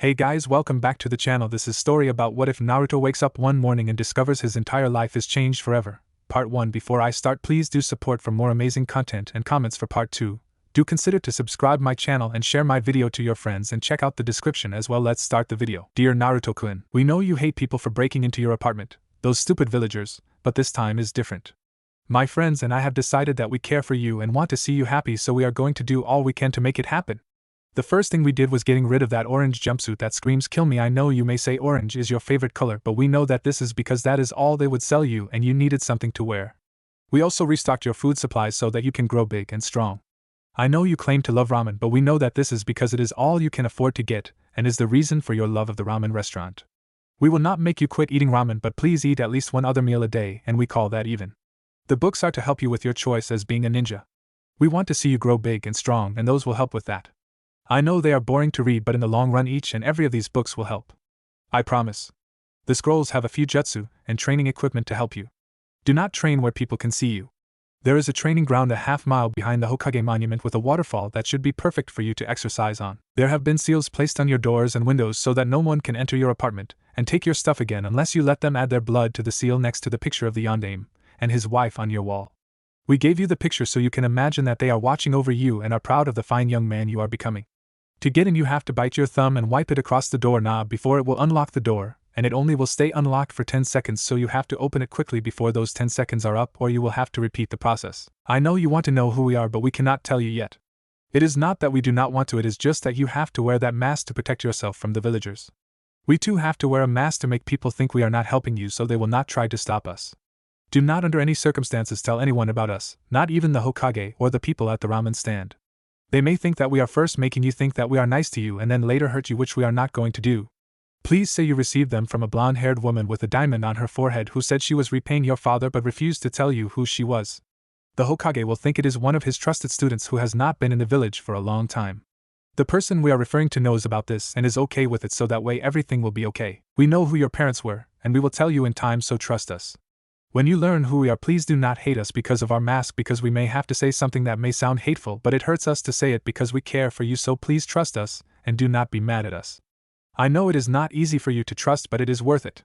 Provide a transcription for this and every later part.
Hey guys, welcome back to the channel. This is story about what if Naruto wakes up one morning and discovers his entire life is changed forever. Part 1. Before I start, please do support for more amazing content and comments for part 2. Do consider to subscribe my channel and share my video to your friends and check out the description as well. Let's start the video. Dear Naruto-kun, we know you hate people for breaking into your apartment, those stupid villagers, but this time is different. My friends and I have decided that we care for you and want to see you happy, so we are going to do all we can to make it happen. The first thing we did was getting rid of that orange jumpsuit that screams kill me. I know you may say orange is your favorite color, but we know that this is because that is all they would sell you and you needed something to wear. We also restocked your food supplies so that you can grow big and strong. I know you claim to love ramen, but we know that this is because it is all you can afford to get and is the reason for your love of the ramen restaurant. We will not make you quit eating ramen, but please eat at least one other meal a day, and we call that even. The books are to help you with your choice as being a ninja. We want to see you grow big and strong, and those will help with that. I know they are boring to read, but in the long run each and every of these books will help. I promise. The scrolls have a few jutsu and training equipment to help you. Do not train where people can see you. There is a training ground a half-mile behind the Hokage monument with a waterfall that should be perfect for you to exercise on. There have been seals placed on your doors and windows so that no one can enter your apartment and take your stuff again unless you let them add their blood to the seal next to the picture of the yondaime and his wife on your wall. We gave you the picture so you can imagine that they are watching over you and are proud of the fine young man you are becoming. To get in, you have to bite your thumb and wipe it across the doorknob before it will unlock the door, and it only will stay unlocked for 10 seconds, so you have to open it quickly before those 10 seconds are up, or you will have to repeat the process. I know you want to know who we are, but we cannot tell you yet. It is not that we do not want to, it is just that you have to wear that mask to protect yourself from the villagers. We too have to wear a mask to make people think we are not helping you, so they will not try to stop us. Do not under any circumstances tell anyone about us, not even the Hokage or the people at the ramen stand. They may think that we are first making you think that we are nice to you and then later hurt you, which we are not going to do. Please say you received them from a blonde-haired woman with a diamond on her forehead who said she was repaying your father but refused to tell you who she was. The Hokage will think it is one of his trusted students who has not been in the village for a long time. The person we are referring to knows about this and is okay with it, so that way everything will be okay. We know who your parents were, and we will tell you in time, so trust us. When you learn who we are, please do not hate us because of our mask, because we may have to say something that may sound hateful, but it hurts us to say it because we care for you, so please trust us, and do not be mad at us. I know it is not easy for you to trust, but it is worth it.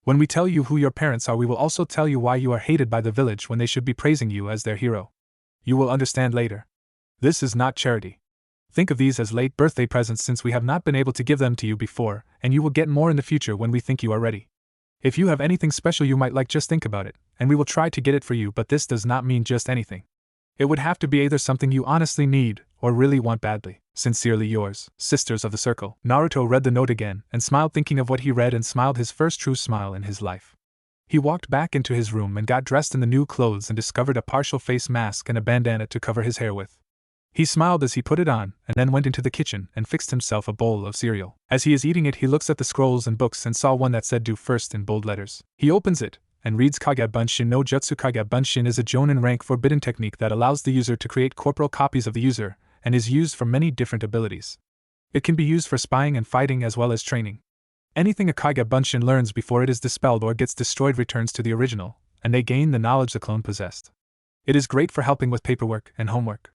When we tell you who your parents are, we will also tell you why you are hated by the village when they should be praising you as their hero. You will understand later. This is not charity. Think of these as late birthday presents, since we have not been able to give them to you before, and you will get more in the future when we think you are ready. If you have anything special you might like, just think about it, and we will try to get it for you, but this does not mean just anything. It would have to be either something you honestly need, or really want badly. Sincerely yours, Sisters of the Circle. Naruto read the note again, and smiled, thinking of what he read, and smiled his first true smile in his life. He walked back into his room and got dressed in the new clothes and discovered a partial face mask and a bandana to cover his hair with. He smiled as he put it on, and then went into the kitchen and fixed himself a bowl of cereal. As he is eating it, he looks at the scrolls and books and saw one that said "Do First" in bold letters. He opens it and reads Kage Bunshin no Jutsu. Kage Bunshin is a Jonin rank forbidden technique that allows the user to create corporal copies of the user, and is used for many different abilities. It can be used for spying and fighting as well as training. Anything a Kage Bunshin learns before it is dispelled or gets destroyed returns to the original, and they gain the knowledge the clone possessed. It is great for helping with paperwork and homework.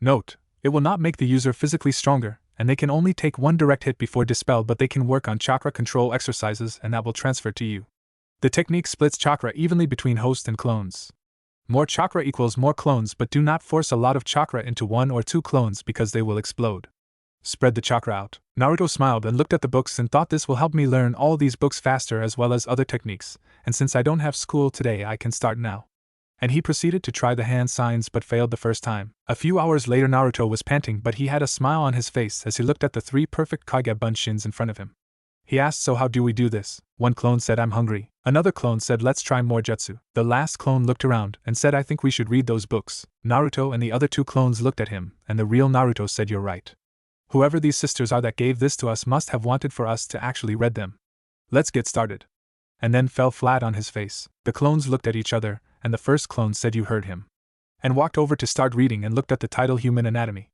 Note: it will not make the user physically stronger, and they can only take one direct hit before dispelled, but they can work on chakra control exercises and that will transfer to you. The technique splits chakra evenly between host and clones. More chakra equals more clones, but do not force a lot of chakra into one or two clones because they will explode. Spread the chakra out. Naruto smiled and looked at the books and thought, this will help me learn all these books faster as well as other techniques, and since I don't have school today I can start now. And he proceeded to try the hand signs but failed the first time. A few hours later, Naruto was panting, but he had a smile on his face as he looked at the 3 perfect Kage Bunshins in front of him. He asked, so how do we do this? One clone said, I'm hungry. Another clone said, let's try more jutsu. The last clone looked around and said, I think we should read those books. Naruto and the other 2 clones looked at him, and the real Naruto said, you're right. Whoever these sisters are that gave this to us must have wanted for us to actually read them. Let's get started. And then fell flat on his face. The clones looked at each other, and the first clone said, you heard him, and walked over to start reading and looked at the title Human Anatomy.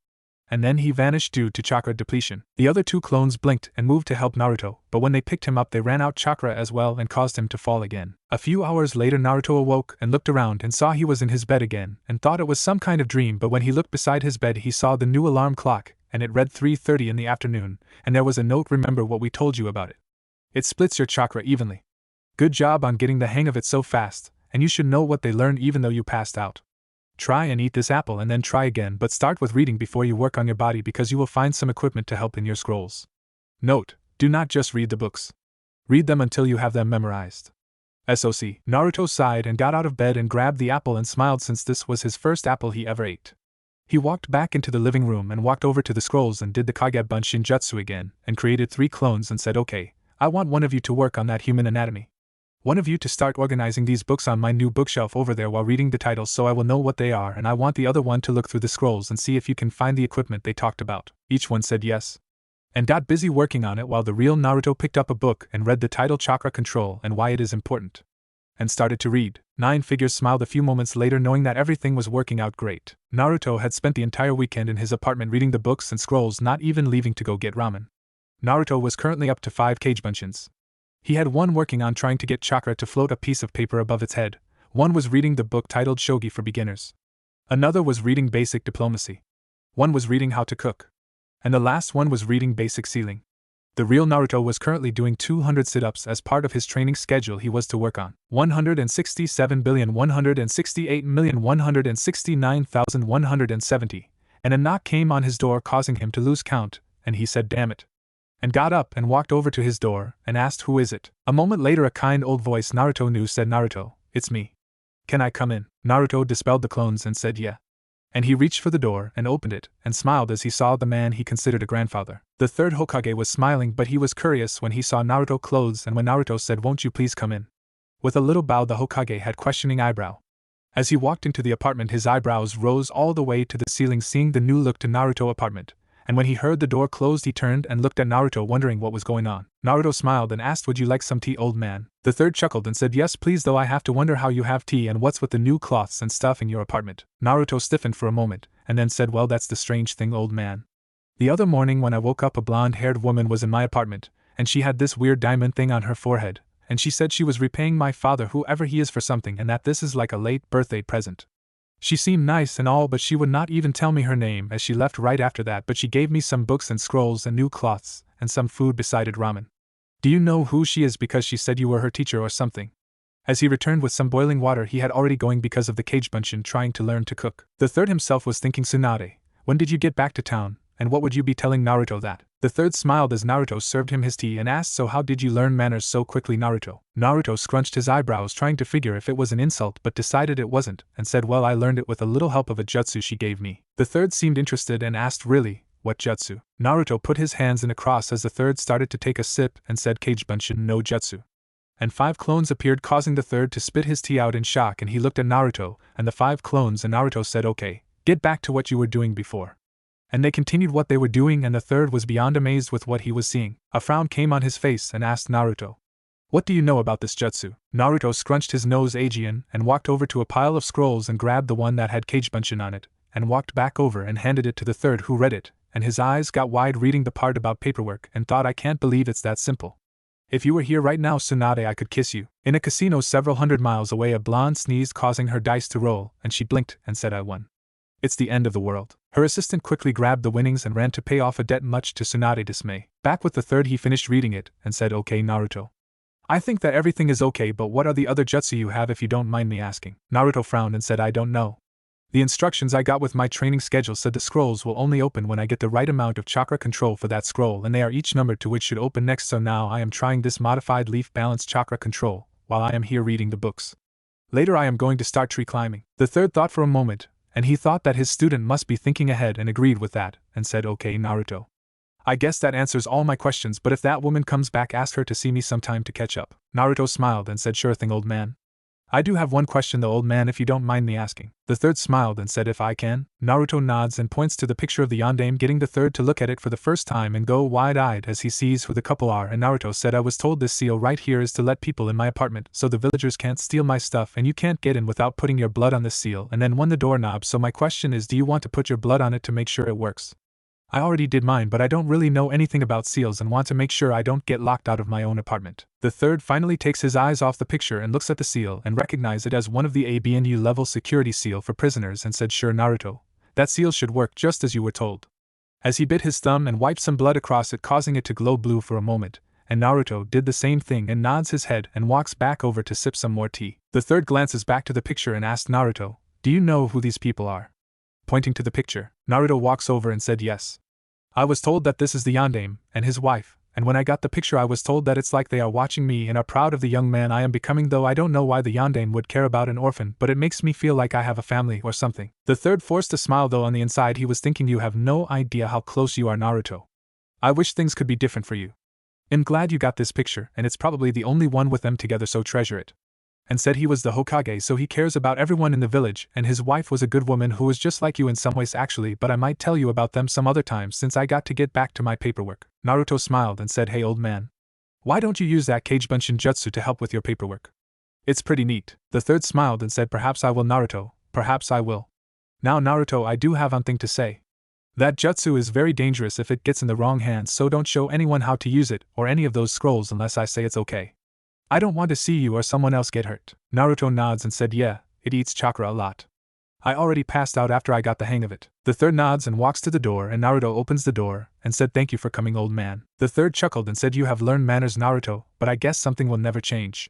And then he vanished due to chakra depletion. The other 2 clones blinked and moved to help Naruto, but when they picked him up they ran out chakra as well and caused him to fall again. A few hours later, Naruto awoke and looked around and saw he was in his bed again and thought it was some kind of dream, but when he looked beside his bed he saw the new alarm clock and it read 3:30 in the afternoon, and there was a note, remember what we told you about it. It splits your chakra evenly. Good job on getting the hang of it so fast, and you should know what they learned even though you passed out. Try and eat this apple and then try again, but start with reading before you work on your body because you will find some equipment to help in your scrolls. Note, do not just read the books. Read them until you have them memorized. SOC. Naruto sighed and got out of bed and grabbed the apple and smiled since this was his first apple he ever ate. He walked back into the living room and walked over to the scrolls and did the Kage Bunshin Jutsu again, and created 3 clones and said, okay, I want one of you to work on that human anatomy. One of you to start organizing these books on my new bookshelf over there while reading the titles so I will know what they are, and I want the other one to look through the scrolls and see if you can find the equipment they talked about. Each one said yes, and got busy working on it while the real Naruto picked up a book and read the title Chakra Control and Why It Is Important, and started to read. 9 Figures smiled a few moments later knowing that everything was working out great. Naruto had spent the entire weekend in his apartment reading the books and scrolls, not even leaving to go get ramen. Naruto was currently up to 5 Kage Bunshins. He had one working on trying to get chakra to float a piece of paper above its head, one was reading the book titled Shogi for Beginners. Another was reading Basic Diplomacy. One was reading How to Cook. And the last one was reading Basic Sealing. The real Naruto was currently doing 200 sit-ups as part of his training schedule he was to work on. 167,168,169,170, and a knock came on his door causing him to lose count, and he said damn it, and got up and walked over to his door and asked who is it. A moment later a kind old voice Naruto knew said, Naruto, it's me. Can I come in? Naruto dispelled the clones and said yeah. And he reached for the door and opened it and smiled as he saw the man he considered a grandfather. The third Hokage was smiling, but he was curious when he saw Naruto clothes and when Naruto said, won't you please come in? With a little bow the Hokage had questioning eyebrow. As he walked into the apartment his eyebrows rose all the way to the ceiling seeing the new look to Naruto apartment. And when he heard the door closed he turned and looked at Naruto wondering what was going on. Naruto smiled and asked, would you like some tea, old man? The third chuckled and said, yes please, though I have to wonder how you have tea and what's with the new cloths and stuff in your apartment. Naruto stiffened for a moment, and then said, well that's the strange thing, old man. The other morning when I woke up a blonde-haired woman was in my apartment, and she had this weird diamond thing on her forehead, and she said she was repaying my father whoever he is for something and that this is like a late birthday present. She seemed nice and all, but she would not even tell me her name as she left right after that, but she gave me some books and scrolls and new cloths, and some food beside it ramen. Do you know who she is because she said you were her teacher or something? As he returned with some boiling water he had already going because of the Kage Bunshin trying to learn to cook. The third himself was thinking, Tsunade, when did you get back to town, and what would you be telling Naruto that? The third smiled as Naruto served him his tea and asked, so how did you learn manners so quickly, Naruto? Naruto scrunched his eyebrows trying to figure if it was an insult but decided it wasn't, and said, well I learned it with a little help of a jutsu she gave me. The third seemed interested and asked, really, what jutsu? Naruto put his hands in a cross as the third started to take a sip and said, Kage Bunshin no jutsu. And 5 clones appeared causing the third to spit his tea out in shock, and he looked at Naruto and the 5 clones and Naruto said, okay, get back to what you were doing before. And they continued what they were doing, and the third was beyond amazed with what he was seeing. A frown came on his face and asked Naruto, what do you know about this jutsu? Naruto scrunched his nose Aegean and walked over to a pile of scrolls and grabbed the one that had Kage Bunshin on it, and walked back over and handed it to the third, who read it, and his eyes got wide reading the part about paperwork and thought, I can't believe it's that simple. If you were here right now, Tsunade, I could kiss you. In a casino several hundred miles away a blonde sneezed causing her dice to roll, and she blinked and said, I won. It's the end of the world. Her assistant quickly grabbed the winnings and ran to pay off a debt, much to Tsunade's dismay. Back with the third he finished reading it and said, okay Naruto. I think that everything is okay, but what are the other jutsu you have if you don't mind me asking? Naruto frowned and said, I don't know. The instructions I got with my training schedule said the scrolls will only open when I get the right amount of chakra control for that scroll, and they are each numbered to which should open next, so now I am trying this modified leaf balanced chakra control while I am here reading the books. Later I am going to start tree climbing. The third thought for a moment, and he thought that his student must be thinking ahead and agreed with that, and said, okay Naruto. I guess that answers all my questions, but if that woman comes back ask her to see me sometime to catch up. Naruto smiled and said, sure thing, old man. I do have one question though, old man, if you don't mind me asking. The third smiled and said, if I can. Naruto nods and points to the picture of the yondaime, getting the third to look at it for the first time and go wide-eyed as he sees who the couple are, and Naruto said, I was told this seal right here is to let people in my apartment so the villagers can't steal my stuff, and you can't get in without putting your blood on this seal and then won the doorknob, so my question is, do you want to put your blood on it to make sure it works? I already did mine, but I don't really know anything about seals and want to make sure I don't get locked out of my own apartment. The third finally takes his eyes off the picture and looks at the seal and recognizes it as one of the ABNU level security seal for prisoners and said, sure Naruto, that seal should work just as you were told. As he bit his thumb and wiped some blood across it, causing it to glow blue for a moment, and Naruto did the same thing and nods his head and walks back over to sip some more tea. The third glances back to the picture and asked Naruto, "Do you know who these people are?" Pointing to the picture, Naruto walks over and said yes. "I was told that this is the yondaime and his wife, and when I got the picture I was told that it's like they are watching me and are proud of the young man I am becoming, though I don't know why the yondaime would care about an orphan, but it makes me feel like I have a family or something." The third forced a smile, though on the inside he was thinking, "You have no idea how close you are, Naruto. I wish things could be different for you. I'm glad you got this picture, and it's probably the only one with them together, so treasure it." And said he was the Hokage, so he cares about everyone in the village, and his wife was a good woman who was just like you in some ways actually, but I might tell you about them some other time since I got to get back to my paperwork. Naruto smiled and said, "Hey old man. Why don't you use that Kagebunshin jutsu to help with your paperwork? It's pretty neat." The third smiled and said, "Perhaps I will, Naruto, perhaps I will. Now Naruto, I do have one thing to say. That jutsu is very dangerous if it gets in the wrong hands, so don't show anyone how to use it or any of those scrolls unless I say it's okay. I don't want to see you or someone else get hurt." Naruto nods and said, "Yeah, it eats chakra a lot. I already passed out after I got the hang of it." The third nods and walks to the door, and Naruto opens the door and said, "Thank you for coming, old man." The third chuckled and said, "You have learned manners, Naruto, but I guess something will never change.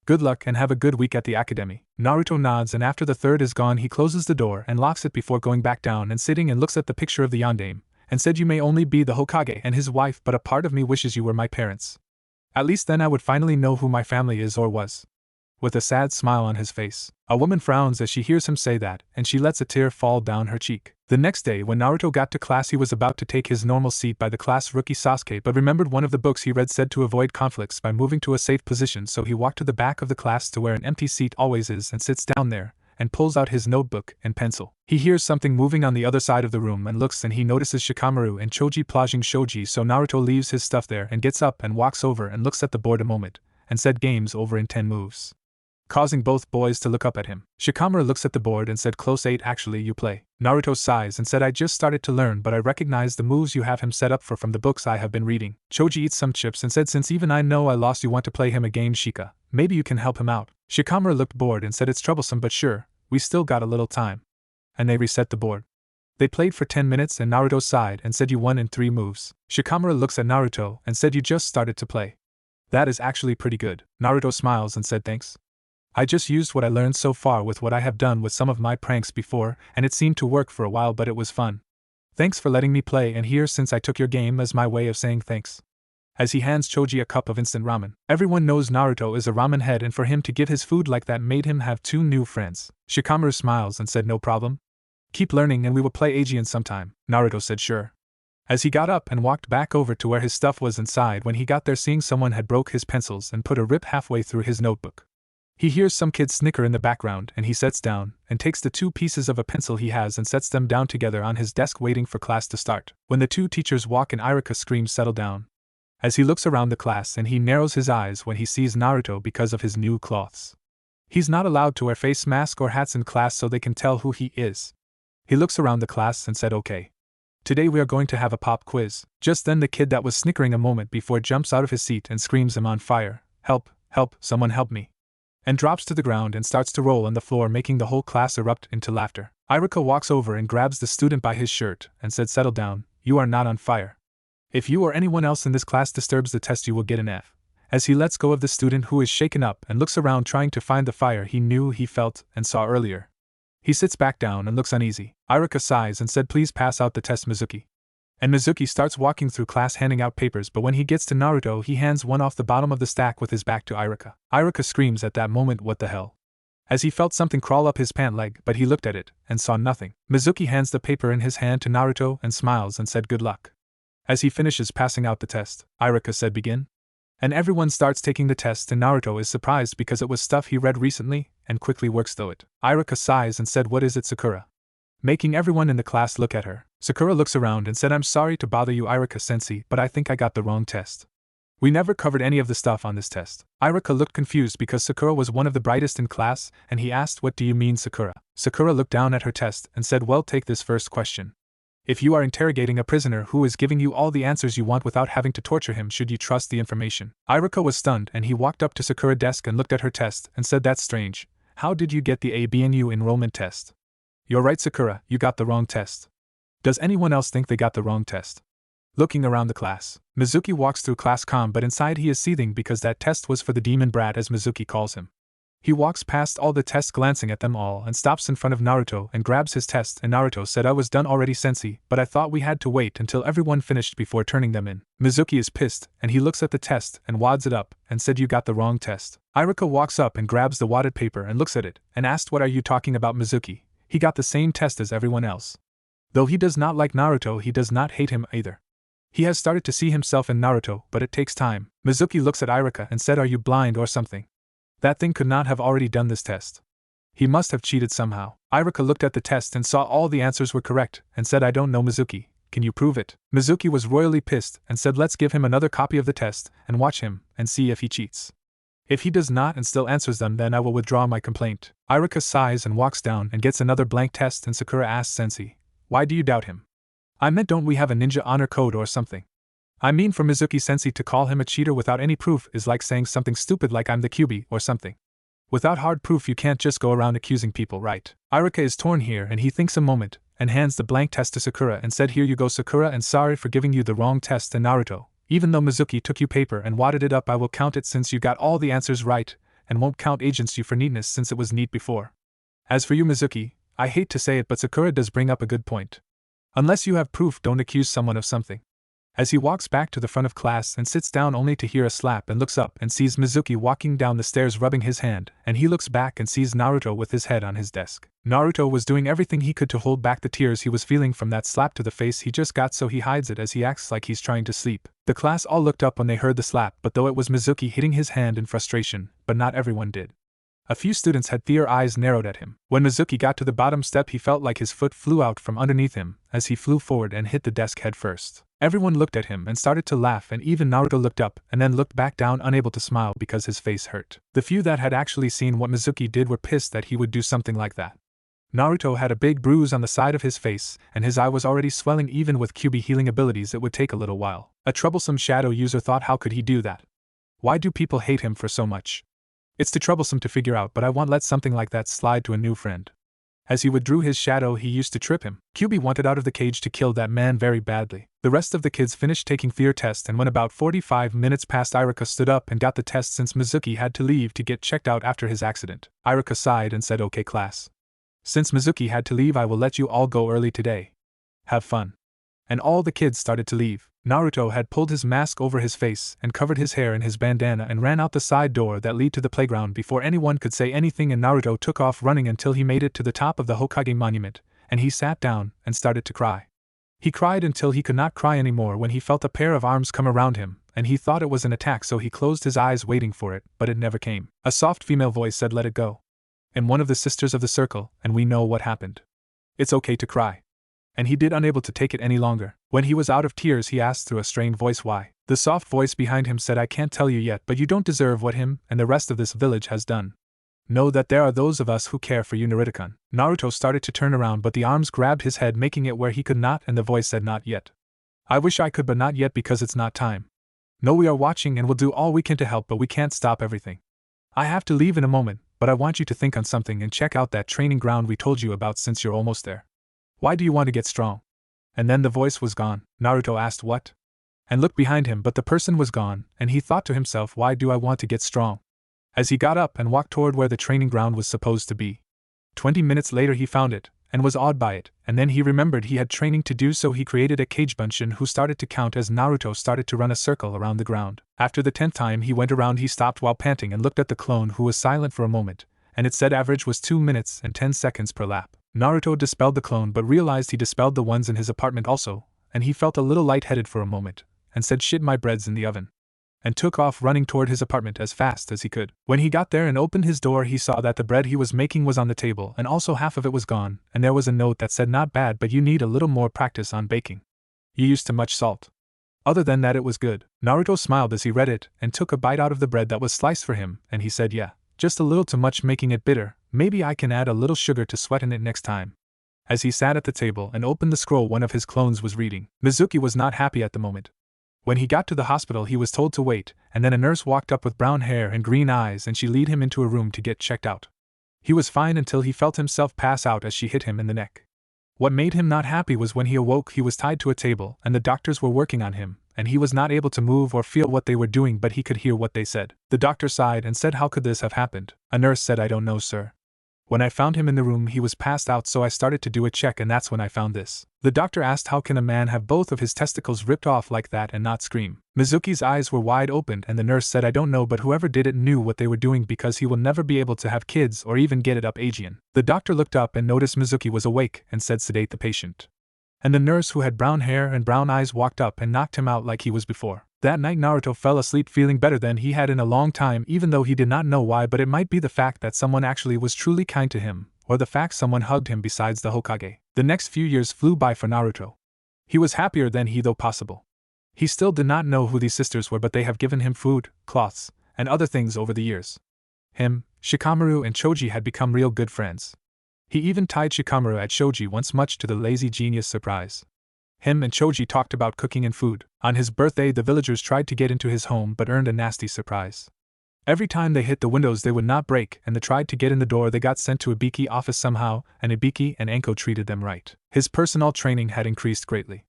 Good luck and have a good week at the academy." Naruto nods, and after the third is gone he closes the door and locks it before going back down and sitting and looks at the picture of the yondaime, and said, "You may only be the Hokage and his wife, but a part of me wishes you were my parents. At least then I would finally know who my family is or was." With a sad smile on his face, a woman frowns as she hears him say that, and she lets a tear fall down her cheek. The next day when Naruto got to class he was about to take his normal seat by the class rookie Sasuke, but remembered one of the books he read said to avoid conflicts by moving to a safe position, so he walked to the back of the class to where an empty seat always is and sits down there, and pulls out his notebook and pencil. He hears something moving on the other side of the room and looks, and he notices Shikamaru and Choji playing shogi, so Naruto leaves his stuff there and gets up and walks over and looks at the board a moment, and said, "Game's over in 10 moves." Causing both boys to look up at him. Shikamaru looks at the board and said, "Close 8 actually, you play." Naruto sighs and said, "I just started to learn, but I recognize the moves you have him set up for from the books I have been reading." Choji eats some chips and said, "Since even I know I lost, you want to play him a game, Shika. Maybe you can help him out." Shikamaru looked bored and said, "It's troublesome, but sure, we still got a little time." And they reset the board. They played for 10 minutes and Naruto sighed and said, "You won in 3 moves." Shikamaru looks at Naruto and said, "You just started to play. That is actually pretty good." Naruto smiles and said, "Thanks. I just used what I learned so far with what I have done with some of my pranks before, and it seemed to work for a while, but it was fun. Thanks for letting me play, and here since I took your game as my way of saying thanks." As he hands Choji a cup of instant ramen. Everyone knows Naruto is a ramen head, and for him to give his food like that made him have 2 new friends. Shikamaru smiles and said, "No problem. Keep learning and we will play Aegean sometime." Naruto said sure. As he got up and walked back over to where his stuff was inside, when he got there seeing someone had broke his pencils and put a rip halfway through his notebook. He hears some kid snicker in the background, and he sits down and takes the 2 pieces of a pencil he has and sets them down together on his desk waiting for class to start. When the 2 teachers walk in, Iruka screams, "Settle down." As he looks around the class, and he narrows his eyes when he sees Naruto because of his new clothes. He's not allowed to wear face mask or hats in class so they can tell who he is. He looks around the class and said, "Okay. Today we are going to have a pop quiz." Just then the kid that was snickering a moment before jumps out of his seat and screams, "I'm on fire. Help, help, someone help me." And drops to the ground and starts to roll on the floor, making the whole class erupt into laughter. Iruka walks over and grabs the student by his shirt and said, "Settle down, you are not on fire. If you or anyone else in this class disturbs the test, you will get an F." As he lets go of the student, who is shaken up and looks around trying to find the fire he knew he felt and saw earlier. He sits back down and looks uneasy. Iruka sighs and said, "Please pass out the test, Mizuki." And Mizuki starts walking through class handing out papers, but when he gets to Naruto he hands one off the bottom of the stack with his back to Iruka. Iruka screams at that moment, "What the hell?" As he felt something crawl up his pant leg, but he looked at it and saw nothing. Mizuki hands the paper in his hand to Naruto and smiles and said, "Good luck." As he finishes passing out the test, Iruka said, "Begin." And everyone starts taking the test, and Naruto is surprised because it was stuff he read recently and quickly works through it. Iruka sighs and said, "What is it, Sakura?" Making everyone in the class look at her. Sakura looks around and said, "I'm sorry to bother you, Iruka-sensei, but I think I got the wrong test. We never covered any of the stuff on this test." Iruka looked confused because Sakura was one of the brightest in class, and he asked, "What do you mean, Sakura?" Sakura looked down at her test and said, "Well, take this first question. If you are interrogating a prisoner who is giving you all the answers you want without having to torture him, should you trust the information?" Iruka was stunned, and he walked up to Sakura's desk and looked at her test and said, "That's strange. How did you get the ABNU enrollment test?" "You're right, Sakura, you got the wrong test. Does anyone else think they got the wrong test? Looking around the class, Mizuki walks through class calm, but inside he is seething because that test was for the demon brat, as Mizuki calls him. He walks past all the tests, glancing at them all, and stops in front of Naruto and grabs his test. And Naruto said, "I was done already, sensei, but I thought we had to wait until everyone finished before turning them in." Mizuki is pissed, and he looks at the test and wads it up and said, "You got the wrong test." Iruka walks up and grabs the wadded paper and looks at it and asked, "What are you talking about, Mizuki? He got the same test as everyone else." Though he does not like Naruto, he does not hate him either. He has started to see himself in Naruto, but it takes time. Mizuki looks at Iruka and said, "Are you blind or something? That thing could not have already done this test. He must have cheated somehow." Iruka looked at the test and saw all the answers were correct, and said, "I don't know, Mizuki. Can you prove it?" Mizuki was royally pissed and said, "Let's give him another copy of the test and watch him and see if he cheats. If he does not and still answers them, then I will withdraw my complaint." Iruka sighs and walks down and gets another blank test, and Sakura asks Sensei, "Why do you doubt him?" "I meant, don't we have a ninja honor code or something? I mean, for Mizuki Sensei to call him a cheater without any proof is like saying something stupid like I'm the QB or something. Without hard proof you can't just go around accusing people, right?" Iruka is torn here, and he thinks a moment and hands the blank test to Sakura and said, "Here you go, Sakura, and sorry for giving you the wrong test." And Naruto, "Even though Mizuki took you paper and wadded it up, I will count it since you got all the answers right, and won't count against you for neatness since it was neat before. As for you, Mizuki, I hate to say it, but Sakura does bring up a good point. Unless you have proof, don't accuse someone of something." As he walks back to the front of class and sits down only to hear a slap, and looks up and sees Mizuki walking down the stairs rubbing his hand, and he looks back and sees Naruto with his head on his desk. Naruto was doing everything he could to hold back the tears he was feeling from that slap to the face he just got, so he hides it as he acts like he's trying to sleep. The class all looked up when they heard the slap, but though it was Mizuki hitting his hand in frustration, but not everyone did. A few students had their eyes narrowed at him. When Mizuki got to the bottom step, he felt like his foot flew out from underneath him as he flew forward and hit the desk head first. Everyone looked at him and started to laugh, and even Naruto looked up and then looked back down, unable to smile because his face hurt. The few that had actually seen what Mizuki did were pissed that he would do something like that. Naruto had a big bruise on the side of his face, and his eye was already swelling. Even with QB healing abilities, it would take a little while. A troublesome shadow user thought, how could he do that? Why do people hate him for so much? It's too troublesome to figure out, but I won't let something like that slide to a new friend. As he withdrew his shadow, he used to trip him. QB wanted out of the cage to kill that man very badly. The rest of the kids finished taking their test, and when about 45 minutes passed, Iruka stood up and got the test since Mizuki had to leave to get checked out after his accident. Iruka sighed and said, "Okay, class. Since Mizuki had to leave, I will let you all go early today. Have fun." And all the kids started to leave. Naruto had pulled his mask over his face and covered his hair in his bandana and ran out the side door that led to the playground before anyone could say anything, and Naruto took off running until he made it to the top of the Hokage monument, and he sat down and started to cry. He cried until he could not cry anymore when he felt a pair of arms come around him, and he thought it was an attack, so he closed his eyes waiting for it, but it never came. A soft female voice said, "Let it go." And one of the sisters of the circle, and we know what happened. It's okay to cry. And he did, unable to take it any longer. When he was out of tears, he asked through a strained voice why. The soft voice behind him said, "I can't tell you yet, but you don't deserve what him and the rest of this village has done. Know that there are those of us who care for you, Naruto-kun." Naruto started to turn around, but the arms grabbed his head, making it where he could not, and the voice said, "Not yet. I wish I could, but not yet, because it's not time. No, we are watching and will do all we can to help, but we can't stop everything. I have to leave in a moment, but I want you to think on something and check out that training ground we told you about since you're almost there. Why do you want to get strong?" And then the voice was gone. Naruto asked, "What?" and looked behind him, but the person was gone, and he thought to himself, why do I want to get strong? As he got up and walked toward where the training ground was supposed to be. 20 minutes later he found it, and was awed by it, and then he remembered he had training to do, so he created a cage bunshin who started to count as Naruto started to run a circle around the ground. After the 10th time he went around, he stopped while panting and looked at the clone, who was silent for a moment, and it said average was 2 minutes and 10 seconds per lap. Naruto dispelled the clone, but realized he dispelled the ones in his apartment also, and he felt a little lightheaded for a moment, and said, "Shit, my bread's in the oven," and took off running toward his apartment as fast as he could. When he got there and opened his door, he saw that the bread he was making was on the table, and also half of it was gone, and there was a note that said, "Not bad, but you need a little more practice on baking. You used too much salt. Other than that, it was good." Naruto smiled as he read it, and took a bite out of the bread that was sliced for him, and he said, "Yeah, just a little too much, making it bitter. Maybe I can add a little sugar to sweeten it next time." As he sat at the table and opened the scroll one of his clones was reading, Mizuki was not happy at the moment. When he got to the hospital, he was told to wait, and then a nurse walked up with brown hair and green eyes, and she led him into a room to get checked out. He was fine until he felt himself pass out as she hit him in the neck. What made him not happy was when he awoke he was tied to a table and the doctors were working on him, and he was not able to move or feel what they were doing, but he could hear what they said. The doctor sighed and said, "How could this have happened?" A nurse said, "I don't know, sir. When I found him in the room he was passed out, so I started to do a check and that's when I found this." The doctor asked, "How can a man have both of his testicles ripped off like that and not scream?" Mizuki's eyes were wide open and the nurse said, "I don't know, but whoever did it knew what they were doing because he will never be able to have kids or even get it up Asian." The doctor looked up and noticed Mizuki was awake and said, "Sedate the patient." And the nurse who had brown hair and brown eyes walked up and knocked him out like he was before. That night Naruto fell asleep feeling better than he had in a long time, even though he did not know why, but it might be the fact that someone actually was truly kind to him, or the fact someone hugged him besides the Hokage. The next few years flew by for Naruto. He was happier than he though possible. He still did not know who these sisters were, but they have given him food, cloths, and other things over the years. Him, Shikamaru and Choji had become real good friends. He even tied Shikamaru at Shoji once, much to the lazy genius' surprise. Him and Choji talked about cooking and food. On his birthday the villagers tried to get into his home but earned a nasty surprise. Every time they hit the windows they would not break, and they tried to get in the door they got sent to Ibiki office somehow, and Ibiki and Anko treated them right. His personal training had increased greatly.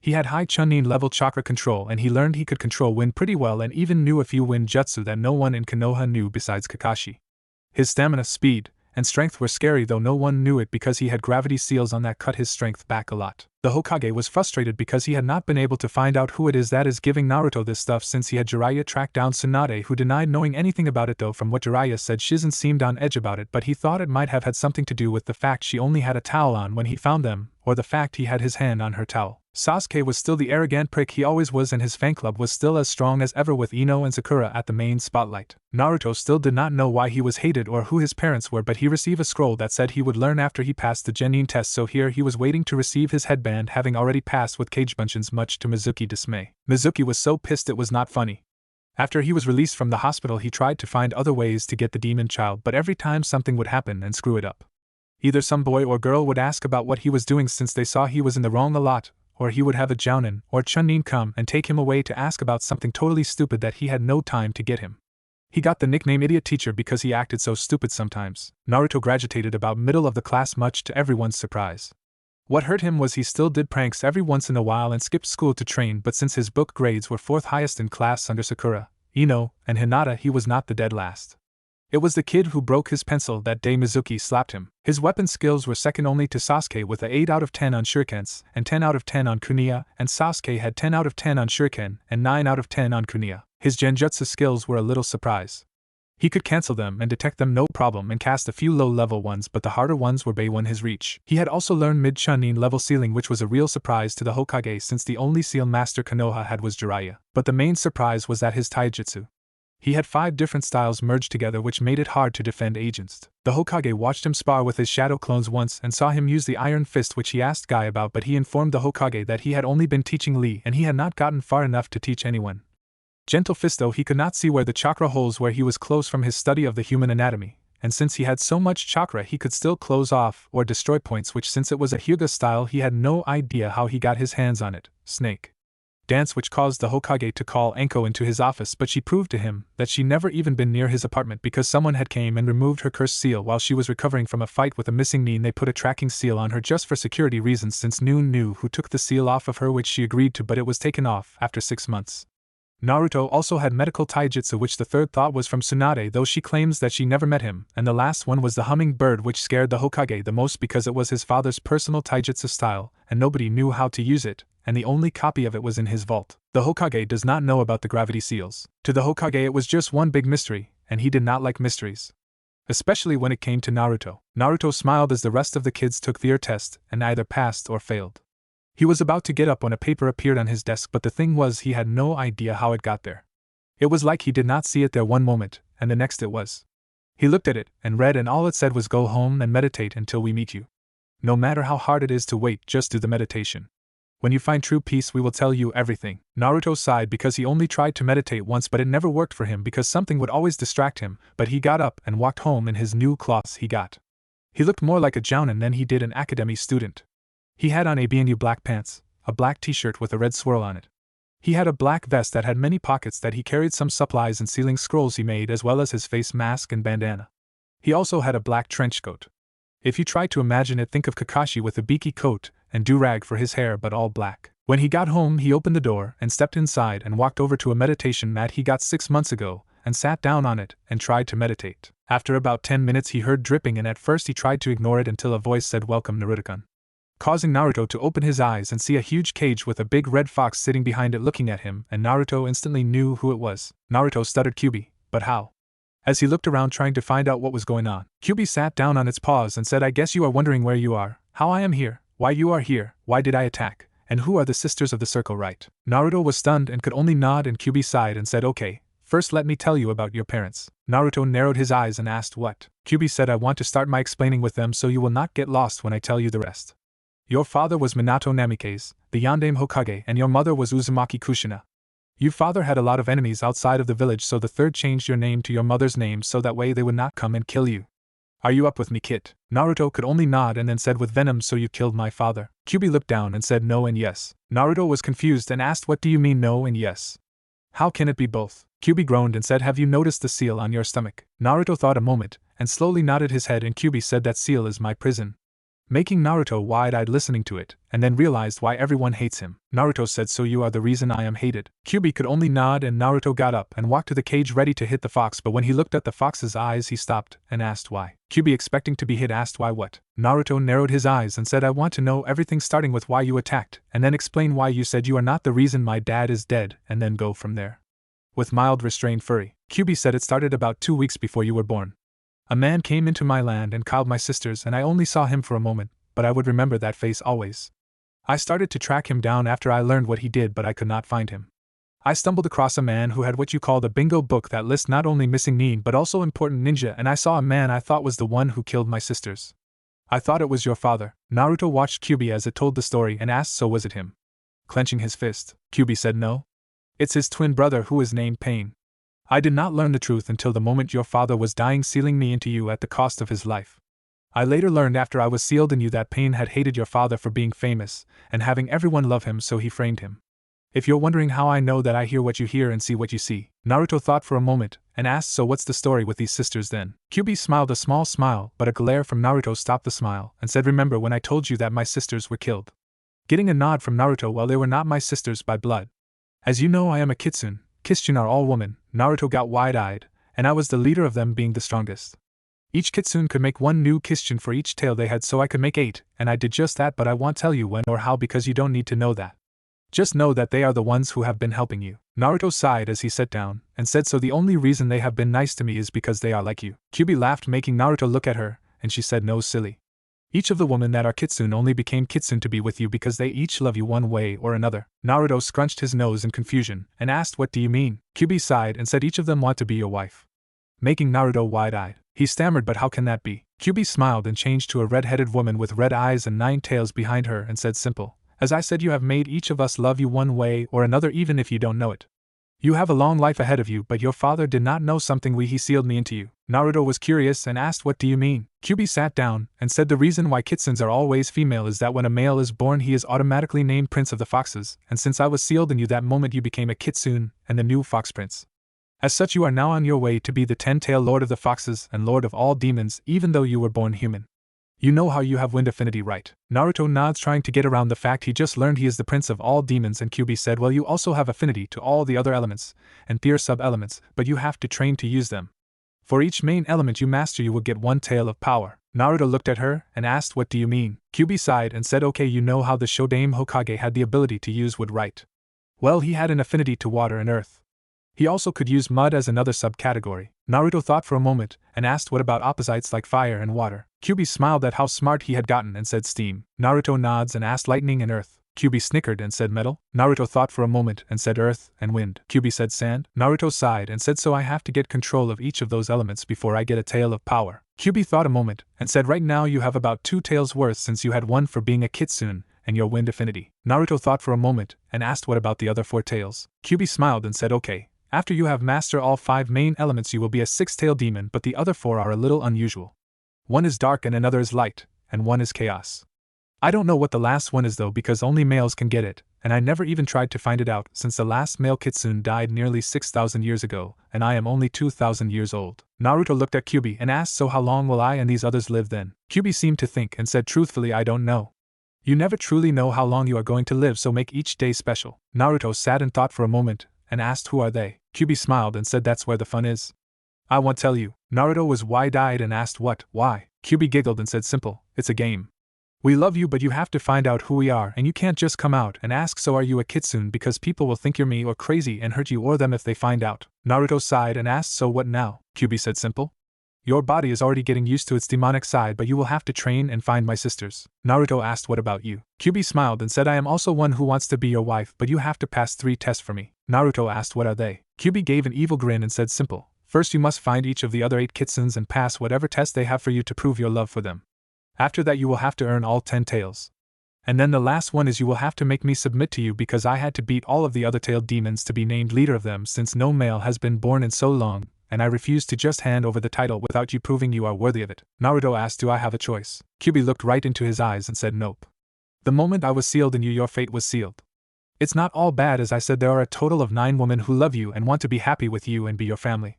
He had high Chunin level chakra control and he learned he could control wind pretty well and even knew a few wind jutsu that no one in Konoha knew besides Kakashi. His stamina, speed, and strength were scary, though no one knew it because he had gravity seals on that cut his strength back a lot. The Hokage was frustrated because he had not been able to find out who it is that is giving Naruto this stuff since he had Jiraiya track down Tsunade, who denied knowing anything about it, though from what Jiraiya said Shizen seemed on edge about it, but he thought it might have had something to do with the fact she only had a towel on when he found them, or the fact he had his hand on her towel. Sasuke was still the arrogant prick he always was and his fan club was still as strong as ever with Ino and Sakura at the main spotlight. Naruto still did not know why he was hated or who his parents were, but he received a scroll that said he would learn after he passed the genin test, so here he was waiting to receive his headband, having already passed with Kagebunshin's, much to Mizuki's dismay. Mizuki was so pissed it was not funny. After he was released from the hospital he tried to find other ways to get the demon child, but every time something would happen and screw it up. Either some boy or girl would ask about what he was doing since they saw he was in the wrong a lot, or he would have a Jounin or Chunin come and take him away to ask about something totally stupid that he had no time to get him. He got the nickname Idiot Teacher because he acted so stupid sometimes. Naruto graduated about middle of the class, much to everyone's surprise. What hurt him was he still did pranks every once in a while and skipped school to train, but since his book grades were 4th highest in class under Sakura, Ino, and Hinata, he was not the dead last. It was the kid who broke his pencil that day Mizuki slapped him. His weapon skills were second only to Sasuke with a 8 out of 10 on shurikens and 10 out of 10 on kunai, and Sasuke had 10 out of 10 on shuriken and 9 out of 10 on kunai. His genjutsu skills were a little surprise. He could cancel them and detect them no problem and cast a few low-level ones, but the harder ones were beyond his reach. He had also learned mid-Chunin level sealing, which was a real surprise to the Hokage since the only seal master Konoha had was Jiraiya. But the main surprise was that his taijutsu. He had 5 different styles merged together, which made it hard to defend against. The Hokage watched him spar with his shadow clones once and saw him use the Iron Fist, which he asked Guy about, but he informed the Hokage that he had only been teaching Lee and he had not gotten far enough to teach anyone. Gentle Fist, though he could not see where the chakra holes where he was close from his study of the human anatomy, and since he had so much chakra he could still close off or destroy points, which since it was a Hyuga style he had no idea how he got his hands on it. Snake Dance, which caused the Hokage to call Anko into his office, but she proved to him that she never even been near his apartment because someone had came and removed her cursed seal while she was recovering from a fight with a missing knee, and they put a tracking seal on her just for security reasons since Noon knew who took the seal off of her, which she agreed to, but it was taken off after 6 months. Naruto also had medical taijutsu, which the third thought was from Tsunade, though she claims that she never met him, and the last one was the humming bird, which scared the Hokage the most because it was his father's personal taijutsu style, and nobody knew how to use it, and the only copy of it was in his vault. The Hokage does not know about the gravity seals. To the Hokage it was just one big mystery, and he did not like mysteries. Especially when it came to Naruto. Naruto smiled as the rest of the kids took their test, and either passed or failed. He was about to get up when a paper appeared on his desk, but the thing was he had no idea how it got there. It was like he did not see it there one moment, and the next it was. He looked at it, and read, and all it said was, "Go home and meditate until we meet you. No matter how hard it is to wait, just do the meditation. When you find true peace we will tell you everything." Naruto sighed because he only tried to meditate once, but it never worked for him because something would always distract him, but he got up and walked home in his new cloths he got. He looked more like a jounin than he did an academy student. He had on a BNU black pants, a black t-shirt with a red swirl on it. He had a black vest that had many pockets that he carried some supplies and sealing scrolls he made, as well as his face mask and bandana. He also had a black trench coat. If you try to imagine it, think of Kakashi with a beaky coat and do-rag for his hair but all black. When he got home, he opened the door and stepped inside and walked over to a meditation mat he got 6 months ago and sat down on it and tried to meditate. After about 10 minutes he heard dripping, and at first he tried to ignore it until a voice said, "Welcome, Naruto-kun," causing Naruto to open his eyes and see a huge cage with a big red fox sitting behind it looking at him, and Naruto instantly knew who it was. Naruto stuttered, "Kyubi, but how?" As he looked around trying to find out what was going on, Kyubi sat down on its paws and said, "I guess you are wondering where you are, how I am here, why you are here, why did I attack, and who are the sisters of the circle, right?" Naruto was stunned and could only nod, and Kyubi sighed and said, "Okay, first let me tell you about your parents." Naruto narrowed his eyes and asked, "What?" Kyubi said, "I want to start my explaining with them so you will not get lost when I tell you the rest. Your father was Minato Namikaze, the Yondaime Hokage, and your mother was Uzumaki Kushina. Your father had a lot of enemies outside of the village, so the third changed your name to your mother's name so that way they would not come and kill you. Are you up with me, kid?" Naruto could only nod and then said, "With venom, so you killed my father?" Kyubi looked down and said, "No and yes." Naruto was confused and asked, "What do you mean no and yes? How can it be both?" Kyubi groaned and said, "Have you noticed the seal on your stomach?" Naruto thought a moment and slowly nodded his head, and Kyubi said, "That seal is my prison," making Naruto wide-eyed listening to it, and then realized why everyone hates him. Naruto said, "So you are the reason I am hated?" Kyubi could only nod, and Naruto got up and walked to the cage ready to hit the fox, but when he looked at the fox's eyes he stopped and asked why. Kyubi, expecting to be hit, asked, "Why what?" Naruto narrowed his eyes and said, "I want to know everything, starting with why you attacked, and then explain why you said you are not the reason my dad is dead, and then go from there." With mild restrained fury, Kyubi said, "It started about 2 weeks before you were born. A man came into my land and killed my sisters, and I only saw him for a moment, but I would remember that face always. I started to track him down after I learned what he did, but I could not find him. I stumbled across a man who had what you call the bingo book that lists not only missing nin but also important ninja, and I saw a man I thought was the one who killed my sisters. I thought it was your father." Naruto watched Kyubi as it told the story and asked, "So was it him?" Clenching his fist, Kyubi said, "No. It's his twin brother who is named Pain. I did not learn the truth until the moment your father was dying, sealing me into you at the cost of his life. I later learned after I was sealed in you that Pain had hated your father for being famous and having everyone love him, so he framed him. If you're wondering how I know that, I hear what you hear and see what you see." Naruto thought for a moment and asked, "So what's the story with these sisters then?" Kyubi smiled a small smile, but a glare from Naruto stopped the smile and said, "Remember when I told you that my sisters were killed?" Getting a nod from Naruto, "Well, they were not my sisters by blood. As you know, I am a kitsune. Kitsune are all women." Naruto got wide-eyed, "and I was the leader of them, being the strongest. Each kitsune could make 1 new kitsune for each tail they had, so I could make 8, and I did just that, but I won't tell you when or how because you don't need to know that. Just know that they are the ones who have been helping you." Naruto sighed as he sat down and said, "So the only reason they have been nice to me is because they are like you?" Kyubi laughed, making Naruto look at her, and she said, "No, silly. Each of the women that are kitsune only became kitsune to be with you because they each love you one way or another." Naruto scrunched his nose in confusion and asked, "What do you mean?" Kyubi sighed and said, "Each of them want to be your wife," making Naruto wide-eyed. He stammered, "But how can that be?" Kyubi smiled and changed to a red-headed woman with red eyes and 9 tails behind her and said, "Simple. As I said, you have made each of us love you one way or another, even if you don't know it. You have a long life ahead of you, but your father did not know something he sealed me into you." Naruto was curious and asked, "What do you mean?" Kyubi sat down and said, "The reason why kitsunes are always female is that when a male is born he is automatically named Prince of the Foxes, and since I was sealed in you that moment you became a kitsune and the new Fox Prince. As such, you are now on your way to be the 10-tailed Lord of the Foxes and Lord of all demons, even though you were born human. You know how you have wind affinity, right?" Naruto nods, trying to get around the fact he just learned he is the prince of all demons, and Kyubi said, "Well, you also have affinity to all the other elements and their sub-elements, but you have to train to use them. For each main element you master, you will get 1 tail of power." Naruto looked at her and asked, "What do you mean?" Kyubi sighed and said, "Okay, you know how the Shodaime Hokage had the ability to use wood, right? Well, he had an affinity to water and earth. He also could use mud as another subcategory." Naruto thought for a moment and asked, "What about opposites like fire and water?" Kyubi smiled at how smart he had gotten and said, "Steam." Naruto nods and asked, "Lightning and earth?" Kyubi snickered and said, "Metal." Naruto thought for a moment and said, "Earth and wind." Kyubi said, "Sand." Naruto sighed and said, "So I have to get control of each of those elements before I get a tail of power." Kyubi thought a moment and said, "Right now you have about 2 tails worth, since you had 1 for being a kitsune and your wind affinity." Naruto thought for a moment and asked, "What about the other 4 tails?" Kyubi smiled and said, "Okay. After you have mastered all 5 main elements you will be a 6-tailed demon, but the other 4 are a little unusual. 1 is dark and another is light, and 1 is chaos. I don't know what the last one is though, because only males can get it, and I never even tried to find it out since the last male kitsune died nearly 6,000 years ago, and I am only 2,000 years old. Naruto looked at Kyubi and asked, so how long will I and these others live then? Kyubi seemed to think and said truthfully, I don't know. You never truly know how long you are going to live, so make each day special. Naruto sat and thought for a moment, and asked, who are they? Kyubi smiled and said, that's where the fun is. I won't tell you. Naruto was wide-eyed and asked, what, why? Kyubi giggled and said, simple, it's a game. We love you, but you have to find out who we are, and you can't just come out and ask, so are you a kitsune, because people will think you're me or crazy and hurt you or them if they find out. Naruto sighed and asked, so what now? Kyubi said, simple. Your body is already getting used to its demonic side, but you will have to train and find my sisters. Naruto asked, what about you? Kyubi smiled and said, I am also one who wants to be your wife, but you have to pass 3 tests for me. Naruto asked, what are they? Kyubi gave an evil grin and said, simple. First you must find each of the other 8 kitsunes and pass whatever test they have for you to prove your love for them. After that you will have to earn all 10 tails. And then the last one is you will have to make me submit to you, because I had to beat all of the other tailed demons to be named leader of them, since no male has been born in so long, and I refuse to just hand over the title without you proving you are worthy of it. Naruto asked, do I have a choice? Kyubi looked right into his eyes and said, nope. The moment I was sealed in you, your fate was sealed. It's not all bad, as I said, there are a total of 9 women who love you and want to be happy with you and be your family.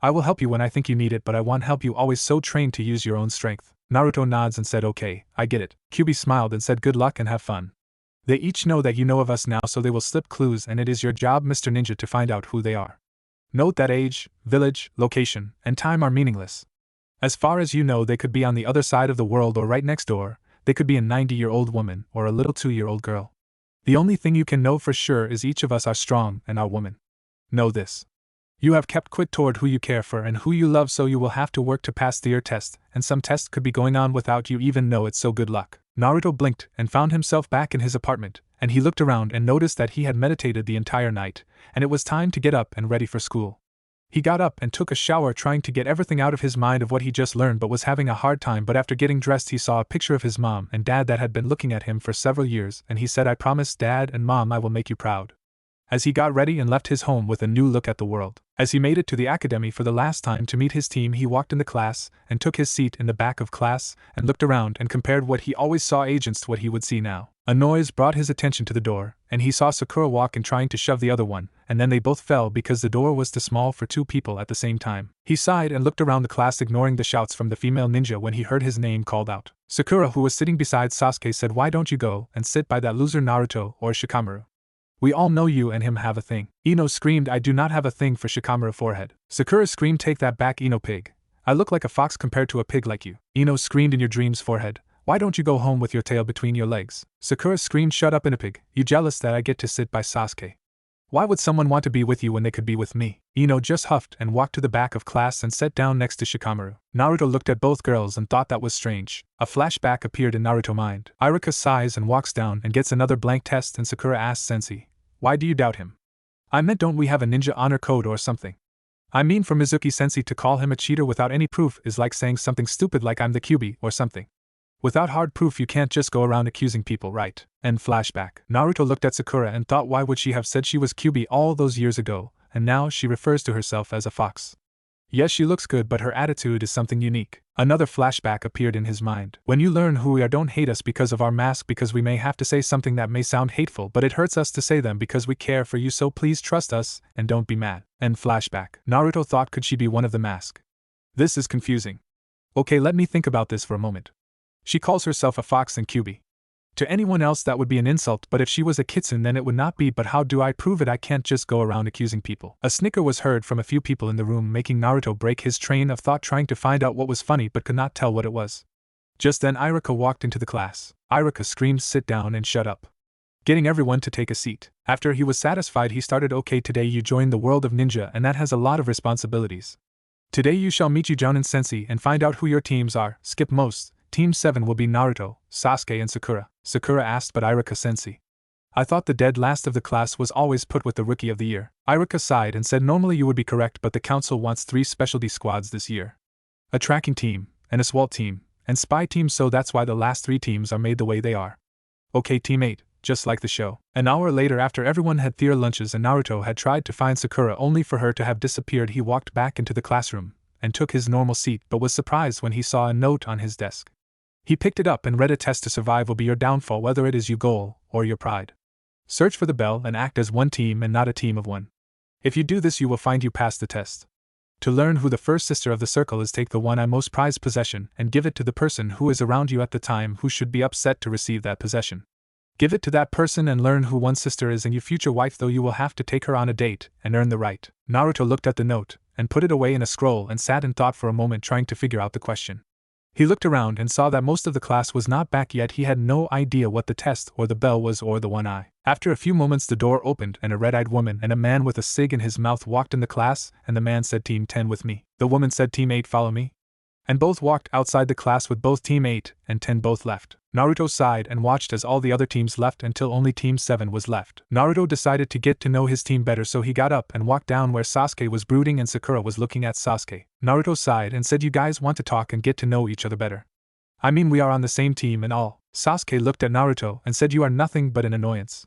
I will help you when I think you need it, but I want help you always so trained to use your own strength. Naruto nods and said, okay, I get it. Kyubi smiled and said, good luck and have fun. They each know that you know of us now, so they will slip clues, and it is your job, Mr. Ninja, to find out who they are. Note that age, village, location, and time are meaningless. As far as you know, they could be on the other side of the world or right next door. They could be a 90-year-old woman or a little 2-year-old girl. The only thing you can know for sure is each of us are strong and are women. Know this. You have kept quiet toward who you care for and who you love, so you will have to work to pass the year test, and some tests could be going on without you even know it, so good luck. Naruto blinked and found himself back in his apartment, and he looked around and noticed that he had meditated the entire night, and it was time to get up and ready for school. He got up and took a shower, trying to get everything out of his mind of what he just learned, but was having a hard time. But after getting dressed, he saw a picture of his mom and dad that had been looking at him for several years, and he said, I promise, Dad and Mom, I will make you proud. As he got ready and left his home with a new look at the world. As he made it to the academy for the last time to meet his team, he walked in the class and took his seat in the back of class and looked around and compared what he always saw agents to what he would see now. A noise brought his attention to the door, and he saw Sakura walk in trying to shove the other one, and then they both fell because the door was too small for 2 people at the same time. He sighed and looked around the class, ignoring the shouts from the female ninja, when he heard his name called out. Sakura, who was sitting beside Sasuke, said, why don't you go and sit by that loser Naruto or Shikamaru? We all know you and him have a thing. Ino screamed, I do not have a thing for Shikamaru forehead. Sakura screamed, take that back, Ino pig. I look like a fox compared to a pig like you. Ino screamed, in your dreams forehead. Why don't you go home with your tail between your legs? Sakura screamed, shut up, Ino pig. You jealous that I get to sit by Sasuke? Why would someone want to be with you when they could be with me? Ino just huffed and walked to the back of class and sat down next to Shikamaru. Naruto looked at both girls and thought that was strange. A flashback appeared in Naruto's mind. Iruka sighs and walks down and gets another blank test, and Sakura asks Sensei, why do you doubt him? I meant, don't we have a ninja honor code or something? I mean, for Mizuki Sensei to call him a cheater without any proof is like saying something stupid like I'm the Kyubi or something. Without hard proof you can't just go around accusing people, right? End flashback. Naruto looked at Sakura and thought, why would she have said she was Kyubi all those years ago, and now she refers to herself as a fox? Yes, she looks good, but her attitude is something unique. Another flashback appeared in his mind. When you learn who we are, don't hate us because of our mask, because we may have to say something that may sound hateful, but it hurts us to say them because we care for you, so please trust us, and don't be mad. End flashback. Naruto thought, could she be one of the mask? This is confusing. Okay, let me think about this for a moment. She calls herself a fox and Kyubi. To anyone else that would be an insult, but if she was a kitsune then it would not be. But how do I prove it? I can't just go around accusing people. A snicker was heard from a few people in the room, making Naruto break his train of thought, trying to find out what was funny but could not tell what it was. Just then Iruka walked into the class. Iruka screamed, sit down and shut up, getting everyone to take a seat. After he was satisfied, he started, okay, today you join the world of ninja, and that has a lot of responsibilities. Today you shall meet Jounin Sensei and find out who your teams are. Skip most. Team 7 will be Naruto, Sasuke and Sakura. Sakura asked, but Iruka Sensei, I thought the dead last of the class was always put with the Rookie of the Year. Iruka sighed and said, normally you would be correct, but the council wants 3 specialty squads this year. A tracking team, an assault team, and spy team, so that's why the last 3 teams are made the way they are. Okay, Team 8, just like the show. An hour later, after everyone had their lunches and Naruto had tried to find Sakura only for her to have disappeared, he walked back into the classroom and took his normal seat, but was surprised when he saw a note on his desk. He picked it up and read, a test to survive will be your downfall, whether it is your goal or your pride. Search for the bell and act as one team and not a team of one. If you do this, you will find you pass the test. To learn who the first sister of the circle is, take the one I most prized possession and give it to the person who is around you at the time who should be upset to receive that possession. Give it to that person and learn who one sister is and your future wife, though you will have to take her on a date and earn the right. Naruto looked at the note and put it away in a scroll and sat in thought for a moment, trying to figure out the question. He looked around and saw that most of the class was not back yet. He had no idea what the test or the bell was or the one eye. After a few moments the door opened and a red-eyed woman and a man with a cig in his mouth walked in the class, and the man said, "Team 10 with me." The woman said, "Team 8 follow me." And both walked outside the class with both Team 8 and 10 both left. Naruto sighed and watched as all the other teams left until only Team 7 was left. Naruto decided to get to know his team better, so he got up and walked down where Sasuke was brooding and Sakura was looking at Sasuke. Naruto sighed and said, "You guys want to talk and get to know each other better? I mean, we are on the same team and all." Sasuke looked at Naruto and said, "You are nothing but an annoyance.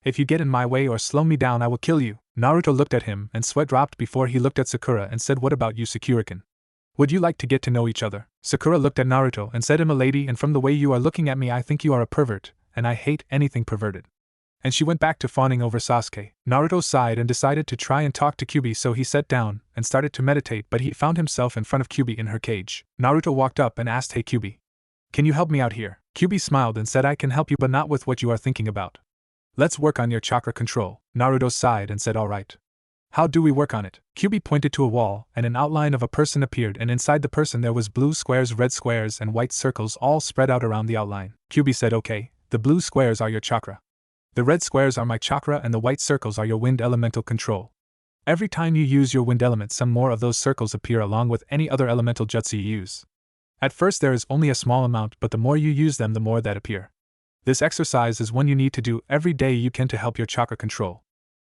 If you get in my way or slow me down, I will kill you." Naruto looked at him and sweat dropped before he looked at Sakura and said, "What about you, Sakura-kun? Would you like to get to know each other?" Sakura looked at Naruto and said, "I'm a lady, and from the way you are looking at me I think you are a pervert, and I hate anything perverted." And she went back to fawning over Sasuke. Naruto sighed and decided to try and talk to Kyuubi, so he sat down and started to meditate, but he found himself in front of Kyuubi in her cage. Naruto walked up and asked, "Hey Kyuubi, can you help me out here?" Kyuubi smiled and said, "I can help you, but not with what you are thinking about. Let's work on your chakra control." Naruto sighed and said, "All right. How do we work on it?" Kyuubi pointed to a wall, and an outline of a person appeared, and inside the person there was blue squares, red squares, and white circles all spread out around the outline. Kyuubi said, "Okay, the blue squares are your chakra. The red squares are my chakra, and the white circles are your wind elemental control. Every time you use your wind element, some more of those circles appear along with any other elemental jutsu you use. At first there is only a small amount, but the more you use them, the more that appear. This exercise is one you need to do every day you can to help your chakra control.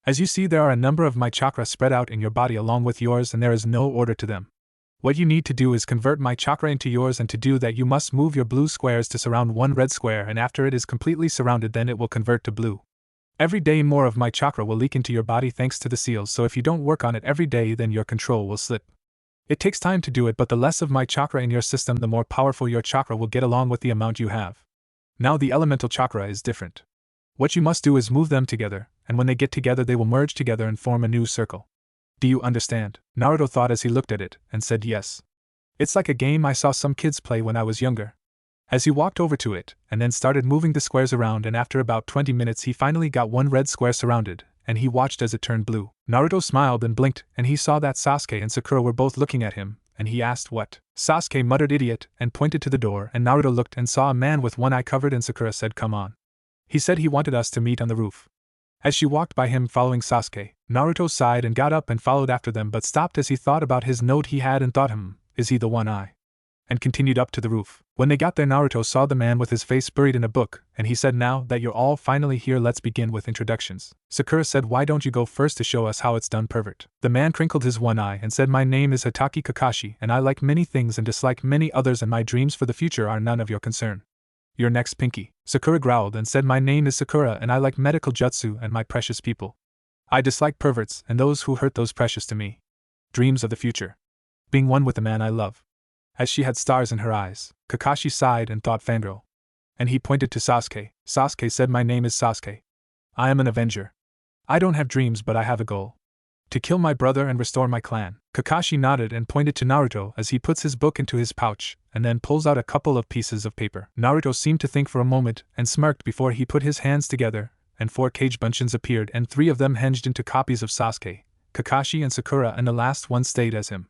As you see, there are a number of my chakra spread out in your body along with yours, and there is no order to them. What you need to do is convert my chakra into yours, and to do that you must move your blue squares to surround one red square, and after it is completely surrounded then it will convert to blue. Every day more of my chakra will leak into your body thanks to the seals, so if you don't work on it every day then your control will slip. It takes time to do it, but the less of my chakra in your system the more powerful your chakra will get along with the amount you have. Now the elemental chakra is different. What you must do is move them together, and when they get together they will merge together and form a new circle. Do you understand?" Naruto thought as he looked at it, and said yes. "It's like a game I saw some kids play when I was younger." As he walked over to it, and then started moving the squares around, and after about 20 minutes he finally got one red square surrounded, and he watched as it turned blue. Naruto smiled and blinked, and he saw that Sasuke and Sakura were both looking at him, and he asked what. Sasuke muttered "idiot" and pointed to the door, and Naruto looked and saw a man with one eye covered, and Sakura said, "Come on." He said he wanted us to meet on the roof. As she walked by him following Sasuke, Naruto sighed and got up and followed after them, but stopped as he thought about his note he had and thought, is he the one eye? And continued up to the roof. When they got there Naruto saw the man with his face buried in a book, and he said, "Now that you're all finally here, let's begin with introductions." Sakura said, "Why don't you go first to show us how it's done, pervert?" The man crinkled his one eye and said, "My name is Hokage Kakashi, and I like many things and dislike many others, and my dreams for the future are none of your concern. You're next, Pinky." Sakura growled and said, "My name is Sakura, and I like medical jutsu and my precious people. I dislike perverts and those who hurt those precious to me. Dreams of the future. Being one with the man I love." As she had stars in her eyes, Kakashi sighed and thought, fangirl. And he pointed to Sasuke. Sasuke said, "My name is Sasuke. I am an avenger. I don't have dreams, but I have a goal. To kill my brother and restore my clan." Kakashi nodded and pointed to Naruto as he puts his book into his pouch, and then pulls out a couple of pieces of paper. Naruto seemed to think for a moment, and smirked before he put his hands together, and 4 cage bunchins appeared, and 3 of them hinged into copies of Sasuke, Kakashi and Sakura, and the last one stayed as him.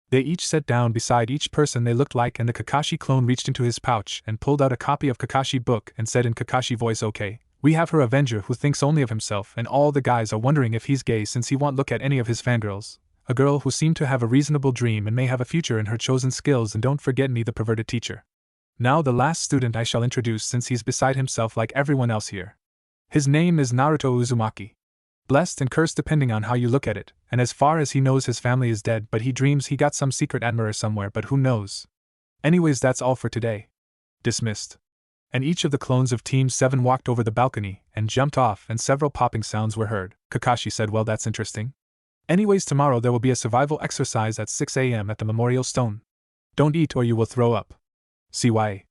They each sat down beside each person they looked like, and the Kakashi clone reached into his pouch and pulled out a copy of Kakashi book and said in Kakashi voice, "Okay, we have her avenger who thinks only of himself, and all the guys are wondering if he's gay since he won't look at any of his fangirls. A girl who seemed to have a reasonable dream and may have a future in her chosen skills, and don't forget me, the perverted teacher. Now the last student I shall introduce, since he's beside himself like everyone else here. His name is Naruto Uzumaki. Blessed and cursed depending on how you look at it, and as far as he knows his family is dead, but he dreams he got some secret admirer somewhere, but who knows. Anyways, that's all for today. Dismissed." And each of the clones of Team 7 walked over the balcony and jumped off, and several popping sounds were heard. Kakashi said, "Well, that's interesting. Anyways, tomorrow there will be a survival exercise at 6 a.m. at the Memorial Stone. Don't eat or you will throw up. CYA."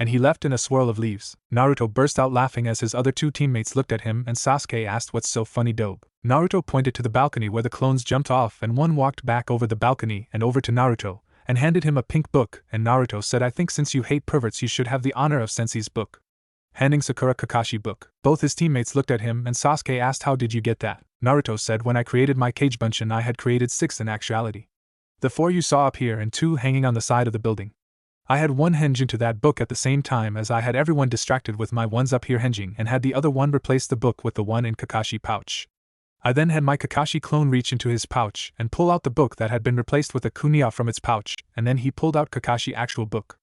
And he left in a swirl of leaves. Naruto burst out laughing as his other two teammates looked at him and Sasuke asked what's so funny dope. Naruto pointed to the balcony where the clones jumped off and one walked back over the balcony and over to Naruto, and handed him a pink book, and Naruto said I think since you hate perverts you should have the honor of Sensei's book. Handing Sakura Kakashi book. Both his teammates looked at him and Sasuke asked how did you get that? Naruto said when I created my Kage Bunshin I had created 6 in actuality. The 4 you saw up here and 2 hanging on the side of the building. I had one henge into that book at the same time as I had everyone distracted with my ones up here henging and had the other one replace the book with the one in Kakashi pouch. I then had my Kakashi clone reach into his pouch and pull out the book that had been replaced with a kunia from its pouch, and then he pulled out Kakashi actual book.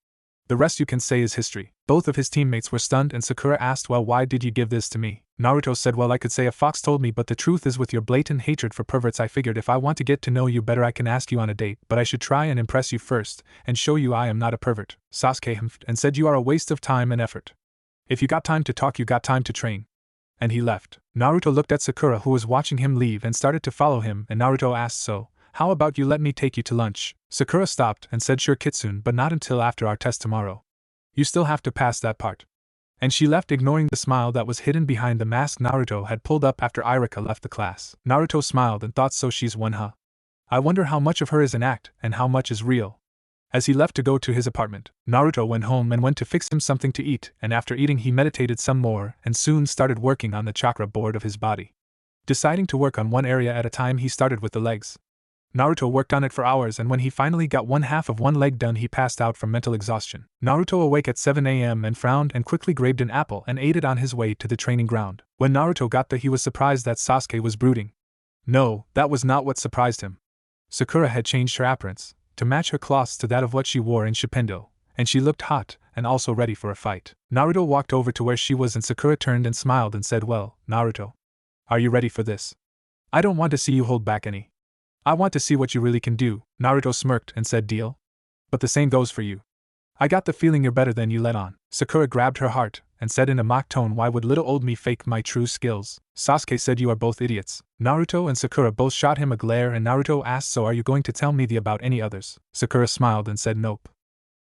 The rest you can say is history. Both of his teammates were stunned and Sakura asked well why did you give this to me? Naruto said well I could say a fox told me but the truth is with your blatant hatred for perverts I figured if I want to get to know you better I can ask you on a date but I should try and impress you first and show you I am not a pervert. Sasuke humphed and said you are a waste of time and effort. If you got time to talk you got time to train. And he left. Naruto looked at Sakura who was watching him leave and started to follow him and Naruto asked so, how about you let me take you to lunch? Sakura stopped and said sure Kitsune but not until after our test tomorrow. You still have to pass that part. And she left ignoring the smile that was hidden behind the mask Naruto had pulled up after Irika left the class. Naruto smiled and thought so she's one huh? I wonder how much of her is an act and how much is real. As he left to go to his apartment, Naruto went home and went to fix him something to eat and after eating he meditated some more and soon started working on the chakra board of his body. Deciding to work on one area at a time he started with the legs. Naruto worked on it for hours and when he finally got one half of one leg done he passed out from mental exhaustion. Naruto awake at 7 a.m. and frowned and quickly grabbed an apple and ate it on his way to the training ground. When Naruto got there he was surprised that Sasuke was brooding. No, that was not what surprised him. Sakura had changed her appearance to match her cloths to that of what she wore in Shippendo, and she looked hot and also ready for a fight. Naruto walked over to where she was and Sakura turned and smiled and said well, Naruto, are you ready for this? I don't want to see you hold back any. I want to see what you really can do. Naruto smirked and said deal? But the same goes for you. I got the feeling you're better than you let on. Sakura grabbed her heart and said in a mock tone why would little old me fake my true skills? Sasuke said you are both idiots. Naruto and Sakura both shot him a glare and Naruto asked so are you going to tell me about any others? Sakura smiled and said nope.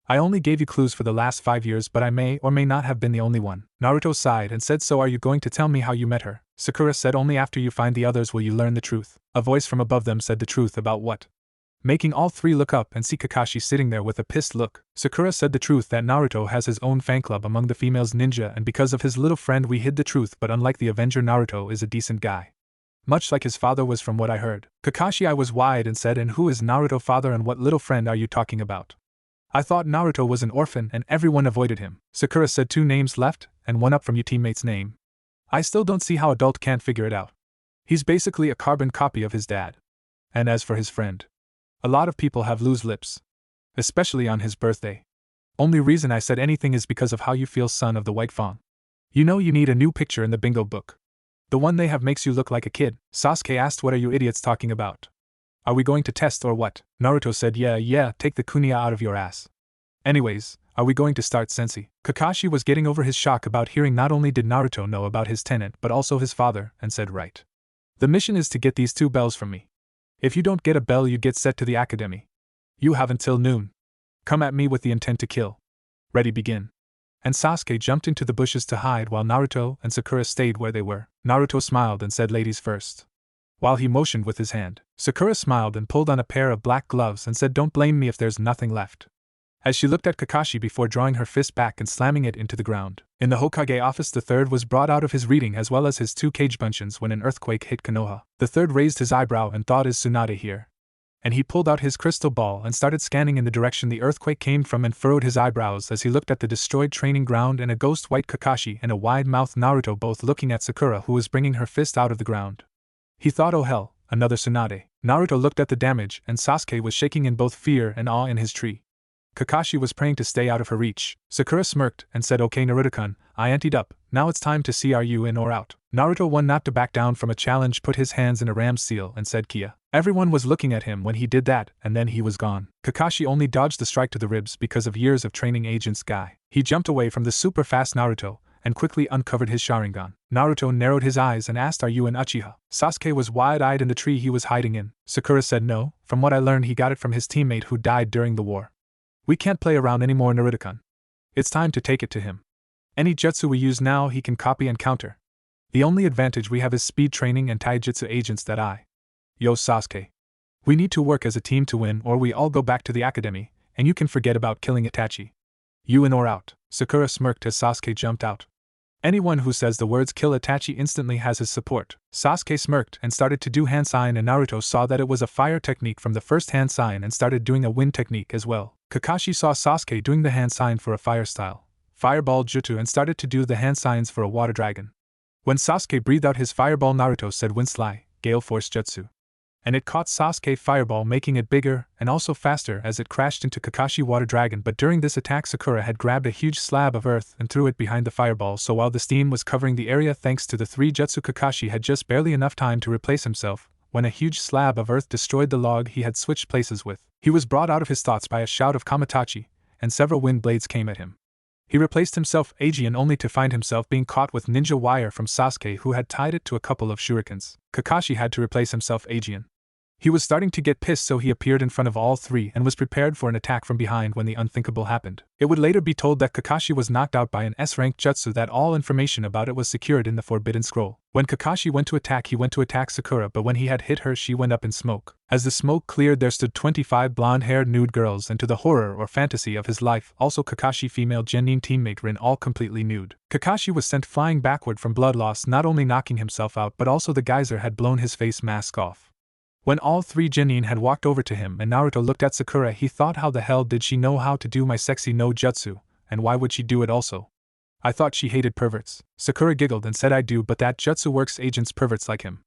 I only gave you clues for the last 5 years but I may or may not have been the only one. Naruto sighed and said so are you going to tell me how you met her? Sakura said only after you find the others will you learn the truth. A voice from above them said the truth about what? Making all three look up and see Kakashi sitting there with a pissed look. Sakura said the truth that Naruto has his own fan club among the females ninja and because of his little friend we hid the truth but unlike the Avenger Naruto is a decent guy. Much like his father was from what I heard. Kakashi I was wide and said and who is Naruto father and what little friend are you talking about? I thought Naruto was an orphan and everyone avoided him. Sakura said 2 names left and 1 up from your teammate's name. I still don't see how adult can't figure it out. He's basically a carbon copy of his dad. And as for his friend, a lot of people have loose lips. Especially on his birthday. Only reason I said anything is because of how you feel son of the White Fawn. You know you need a new picture in the bingo book. The one they have makes you look like a kid. Sasuke asked what are you idiots talking about? Are we going to test or what? Naruto said yeah, take the kunia out of your ass. Anyways, are we going to start sensei? Kakashi was getting over his shock about hearing not only did Naruto know about his tenant but also his father, and said right. The mission is to get these 2 bells from me. If you don't get a bell you get set to the academy. You have until noon. Come at me with the intent to kill. Ready begin. And Sasuke jumped into the bushes to hide while Naruto and Sakura stayed where they were. Naruto smiled and said ladies first. While he motioned with his hand, Sakura smiled and pulled on a pair of black gloves and said don't blame me if there's nothing left. As she looked at Kakashi before drawing her fist back and slamming it into the ground. In the Hokage office the third was brought out of his reading as well as his 2 Kage Bunshins when an earthquake hit Konoha. The third raised his eyebrow and thought is Tsunade here? And he pulled out his crystal ball and started scanning in the direction the earthquake came from and furrowed his eyebrows as he looked at the destroyed training ground and a ghost white Kakashi and a wide-mouthed Naruto both looking at Sakura who was bringing her fist out of the ground. He thought oh hell, another Tsunade. Naruto looked at the damage and Sasuke was shaking in both fear and awe in his tree. Kakashi was praying to stay out of her reach. Sakura smirked and said okay Naruto-kun, I anteed up, now it's time to see are you in or out. Naruto one not to back down from a challenge put his hands in a ram's seal and said Kia. Everyone was looking at him when he did that and then he was gone. Kakashi only dodged the strike to the ribs because of years of training Agent's guy. He jumped away from the super fast Naruto and quickly uncovered his Sharingan. Naruto narrowed his eyes and asked are you an Uchiha? Sasuke was wide-eyed in the tree he was hiding in. Sakura said no, from what I learned he got it from his teammate who died during the war. We can't play around anymore Naruto-kun. It's time to take it to him. Any jutsu we use now he can copy and counter. The only advantage we have is speed training and taijutsu agents that Yo Sasuke. We need to work as a team to win or we all go back to the academy, and you can forget about killing Itachi. You in or out? Sakura smirked as Sasuke jumped out. Anyone who says the words kill Itachi instantly has his support. Sasuke smirked and started to do hand sign, and Naruto saw that it was a fire technique from the first hand sign and started doing a wind technique as well. Kakashi saw Sasuke doing the hand sign for a fire style, fireball jutsu, and started to do the hand signs for a water dragon. When Sasuke breathed out his fireball, Naruto said wind sly, gale force jutsu. And it caught Sasuke fireball, making it bigger and also faster as it crashed into Kakashi water dragon. But during this attack, Sakura had grabbed a huge slab of earth and threw it behind the fireball, so while the steam was covering the area thanks to the 3 jutsu, Kakashi had just barely enough time to replace himself when a huge slab of earth destroyed the log he had switched places with. He was brought out of his thoughts by a shout of Kamatachi, and several wind blades came at him. He replaced himself Aegean only to find himself being caught with ninja wire from Sasuke, who had tied it to a couple of shurikens. Kakashi had to replace himself Aegean. He was starting to get pissed, so he appeared in front of all 3 and was prepared for an attack from behind when the unthinkable happened. It would later be told that Kakashi was knocked out by an S-rank jutsu, that all information about it was secured in the Forbidden Scroll. When Kakashi went to attack, he went to attack Sakura, but when he had hit her, she went up in smoke. As the smoke cleared, there stood 25 blonde-haired nude girls, and to the horror or fantasy of his life, also Kakashi female genin teammate Rin, all completely nude. Kakashi was sent flying backward from blood loss, not only knocking himself out but also the geyser had blown his face mask off. When all 3 genin had walked over to him and Naruto looked at Sakura, he thought, how the hell did she know how to do my sexy no jutsu, and why would she do it also? I thought she hated perverts. Sakura giggled and said, I do, but that jutsu works agents perverts like him.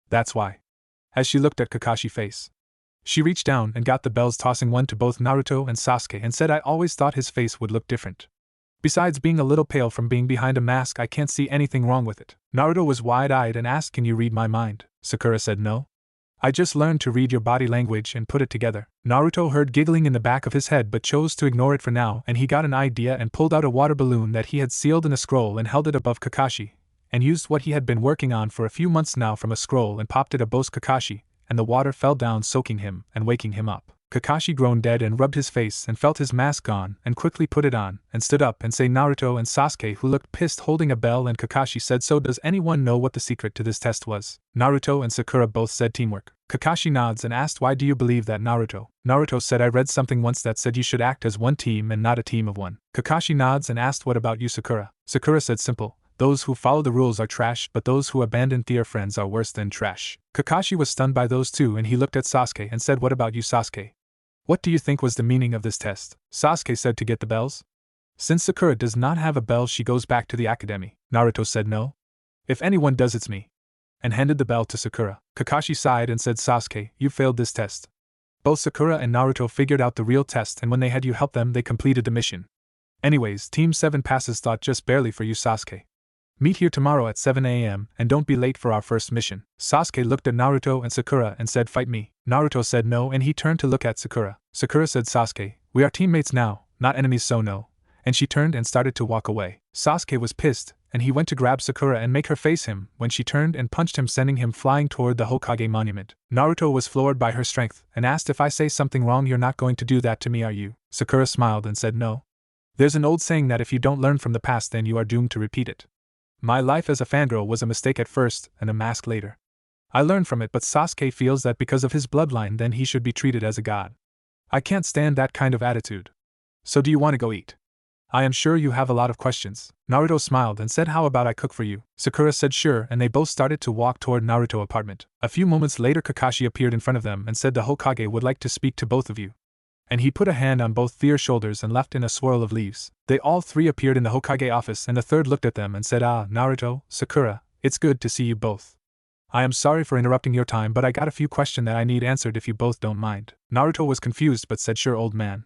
That's why. As she looked at Kakashi's face, she reached down and got the bells, tossing one to both Naruto and Sasuke, and said, I always thought his face would look different. Besides being a little pale from being behind a mask, I can't see anything wrong with it. Naruto was wide-eyed and asked, can you read my mind? Sakura said, no. I just learned to read your body language and put it together. Naruto heard giggling in the back of his head but chose to ignore it for now, and he got an idea and pulled out a water balloon that he had sealed in a scroll and held it above Kakashi, and used what he had been working on for a few months now from a scroll and popped it above Kakashi, and the water fell down, soaking him and waking him up. Kakashi groaned dead and rubbed his face and felt his mask gone and quickly put it on and stood up and say Naruto and Sasuke, who looked pissed, holding a bell, and Kakashi said, so does anyone know what the secret to this test was? Naruto and Sakura both said teamwork. Kakashi nods and asked, why do you believe that, Naruto? Naruto said, I read something once that said you should act as one team and not a team of one. Kakashi nods and asked, what about you, Sakura? Sakura said, simple. Those who follow the rules are trash, but those who abandon their friends are worse than trash. Kakashi was stunned by those two, and he looked at Sasuke and said, what about you, Sasuke? What do you think was the meaning of this test? Sasuke said, to get the bells. Since Sakura does not have a bell, she goes back to the academy. Naruto said, no. If anyone does, it's me. And handed the bell to Sakura. Kakashi sighed and said, Sasuke, you failed this test. Both Sakura and Naruto figured out the real test, and when they had you help them, they completed the mission. Anyways, Team 7 passes thought just barely for you, Sasuke. Meet here tomorrow at 7 a.m. and don't be late for our first mission. Sasuke looked at Naruto and Sakura and said, fight me. Naruto said no, and he turned to look at Sakura. Sakura said, Sasuke, we are teammates now, not enemies, so no. And she turned and started to walk away. Sasuke was pissed, and he went to grab Sakura and make her face him when she turned and punched him, sending him flying toward the Hokage monument. Naruto was floored by her strength and asked, if I say something wrong, you're not going to do that to me, are you? Sakura smiled and said, no. There's an old saying that if you don't learn from the past, then you are doomed to repeat it. My life as a fangirl was a mistake at first and a mask later. I learned from it, but Sasuke feels that because of his bloodline, then he should be treated as a god. I can't stand that kind of attitude. So do you want to go eat? I am sure you have a lot of questions. Naruto smiled and said, how about I cook for you? Sakura said sure, and they both started to walk toward Naruto's apartment. A few moments later, Kakashi appeared in front of them and said, the Hokage would like to speak to both of you. And he put a hand on both their shoulders and left in a swirl of leaves. They all three appeared in the Hokage office, and the third looked at them and said, Naruto, Sakura, it's good to see you both. I am sorry for interrupting your time, but I got a few questions that I need answered if you both don't mind. Naruto was confused but said, sure, old man.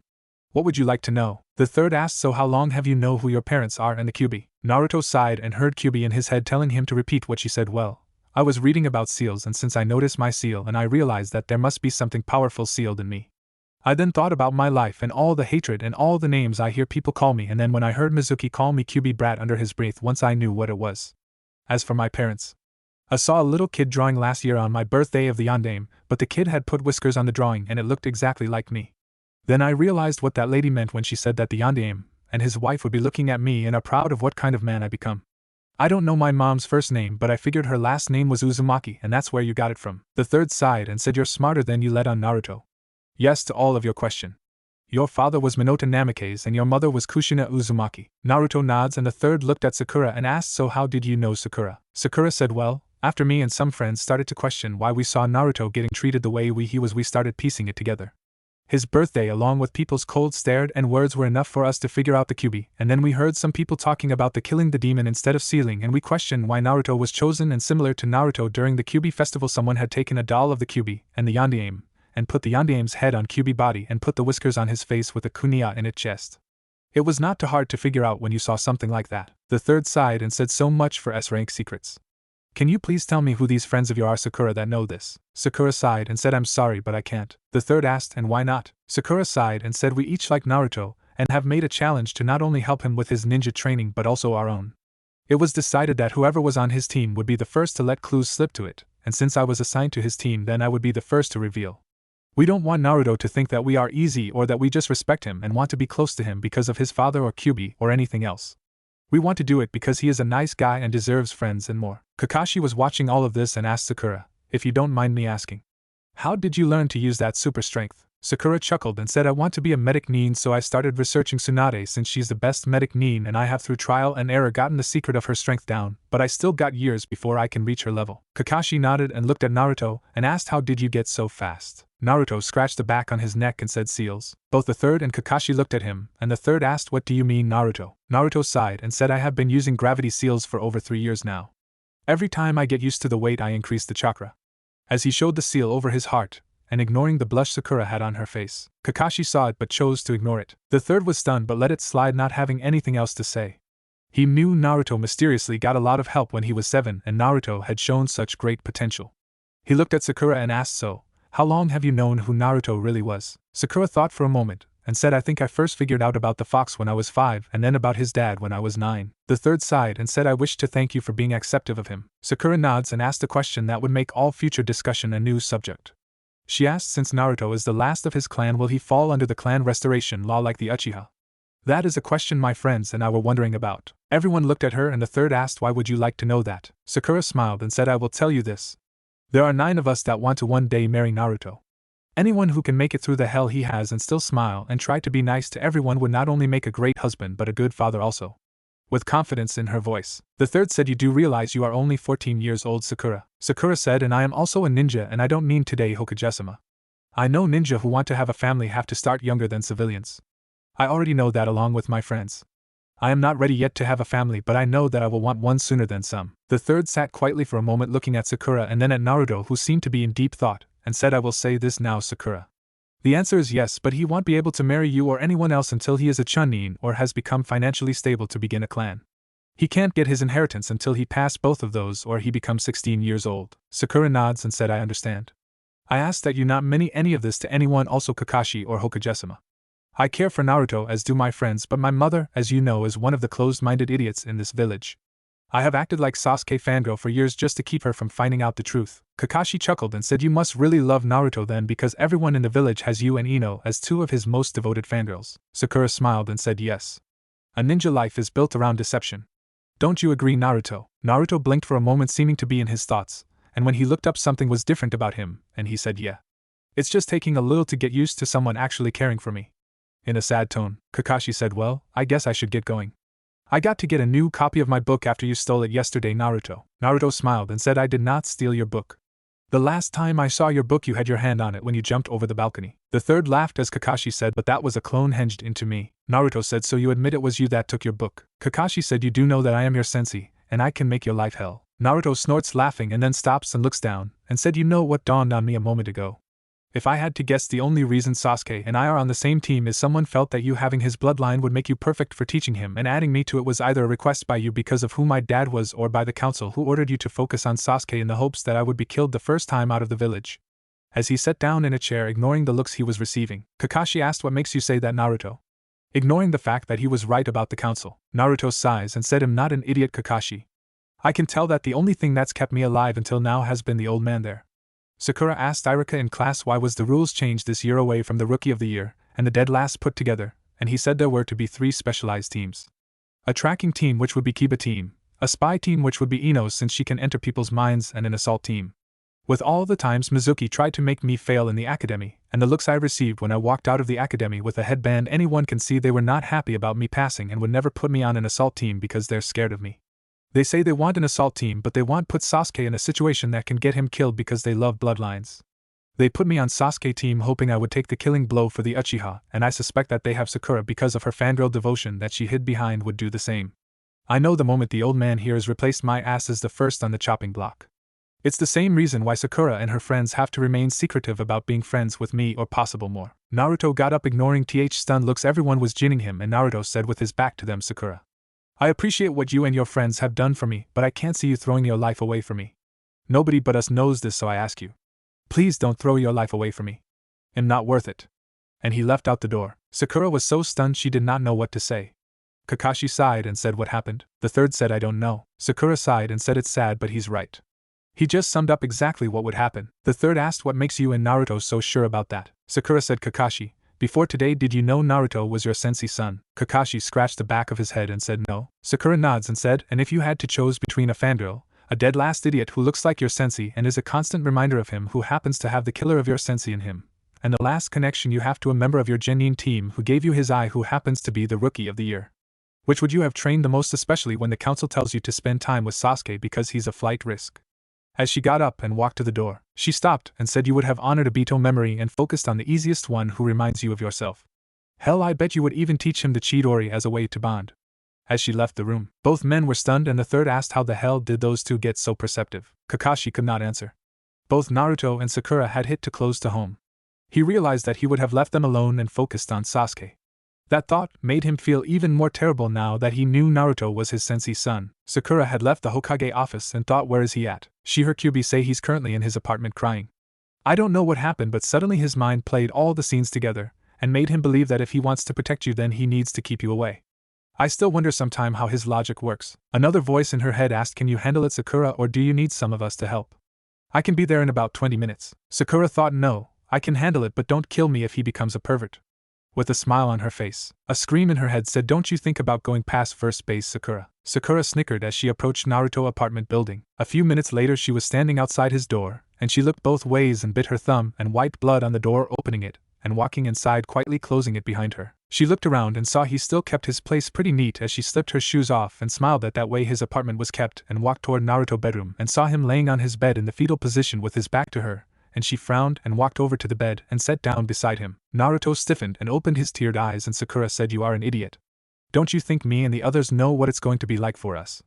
What would you like to know? The third asked, so how long have you know who your parents are and the Kyuubi? Naruto sighed and heard Kyuubi in his head telling him to repeat what she said. Well, I was reading about seals, and since I noticed my seal, and I realized that there must be something powerful sealed in me. I then thought about my life and all the hatred and all the names I hear people call me, and then when I heard Mizuki call me Kyuubi brat under his breath, once I knew what it was. As for my parents, I saw a little kid drawing last year on my birthday of the yondaime, but the kid had put whiskers on the drawing and it looked exactly like me. Then I realized what that lady meant when she said that the yondaime and his wife would be looking at me and are proud of what kind of man I become. I don't know my mom's first name, but I figured her last name was Uzumaki, and that's where you got it from. The third sighed and said, you're smarter than you let on, Naruto. Yes to all of your question. Your father was Minota Namikaze and your mother was Kushina Uzumaki. Naruto nods and the third looked at Sakura and asked, so how did you know Sakura? Sakura said, well, after me and some friends started to question why we saw Naruto getting treated the way we started piecing it together. His birthday along with people's cold stare and words were enough for us to figure out the Kyuubi, and then we heard some people talking about the killing the demon instead of sealing, and we questioned why Naruto was chosen, and similar to Naruto during the Kyuubi festival someone had taken a doll of the Kyuubi and the Yondaime, and put the Yondaime's head on Kyuubi body and put the whiskers on his face with a kunia in its chest. It was not too hard to figure out when you saw something like that. The third sighed and said, so much for S-rank secrets. Can you please tell me who these friends of yours are, Sakura, that know this? Sakura sighed and said, I'm sorry, but I can't. The third asked, and why not? Sakura sighed and said, we each like Naruto, and have made a challenge to not only help him with his ninja training but also our own. It was decided that whoever was on his team would be the first to let clues slip to it, and since I was assigned to his team, then I would be the first to reveal. We don't want Naruto to think that we are easy or that we just respect him and want to be close to him because of his father or Kyuubi or anything else. We want to do it because he is a nice guy and deserves friends and more. Kakashi was watching all of this and asked Sakura, if you don't mind me asking, how did you learn to use that super strength? Sakura chuckled and said, I want to be a medic nin, so I started researching Tsunade since she's the best medic nin, and I have through trial and error gotten the secret of her strength down, but I still got years before I can reach her level. Kakashi nodded and looked at Naruto and asked, how did you get so fast? Naruto scratched the back on his neck and said, seals. Both the third and Kakashi looked at him, and the third asked, what do you mean, Naruto? Naruto sighed and said, I have been using gravity seals for over 3 years now. Every time I get used to the weight, I increase the chakra. As he showed the seal over his heart, and ignoring the blush Sakura had on her face, Kakashi saw it but chose to ignore it. The third was stunned but let it slide, not having anything else to say. He knew Naruto mysteriously got a lot of help when he was 7, and Naruto had shown such great potential. He looked at Sakura and asked, so, how long have you known who Naruto really was? Sakura thought for a moment, and said, I think I first figured out about the fox when I was 5 and then about his dad when I was 9. The third sighed and said, I wish to thank you for being acceptive of him. Sakura nods and asked a question that would make all future discussion a new subject. She asked, since Naruto is the last of his clan, will he fall under the clan restoration law like the Uchiha? That is a question my friends and I were wondering about. Everyone looked at her and the third asked, why would you like to know that? Sakura smiled and said, I will tell you this. There are 9 of us that want to one day marry Naruto. Anyone who can make it through the hell he has and still smile and try to be nice to everyone would not only make a great husband but a good father also. With confidence in her voice, the third said, you do realize you are only 14 years old, Sakura? Sakura said, and I am also a ninja, and I don't mean today, Hokage-sama. I know ninja who want to have a family have to start younger than civilians. I already know that along with my friends. I am not ready yet to have a family, but I know that I will want one sooner than some. The third sat quietly for a moment looking at Sakura and then at Naruto, who seemed to be in deep thought, and said, I will say this now, Sakura. The answer is yes, but he won't be able to marry you or anyone else until he is a chunin or has become financially stable to begin a clan. He can't get his inheritance until he passed both of those or he becomes 16 years old. Sakura nods and said, I understand. I ask that you not mention any of this to anyone, also Kakashi or Hokage-sama. I care for Naruto as do my friends, but my mother, as you know, is one of the closed-minded idiots in this village. I have acted like Sasuke fangirl for years just to keep her from finding out the truth. Kakashi chuckled and said, you must really love Naruto then, because everyone in the village has you and Ino as 2 of his most devoted fangirls. Sakura smiled and said, yes. A ninja life is built around deception. Don't you agree, Naruto? Naruto blinked for a moment, seeming to be in his thoughts, and when he looked up something was different about him, and he said, yeah. It's just taking a little to get used to someone actually caring for me. In a sad tone, Kakashi said, well, I guess I should get going. I got to get a new copy of my book after you stole it yesterday, Naruto. Naruto smiled and said, I did not steal your book. The last time I saw your book you had your hand on it when you jumped over the balcony. The third laughed as Kakashi said, but that was a clone hinged into me. Naruto said, so you admit it was you that took your book? Kakashi said, you do know that I am your sensei, and I can make your life hell. Naruto snorts laughing and then stops and looks down, and said, you know what dawned on me a moment ago? If I had to guess, the only reason Sasuke and I are on the same team is someone felt that you having his bloodline would make you perfect for teaching him, and adding me to it was either a request by you because of who my dad was or by the council who ordered you to focus on Sasuke in the hopes that I would be killed the first time out of the village. As he sat down in a chair, ignoring the looks he was receiving, Kakashi asked, what makes you say that, Naruto? Ignoring the fact that he was right about the council, Naruto sighs and said, I'm not an idiot, Kakashi. I can tell that the only thing that's kept me alive until now has been the old man there. Sakura asked Irika in class, why was the rules changed this year away from the Rookie of the Year, and the dead last put together, and he said there were to be 3 specialized teams. A tracking team which would be Kiba team, a spy team which would be Ino's since she can enter people's minds, and an assault team. With all the times Mizuki tried to make me fail in the academy, and the looks I received when I walked out of the academy with a headband, anyone can see they were not happy about me passing and would never put me on an assault team because they're scared of me. They say they want an assault team, but they want put Sasuke in a situation that can get him killed because they love bloodlines. They put me on Sasuke team hoping I would take the killing blow for the Uchiha, and I suspect that they have Sakura because of her fangirl devotion that she hid behind would do the same. I know the moment the old man here has replaced my ass as the first on the chopping block. It's the same reason why Sakura and her friends have to remain secretive about being friends with me or possible more. Naruto got up ignoring stunned looks everyone was ginning him, and Naruto said with his back to them, Sakura, I appreciate what you and your friends have done for me, but I can't see you throwing your life away for me. Nobody but us knows this, so I ask you. Please don't throw your life away for me. I'm not worth it. And he left out the door. Sakura was so stunned she did not know what to say. Kakashi sighed and said, what happened? The third said, I don't know. Sakura sighed and said, it's sad, but he's right. He just summed up exactly what would happen. The third asked, what makes you and Naruto so sure about that? Sakura said, Kakashi, before today did you know Naruto was your sensei son? Kakashi scratched the back of his head and said no. Sakura nods and said, and if you had to choose between a fangirl, a dead last idiot who looks like your sensei and is a constant reminder of him who happens to have the killer of your sensei in him, and the last connection you have to a member of your genuine team who gave you his eye who happens to be the rookie of the year. Which would you have trained the most, especially when the council tells you to spend time with Sasuke because he's a flight risk? As she got up and walked to the door, she stopped and said you would have honored Obito memory and focused on the easiest one who reminds you of yourself. Hell, I bet you would even teach him the Chidori as a way to bond. As she left the room, both men were stunned and the third asked how the hell did those two get so perceptive. Kakashi could not answer. Both Naruto and Sakura had hit too close to home. He realized that he would have left them alone and focused on Sasuke. That thought made him feel even more terrible now that he knew Naruto was his sensei's son. Sakura had left the Hokage office and thought, where is he at? She heard Kyuubi say he's currently in his apartment crying. I don't know what happened, but suddenly his mind played all the scenes together and made him believe that if he wants to protect you then he needs to keep you away. I still wonder sometime how his logic works. Another voice in her head asked, can you handle it, Sakura, or do you need some of us to help? I can be there in about 20 minutes. Sakura thought, no, I can handle it, but don't kill me if he becomes a pervert. With a smile on her face, a scream in her head said, don't you think about going past first base, Sakura. Sakura snickered as she approached Naruto apartment building. A few minutes later she was standing outside his door, and she looked both ways and bit her thumb and wiped blood on the door, opening it, and walking inside, quietly closing it behind her. She looked around and saw he still kept his place pretty neat as she slipped her shoes off and smiled at that way his apartment was kept, and walked toward Naruto's bedroom and saw him laying on his bed in the fetal position with his back to her, and she frowned and walked over to the bed and sat down beside him. Naruto stiffened and opened his teared eyes, and Sakura said, you are an idiot. Don't you think me and the others know what it's going to be like for us?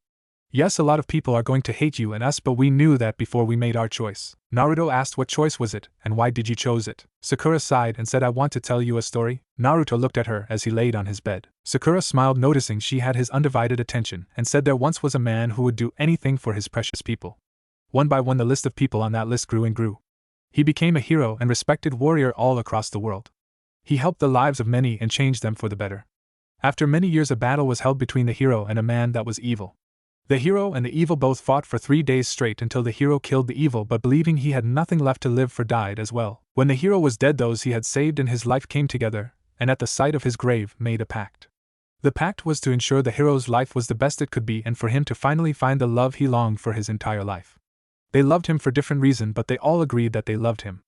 Yes, a lot of people are going to hate you and us, but we knew that before we made our choice. Naruto asked, what choice was it, and why did you choose it? Sakura sighed and said, I want to tell you a story. Naruto looked at her as he laid on his bed. Sakura smiled, noticing she had his undivided attention, and said, there once was a man who would do anything for his precious people. One by one the list of people on that list grew and grew. He became a hero and respected warrior all across the world. He helped the lives of many and changed them for the better. After many years a battle was held between the hero and a man that was evil. The hero and the evil both fought for 3 days straight until the hero killed the evil, but believing he had nothing left to live for died as well. When the hero was dead, those he had saved in his life came together, and at the sight of his grave made a pact. The pact was to ensure the hero's life was the best it could be and for him to finally find the love he longed for his entire life. They loved him for different reasons, but they all agreed that they loved him.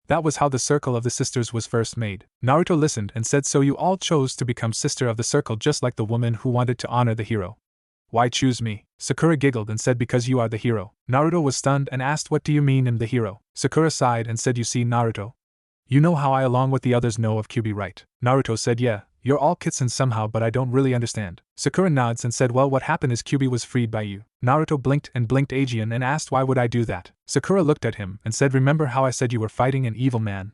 That was how the Circle of the Sisters was first made. Naruto listened and said, so you all chose to become sister of the circle just like the woman who wanted to honor the hero. Why choose me? Sakura giggled and said, because you are the hero. Naruto was stunned and asked, what do you mean I'm the hero? Sakura sighed and said, you see, Naruto, you know how I along with the others know of Kyuubi, right? Naruto said, yeah, you're all kitsune somehow, but I don't really understand. Sakura nods and said, well, what happened is Kyuubi was freed by you. Naruto blinked and blinked again and asked, why would I do that? Sakura looked at him and said, remember how I said you were fighting an evil man?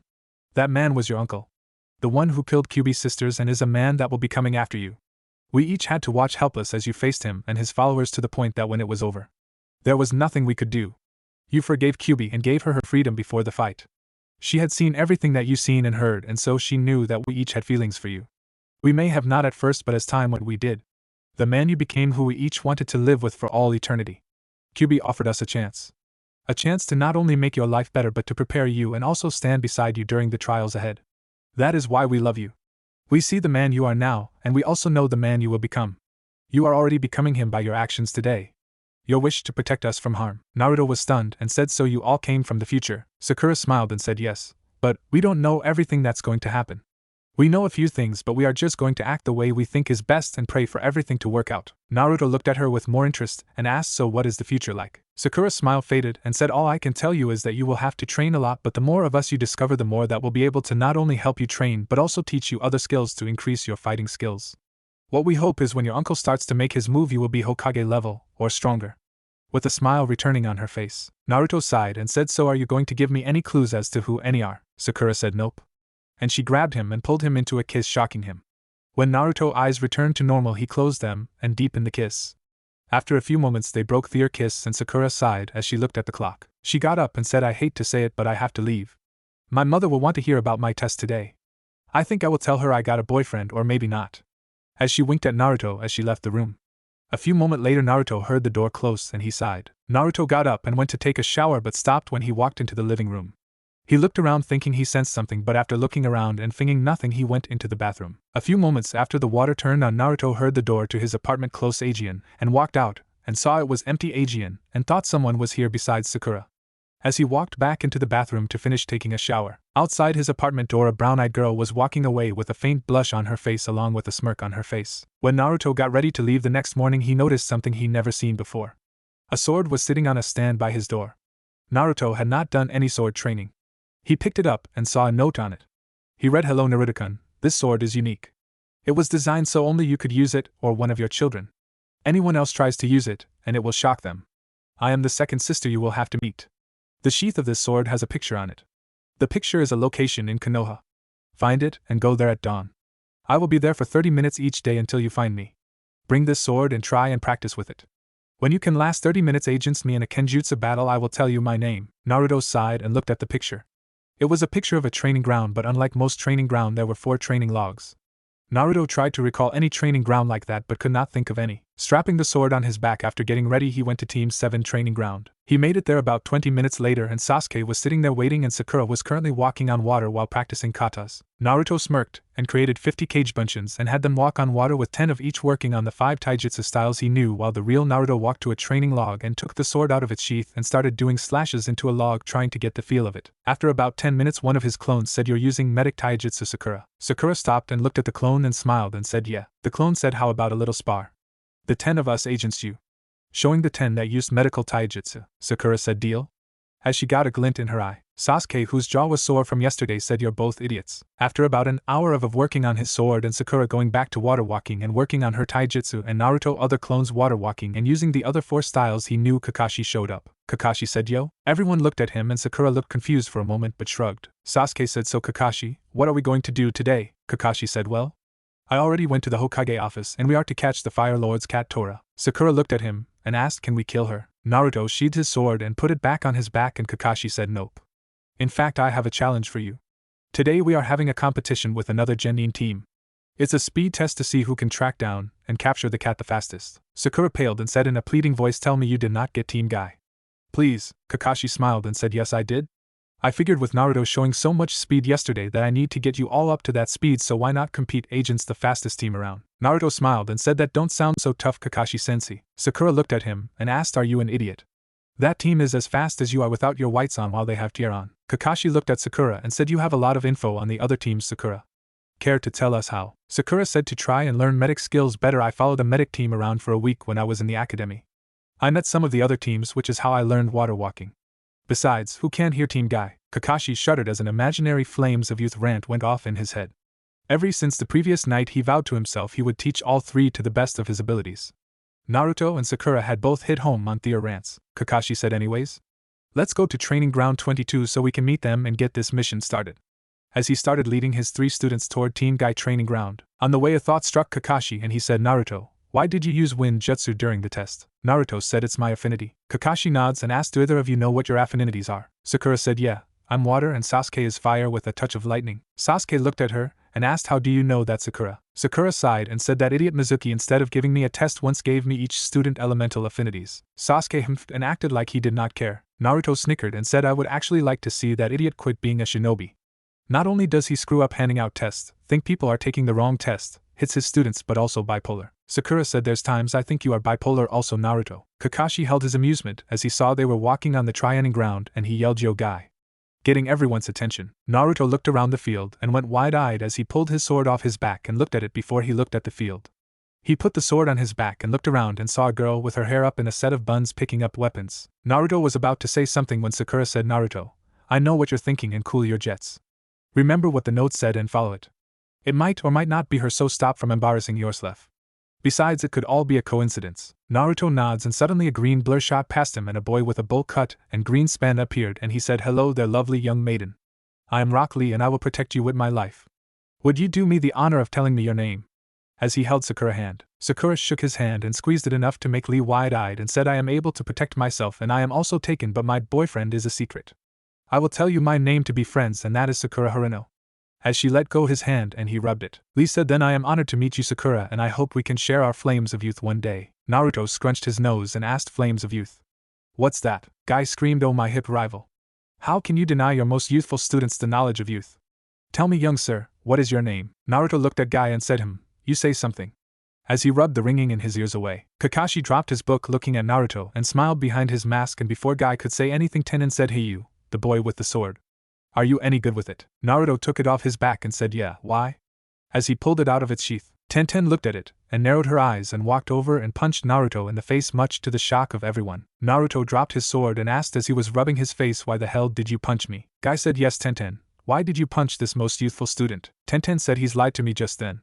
That man was your uncle. The one who killed Kyuubi's sisters and is a man that will be coming after you. We each had to watch helpless as you faced him and his followers to the point that when it was over, there was nothing we could do. You forgave Kyuubi and gave her freedom before the fight. She had seen everything that you seen and heard, and so she knew that we each had feelings for you. We may have not at first, but as time went we did. The man you became who we each wanted to live with for all eternity. Kyuubi offered us a chance. A chance to not only make your life better but to prepare you and also stand beside you during the trials ahead. That is why we love you. We see the man you are now, and we also know the man you will become. You are already becoming him by your actions today. Your wish to protect us from harm. Naruto was stunned and said, so you all came from the future. Sakura smiled and said yes, but we don't know everything that's going to happen. We know a few things, but we are just going to act the way we think is best and pray for everything to work out. Naruto looked at her with more interest and asked, so what is the future like? Sakura's smile faded and said, all I can tell you is that you will have to train a lot, but the more of us you discover, the more that will be able to not only help you train but also teach you other skills to increase your fighting skills. What we hope is when your uncle starts to make his move, you will be Hokage level, or stronger. With a smile returning on her face, Naruto sighed and said, so are you going to give me any clues as to who any are? Sakura said nope. And she grabbed him and pulled him into a kiss, shocking him. When Naruto's eyes returned to normal, he closed them and deepened the kiss. After a few moments they broke their kiss and Sakura sighed as she looked at the clock. She got up and said, I hate to say it, but I have to leave. My mother will want to hear about my test today. I think I will tell her I got a boyfriend, or maybe not. As she winked at Naruto as she left the room. A few moments later Naruto heard the door close and he sighed. Naruto got up and went to take a shower but stopped when he walked into the living room. He looked around thinking he sensed something, but after looking around and thinking nothing, he went into the bathroom. A few moments after the water turned on, Naruto heard the door to his apartment close Aegean and walked out and saw it was empty Aegean and thought someone was here besides Sakura. As he walked back into the bathroom to finish taking a shower, outside his apartment door a brown-eyed girl was walking away with a faint blush on her face along with a smirk on her face. When Naruto got ready to leave the next morning, he noticed something he never seen before. A sword was sitting on a stand by his door. Naruto had not done any sword training. He picked it up and saw a note on it. He read, hello Naruto-kun, this sword is unique. It was designed so only you could use it or one of your children. Anyone else tries to use it, and it will shock them. I am the second sister you will have to meet. The sheath of this sword has a picture on it. The picture is a location in Konoha. Find it and go there at dawn. I will be there for 30 minutes each day until you find me. Bring this sword and try and practice with it. When you can last 30 minutes against me in a Kenjutsu battle, I will tell you my name. Naruto sighed and looked at the picture. It was a picture of a training ground, but unlike most training ground, there were 4 training logs. Naruto tried to recall any training ground like that but could not think of any. Strapping the sword on his back after getting ready, he went to Team 7 training ground. He made it there about 20 minutes later and Sasuke was sitting there waiting and Sakura was currently walking on water while practicing katas. Naruto smirked and created 50 cage bunchins and had them walk on water with 10 of each working on the 5 taijutsu styles he knew, while the real Naruto walked to a training log and took the sword out of its sheath and started doing slashes into a log trying to get the feel of it. After about 10 minutes one of his clones said, you're using medic taijutsu, Sakura. Sakura stopped and looked at the clone and smiled and said yeah. The clone said, how about a little spar? The 10 of us against you. Showing the 10 that used medical taijutsu. Sakura said deal? As she got a glint in her eye. Sasuke, whose jaw was sore from yesterday, said you're both idiots. After about an hour of working on his sword and Sakura going back to water walking and working on her taijutsu and Naruto other clones water walking and using the other 4 styles he knew, Kakashi showed up. Kakashi said yo? Everyone looked at him and Sakura looked confused for a moment but shrugged. Sasuke said, so Kakashi, what are we going to do today? Kakashi said, well, I already went to the Hokage office and we are to catch the Fire Lord's cat Tora. Sakura looked at him and asked, can we kill her? Naruto sheathed his sword and put it back on his back and Kakashi said nope. In fact, I have a challenge for you. Today we are having a competition with another Genin team. It's a speed test to see who can track down and capture the cat the fastest. Sakura paled and said in a pleading voice, tell me you did not get Team Guy. Please. Kakashi smiled and said yes I did. I figured with Naruto showing so much speed yesterday that I need to get you all up to that speed, so why not compete against the fastest team around? Naruto smiled and said that don't sound so tough, Kakashi-sensei. Sakura looked at him and asked, are you an idiot? That team is as fast as you are without your whites on while they have tier on. Kakashi looked at Sakura and said, you have a lot of info on the other teams, Sakura. Care to tell us how? Sakura said, to try and learn medic skills better. I followed a medic team around for a week when I was in the academy. I met some of the other teams, which is how I learned water walking. Besides, who can't hear Team Guy? Kakashi shuddered as an imaginary flames of youth rant went off in his head. Ever since the previous night he vowed to himself he would teach all 3 to the best of his abilities. Naruto and Sakura had both hit home on their rants. Kakashi said, anyways, let's go to training ground 22 so we can meet them and get this mission started. As he started leading his 3 students toward Team Guy training ground, on the way a thought struck Kakashi and he said, Naruto, why did you use wind jutsu during the test? Naruto said, it's my affinity. Kakashi nods and asked, do either of you know what your affinities are? Sakura said, yeah, I'm water and Sasuke is fire with a touch of lightning. Sasuke looked at her and asked, how do you know that, Sakura? Sakura sighed and said, that idiot Mizuki instead of giving me a test once gave me each student elemental affinities. Sasuke humphed and acted like he did not care. Naruto snickered and said, I would actually like to see that idiot quit being a shinobi. Not only does he screw up handing out tests, think people are taking the wrong test, hits his students but also bipolar. Sakura said there's times I think you are bipolar also Naruto. Kakashi held his amusement as he saw they were walking on the training ground and he yelled yo guy, getting everyone's attention. Naruto looked around the field and went wide-eyed as he pulled his sword off his back and looked at it before he looked at the field. He put the sword on his back and looked around and saw a girl with her hair up in a set of buns picking up weapons. Naruto was about to say something when Sakura said Naruto, I know what you're thinking and cool your jets. Remember what the note said and follow it. It might or might not be her so stop from embarrassing yourself. Besides it could all be a coincidence. Naruto nods and suddenly a green blur shot past him and a boy with a bowl cut and green span appeared and he said hello there lovely young maiden. I am Rock Lee and I will protect you with my life. Would you do me the honor of telling me your name? As he held Sakura's hand, Sakura shook his hand and squeezed it enough to make Lee wide-eyed and said I am able to protect myself and I am also taken but my boyfriend is a secret. I will tell you my name to be friends and that is Sakura Haruno. As she let go his hand and he rubbed it, Lee said then I am honored to meet you Sakura and I hope we can share our flames of youth one day. Naruto scrunched his nose and asked flames of youth. What's that? Guy screamed oh my hip rival. How can you deny your most youthful students the knowledge of youth? Tell me young sir, what is your name? Naruto looked at Guy and said you say something. As he rubbed the ringing in his ears away, Kakashi dropped his book looking at Naruto and smiled behind his mask and before Guy could say anything Tenen said hey you, the boy with the sword. Are you any good with it? Naruto took it off his back and said yeah, why? As he pulled it out of its sheath, Tenten looked at it, and narrowed her eyes and walked over and punched Naruto in the face much to the shock of everyone. Naruto dropped his sword and asked as he was rubbing his face why the hell did you punch me? Guy said yes Tenten, why did you punch this most youthful student? Tenten said he's lied to me just then.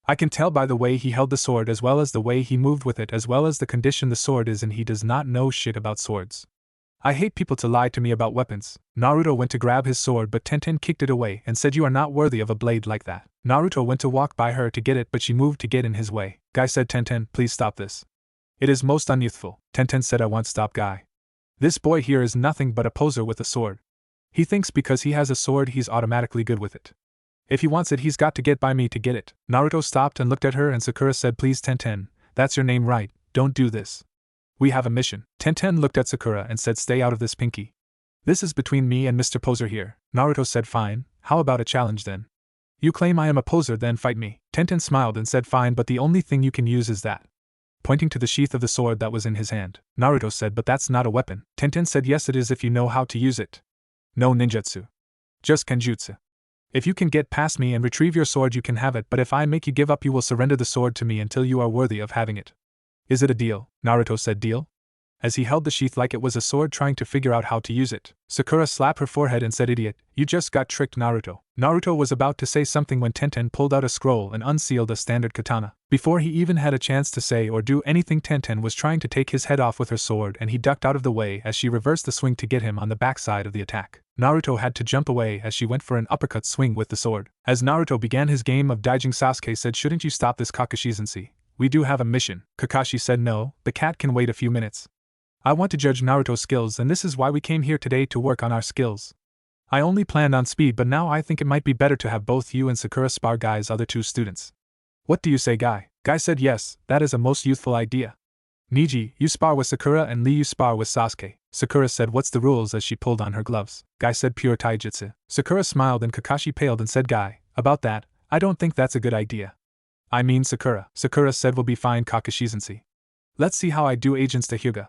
I can tell by the way he held the sword as well as the way he moved with it as well as the condition the sword is in he does not know shit about swords. I hate people to lie to me about weapons. Naruto went to grab his sword but Tenten kicked it away and said you are not worthy of a blade like that. Naruto went to walk by her to get it but she moved to get in his way. Guy said Tenten, please stop this. It is most unyouthful. Tenten said I won't stop Guy. This boy here is nothing but a poser with a sword. He thinks because he has a sword he's automatically good with it. If he wants it he's got to get by me to get it. Naruto stopped and looked at her and Sakura said please Tenten, that's your name right, don't do this. We have a mission. Tenten looked at Sakura and said stay out of this pinky. This is between me and Mr. Poser here. Naruto said fine, how about a challenge then? You claim I am a poser then fight me. Tenten smiled and said fine but the only thing you can use is that. Pointing to the sheath of the sword that was in his hand. Naruto said but that's not a weapon. Tenten said yes it is if you know how to use it. No ninjutsu. Just kenjutsu. If you can get past me and retrieve your sword you can have it but if I make you give up you will surrender the sword to me until you are worthy of having it. Is it a deal? Naruto said deal? As he held the sheath like it was a sword trying to figure out how to use it. Sakura slapped her forehead and said idiot, you just got tricked Naruto. Naruto was about to say something when Tenten pulled out a scroll and unsealed a standard katana. Before he even had a chance to say or do anything Tenten was trying to take his head off with her sword and he ducked out of the way as she reversed the swing to get him on the backside of the attack. Naruto had to jump away as she went for an uppercut swing with the sword. As Naruto began his game of dodging Sasuke said shouldn't you stop this Kakashi-sensei? We do have a mission. Kakashi said no, the cat can wait a few minutes. I want to judge Naruto's skills and this is why we came here today to work on our skills. I only planned on speed but now I think it might be better to have both you and Sakura spar Guy's other two students. What do you say Guy? Guy said yes, that is a most youthful idea. Niji, you spar with Sakura and Lee you spar with Sasuke. Sakura said what's the rules as she pulled on her gloves. Guy said pure taijutsu. Sakura smiled and Kakashi paled and said Guy, about that, I don't think that's a good idea. I mean Sakura. Sakura said we'll be fine Kakashi-sensei. Let's see how I do agents to Hyuga.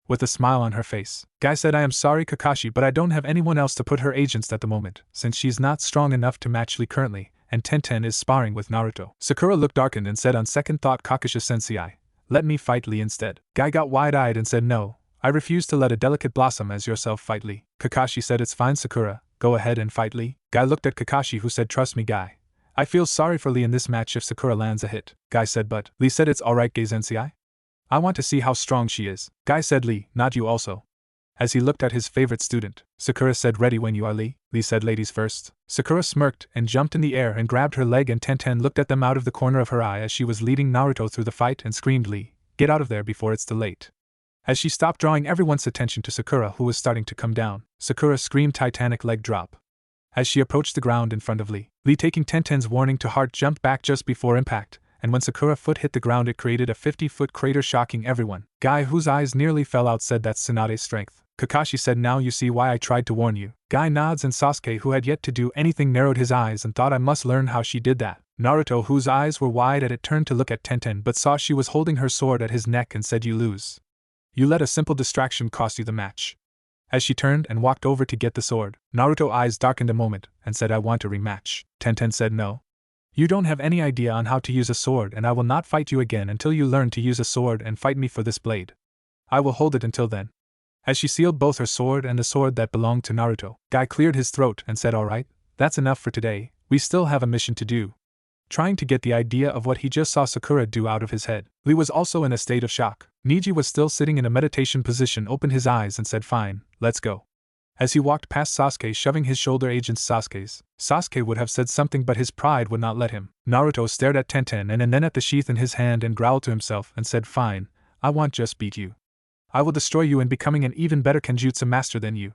With a smile on her face, Guy said I am sorry Kakashi but I don't have anyone else to put her agents at the moment, since she's not strong enough to match Lee currently, and Tenten is sparring with Naruto. Sakura looked darkened and said on second thought Kakashi-sensei, let me fight Lee instead. Guy got wide-eyed and said no, I refuse to let a delicate blossom as yourself fight Lee. Kakashi said it's fine Sakura, go ahead and fight Lee. Guy looked at Kakashi who said trust me Guy. I feel sorry for Lee in this match if Sakura lands a hit. Guy said but, Lee said it's alright Gai-sensei? I want to see how strong she is. Guy said Lee, not you also. As he looked at his favorite student, Sakura said ready when you are Lee. Lee said ladies first. Sakura smirked and jumped in the air and grabbed her leg and Tenten looked at them out of the corner of her eye as she was leading Naruto through the fight and screamed Lee, get out of there before it's too late. As she stopped drawing everyone's attention to Sakura who was starting to come down, Sakura screamed Titanic leg drop. As she approached the ground in front of Lee, Lee taking Tenten's warning to heart jumped back just before impact, and when Sakura's foot hit the ground it created a 50-foot crater shocking everyone. Guy whose eyes nearly fell out said that's Tsunade's strength. Kakashi said, now you see why I tried to warn you. Guy nods and Sasuke, who had yet to do anything, narrowed his eyes and thought I must learn how she did that. Naruto, whose eyes were wide at it, turned to look at Tenten but saw she was holding her sword at his neck and said, you lose. You let a simple distraction cost you the match. As she turned and walked over to get the sword, Naruto's eyes darkened a moment and said, I want a rematch. Tenten said, no. You don't have any idea on how to use a sword, and I will not fight you again until you learn to use a sword and fight me for this blade. I will hold it until then. As she sealed both her sword and the sword that belonged to Naruto, Guy cleared his throat and said, alright, that's enough for today, we still have a mission to do. Trying to get the idea of what he just saw Sakura do out of his head, Lee was also in a state of shock. Niji was still sitting in a meditation position, opened his eyes and said, fine, let's go. As he walked past Sasuke shoving his shoulder against Sasuke's, Sasuke would have said something but his pride would not let him. Naruto stared at Tenten and then at the sheath in his hand and growled to himself and said, fine, I won't just beat you. I will destroy you in becoming an even better Kenjutsu master than you.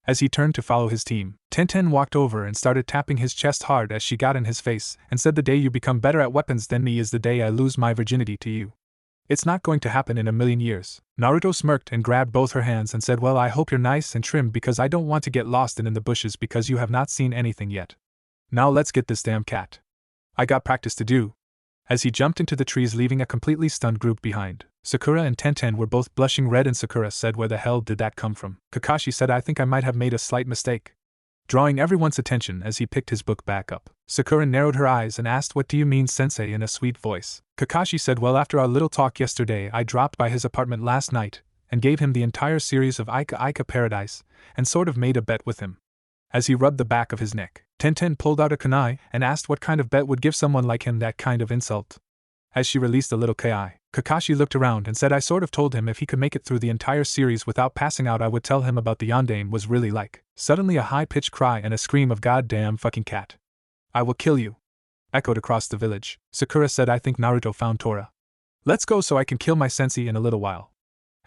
As he turned to follow his team, Tenten walked over and started tapping his chest hard as she got in his face and said, the day you become better at weapons than me is the day I lose my virginity to you. It's not going to happen in a million years. Naruto smirked and grabbed both her hands and said, well, I hope you're nice and trim because I don't want to get lost in the bushes because you have not seen anything yet. Now let's get this damn cat. I got practice to do. As he jumped into the trees, leaving a completely stunned group behind, Sakura and Tenten were both blushing red and Sakura said, where the hell did that come from? Kakashi said, I think I might have made a slight mistake. Drawing everyone's attention as he picked his book back up, Sakura narrowed her eyes and asked, what do you mean, sensei, in a sweet voice. Kakashi said, well, after our little talk yesterday, I dropped by his apartment last night and gave him the entire series of Ika Ika Paradise and sort of made a bet with him. As he rubbed the back of his neck, Tenten pulled out a kunai and asked what kind of bet would give someone like him that kind of insult. As she released a little kai, Kakashi looked around and said, I sort of told him if he could make it through the entire series without passing out, I would tell him about the yandere was really like. Suddenly a high-pitched cry and a scream of goddamn fucking cat. I will kill you. Echoed across the village. Sakura said, I think Naruto found Tora. Let's go so I can kill my sensei in a little while.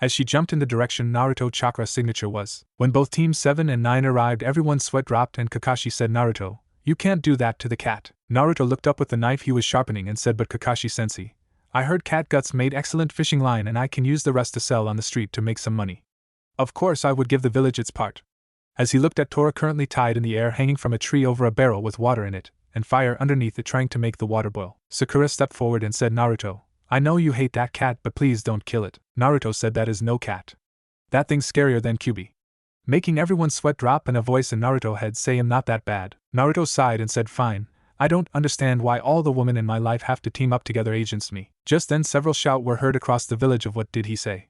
As she jumped in the direction Naruto chakra signature was. When both teams 7 and 9 arrived, everyone's sweat dropped and Kakashi said, Naruto, you can't do that to the cat. Naruto looked up with the knife he was sharpening and said, but Kakashi sensei, I heard cat guts made excellent fishing line and I can use the rest to sell on the street to make some money. Of course I would give the village its part. As he looked at Tora currently tied in the air hanging from a tree over a barrel with water in it, and fire underneath it trying to make the water boil, Sakura stepped forward and said, Naruto, I know you hate that cat but please don't kill it. Naruto said, that is no cat. That thing's scarier than Kyuubi. Making everyone's sweat drop and a voice in Naruto's head say, I'm not that bad. Naruto sighed and said, fine. I don't understand why all the women in my life have to team up together against me. Just then several shouts were heard across the village of what did he say?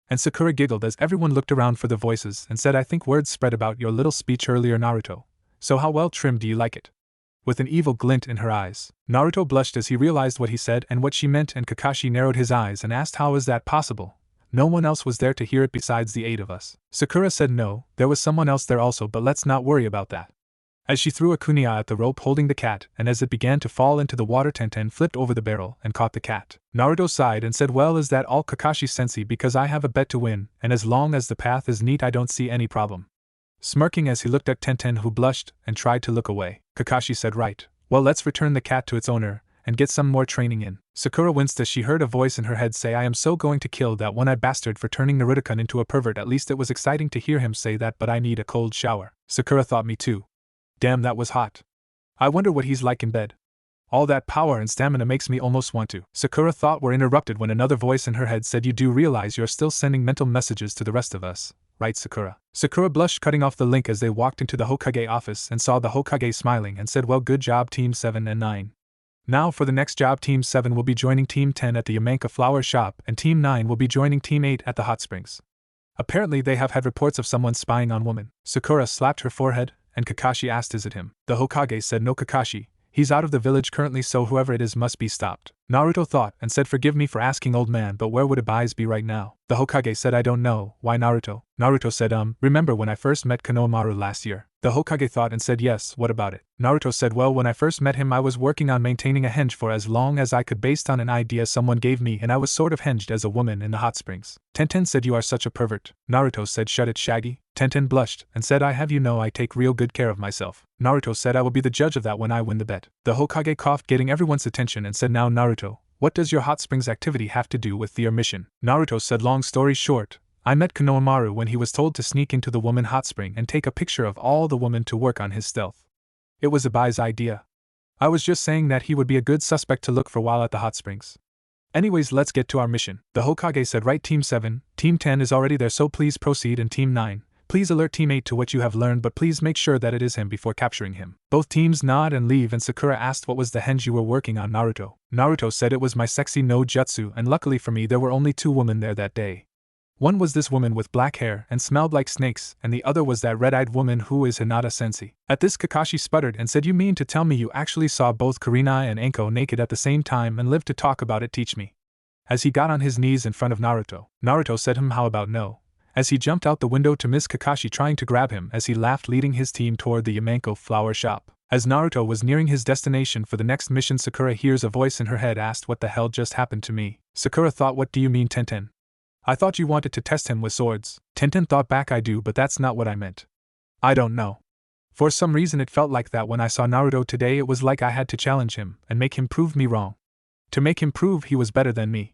And Sakura giggled as everyone looked around for the voices and said, I think words spread about your little speech earlier, Naruto. So how well trimmed do you like it? With an evil glint in her eyes, Naruto blushed as he realized what he said and what she meant, and Kakashi narrowed his eyes and asked, how is that possible? No one else was there to hear it besides the 8 of us. Sakura said, no, there was someone else there also, but let's not worry about that. As she threw a kunai at the rope holding the cat, and as it began to fall into the water, Tenten flipped over the barrel and caught the cat. Naruto sighed and said, well, is that all, Kakashi sensei, because I have a bet to win, and as long as the path is neat I don't see any problem. Smirking as he looked at Tenten, who blushed and tried to look away, Kakashi said, right, well, let's return the cat to its owner and get some more training in. Sakura winced as she heard a voice in her head say, I am so going to kill that one-eyed bastard for turning Naruto-kun into a pervert. At least it was exciting to hear him say that, but I need a cold shower. Sakura thought, me too. Damn, that was hot. I wonder what he's like in bed. All that power and stamina makes me almost want to. Sakura thought were interrupted when another voice in her head said, you do realize you're still sending mental messages to the rest of us, right, Sakura? Sakura blushed, cutting off the link as they walked into the Hokage office and saw the Hokage smiling and said, well, good job Team 7 and 9. Now for the next job, Team 7 will be joining Team 10 at the Yamanka Flower Shop and Team 9 will be joining Team 8 at the Hot Springs. Apparently they have had reports of someone spying on women. Sakura slapped her forehead, and Kakashi asked, is it him? The Hokage said, no, Kakashi. He's out of the village currently, so whoever it is must be stopped. Naruto thought and said, forgive me for asking, old man, but where would Abize be right now? The Hokage said, I don't know. Why, Naruto? Naruto said, remember when I first met Konohamaru last year? The Hokage thought and said, yes, what about it? Naruto said, well, when I first met him I was working on maintaining a henge for as long as I could based on an idea someone gave me, and I was sort of henged as a woman in the hot springs. Tenten said, you are such a pervert. Naruto said, shut it, Shaggy. Tenten blushed and said, I have you know I take real good care of myself. Naruto said, I will be the judge of that when I win the bet. The Hokage coughed, getting everyone's attention, and said, now Naruto, what does your hot springs activity have to do with your mission? Naruto said, long story short, I met Konohamaru when he was told to sneak into the woman hot spring and take a picture of all the women to work on his stealth. It was Ibai's idea. I was just saying that he would be a good suspect to look for while at the hot springs. Anyways, let's get to our mission. The Hokage said, right, Team 7, Team 10 is already there, so please proceed, and Team 9, please alert Team 8 to what you have learned, but please make sure that it is him before capturing him. Both teams nod and leave, and Sakura asked what was the henge you were working on, Naruto. Naruto said it was my sexy no jutsu, and luckily for me there were only 2 women there that day. One was this woman with black hair and smelled like snakes, and the other was that red-eyed woman who is Hinata-sensei. At this, Kakashi sputtered and said, you mean to tell me you actually saw both Kurenai and Anko naked at the same time and lived to talk about it? Teach me. As he got on his knees in front of Naruto, Naruto said, how about no? As he jumped out the window to miss Kakashi trying to grab him as he laughed, leading his team toward the Yamenko flower shop. As Naruto was nearing his destination for the next mission, Sakura hears a voice in her head asked, what the hell just happened to me? Sakura thought, what do you mean, Tenten? I thought you wanted to test him with swords. Tenten thought back, I do, but that's not what I meant. I don't know. For some reason it felt like that when I saw Naruto today. It was like I had to challenge him and make him prove me wrong. To make him prove he was better than me.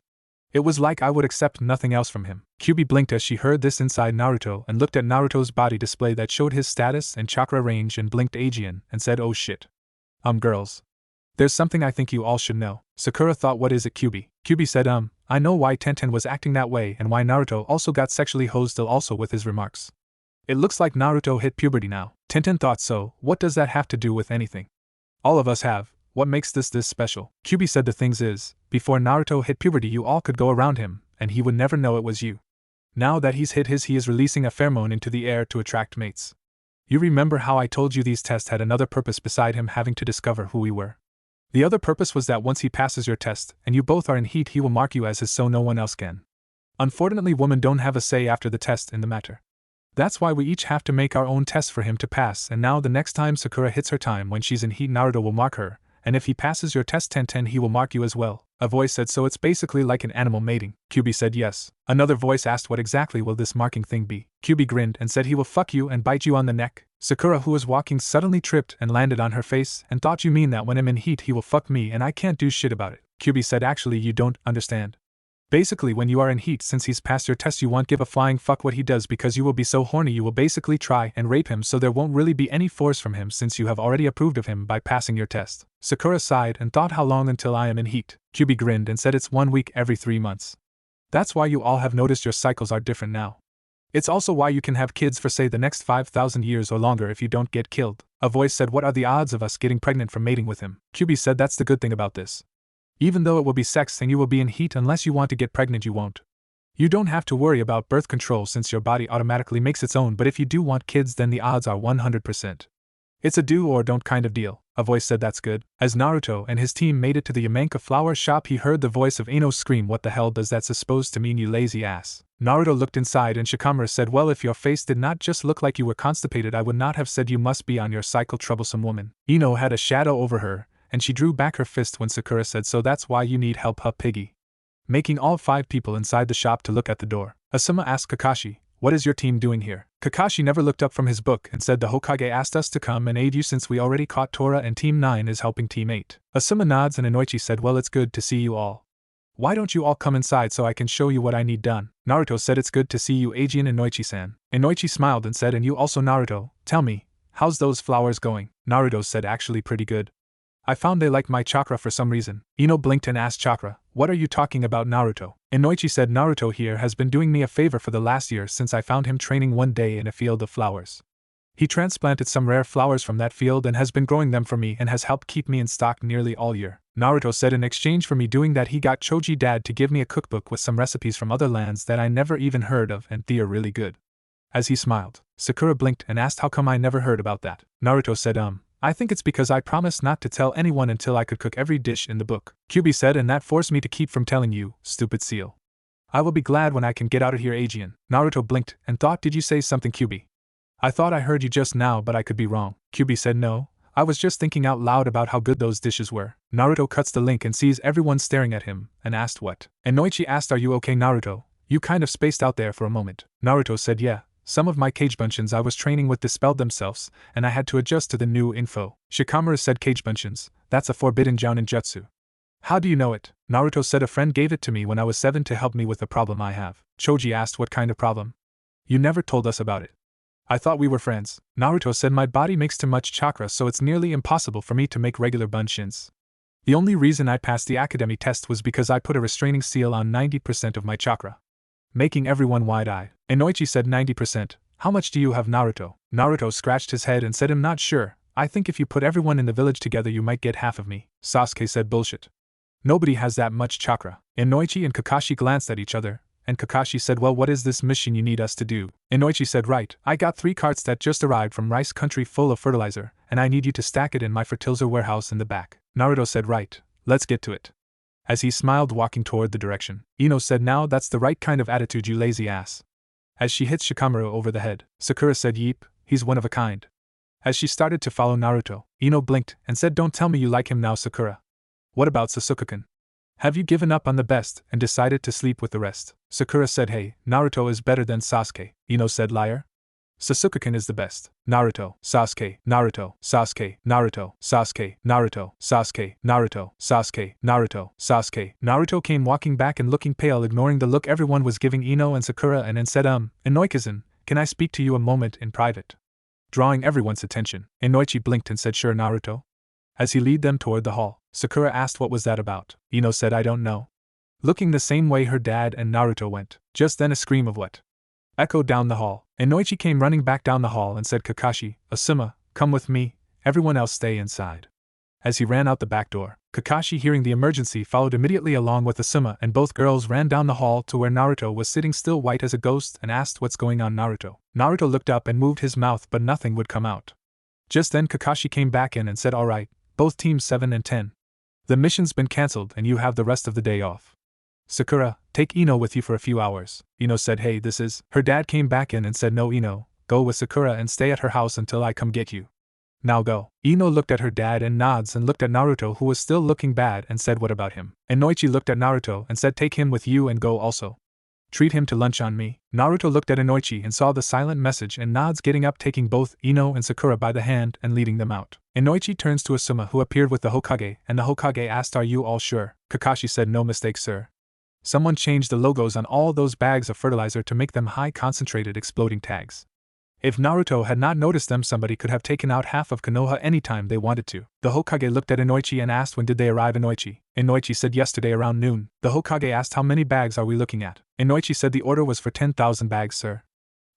It was like I would accept nothing else from him. Kyuubi blinked as she heard this inside Naruto and looked at Naruto's body display that showed his status and chakra range and blinked Aegean and said, oh shit. Girls. There's something I think you all should know. Sakura thought, what is it, Kyuubi? Kyuubi said, I know why Tenten was acting that way and why Naruto also got sexually hosed also with his remarks. It looks like Naruto hit puberty now. Tenten thought so. What does that have to do with anything? All of us have. What makes this special? Kyuubi said, the things is, before Naruto hit puberty you all could go around him, and he would never know it was you. Now that he's hit his, he is releasing a pheromone into the air to attract mates. You remember how I told you these tests had another purpose beside him having to discover who we were? The other purpose was that once he passes your test, and you both are in heat, he will mark you as his so no one else can. Unfortunately, women don't have a say after the test in the matter. That's why we each have to make our own tests for him to pass, and now the next time Sakura hits her time when she's in heat, Naruto will mark her, and if he passes your test Tenten, he will mark you as well. A voice said, so it's basically like an animal mating. Kyuubi said yes. Another voice asked, what exactly will this marking thing be? Kyuubi grinned and said, he will fuck you and bite you on the neck. Sakura, who was walking, suddenly tripped and landed on her face and thought, you mean that when I'm in heat he will fuck me and I can't do shit about it? Kyuubi said, actually you don't understand. Basically when you are in heat, since he's passed your test, you won't give a flying fuck what he does because you will be so horny you will basically try and rape him, so there won't really be any force from him since you have already approved of him by passing your test. Sakura sighed and thought, how long until I am in heat? Kyuubi grinned and said, it's 1 week every 3 months. That's why you all have noticed your cycles are different now. It's also why you can have kids for say the next 5,000 years or longer if you don't get killed. A voice said, what are the odds of us getting pregnant from mating with him? Kyuubi said, that's the good thing about this. Even though it will be sex and you will be in heat, unless you want to get pregnant you won't. You don't have to worry about birth control since your body automatically makes its own, but if you do want kids then the odds are 100%. It's a do or don't kind of deal. A voice said, that's good. As Naruto and his team made it to the Yamenka flower shop, he heard the voice of Ino scream, what the hell does that supposed to mean, you lazy ass? Naruto looked inside and Shikamaru said, well, if your face did not just look like you were constipated I would not have said you must be on your cycle, troublesome woman. Ino had a shadow over her, and she drew back her fist when Sakura said, so that's why you need help, huh, piggy? Making all 5 people inside the shop to look at the door. Asuma asked Kakashi, what is your team doing here? Kakashi never looked up from his book and said, the Hokage asked us to come and aid you since we already caught Tora and Team 9 is helping Team 8. Asuma nods and Inoichi said, well, it's good to see you all. Why don't you all come inside so I can show you what I need done? Naruto said, it's good to see you, Aegean and Inoichi-san. Inoichi smiled and said, and you also, Naruto, tell me, how's those flowers going? Naruto said, actually pretty good. I found they like my chakra for some reason. Ino blinked and asked, chakra, what are you talking about, Naruto? Inoichi said, Naruto here has been doing me a favor for the last year since I found him training one day in a field of flowers. He transplanted some rare flowers from that field and has been growing them for me and has helped keep me in stock nearly all year. Naruto said, in exchange for me doing that he got Choji dad to give me a cookbook with some recipes from other lands that I never even heard of and they're really good. As he smiled, Sakura blinked and asked, how come I never heard about that? Naruto said, I think it's because I promised not to tell anyone until I could cook every dish in the book. Kyuubi said, and that forced me to keep from telling you, stupid seal. I will be glad when I can get out of here, Aegean. Naruto blinked and thought, did you say something, Kyuubi? I thought I heard you just now, but I could be wrong. Kyuubi said, no, I was just thinking out loud about how good those dishes were. Naruto cuts the link and sees everyone staring at him, and asked what. Inoichi asked, are you okay, Naruto? You kind of spaced out there for a moment. Naruto said, yeah. Some of my Kagebunshin I was training with dispelled themselves, and I had to adjust to the new info. Shikamaru said, Kagebunshin, that's a forbidden jounin jutsu. How do you know it? Naruto said a friend gave it to me when I was 7 to help me with a problem I have. Choji asked what kind of problem. You never told us about it. I thought we were friends. Naruto said my body makes too much chakra, so it's nearly impossible for me to make regular bunshins. The only reason I passed the academy test was because I put a restraining seal on 90% of my chakra, making everyone wide-eyed. Inoichi said 90%. How much do you have, Naruto? Naruto scratched his head and said I'm not sure. I think if you put everyone in the village together you might get half of me. Sasuke said bullshit. Nobody has that much chakra. Inoichi and Kakashi glanced at each other, and Kakashi said, well, what is this mission you need us to do? Inoichi said, right, I got 3 carts that just arrived from Rice Country full of fertilizer, and I need you to stack it in my fertilizer warehouse in the back. Naruto said, right, let's get to it. As he smiled, walking toward the direction, Ino said, now that's the right kind of attitude, you lazy ass. As she hit Shikamaru over the head, Sakura said, yeep, he's one of a kind. As she started to follow Naruto, Ino blinked and said, don't tell me you like him now, Sakura. What about Sasuke-kun? Have you given up on the best and decided to sleep with the rest? Sakura said, hey, Naruto is better than Sasuke. Ino said, liar. Sasuke-kun is the best. Naruto, Sasuke, Naruto, Sasuke, Naruto, Sasuke, Naruto, Sasuke, Naruto, Sasuke, Naruto, Sasuke. Naruto came walking back and looking pale, ignoring the look everyone was giving Ino and Sakura, and then said, Inoiki-san, can I speak to you a moment in private? Drawing everyone's attention, Inoichi blinked and said, sure, Naruto. As he led them toward the hall, Sakura asked what was that about. Ino said, I don't know. Looking the same way her dad and Naruto went. Just then a scream of what? Echoed down the hall. Inoichi came running back down the hall and said, Kakashi, Asuma, come with me, everyone else stay inside. As he ran out the back door, Kakashi, hearing the emergency, followed immediately along with Asuma, and both girls ran down the hall to where Naruto was sitting still white as a ghost and asked what's going on. Naruto looked up and moved his mouth, but nothing would come out. Just then Kakashi came back in and said, alright, both teams 7 and 10. The mission's been cancelled and you have the rest of the day off. Sakura, take Ino with you for a few hours. Ino said, hey, this is... Her dad came back in and said, no, Ino, go with Sakura and stay at her house until I come get you. Now go. Ino looked at her dad and nods and looked at Naruto, who was still looking bad, and said, what about him? Inoichi looked at Naruto and said, take him with you and go also. Treat him to lunch on me. Naruto looked at Inoichi and saw the silent message and nods, getting up, taking both Ino and Sakura by the hand and leading them out. Inoichi turns to Asuma, who appeared with the Hokage, and the Hokage asked, are you all sure? Kakashi said, no mistake, sir. Someone changed the logos on all those bags of fertilizer to make them high concentrated exploding tags. If Naruto had not noticed them, somebody could have taken out half of Konoha anytime they wanted to. The Hokage looked at Inoichi and asked, when did they arrive, Inoichi? Inoichi said, yesterday around noon. The Hokage asked, how many bags are we looking at? Inoichi said, the order was for 10,000 bags, sir.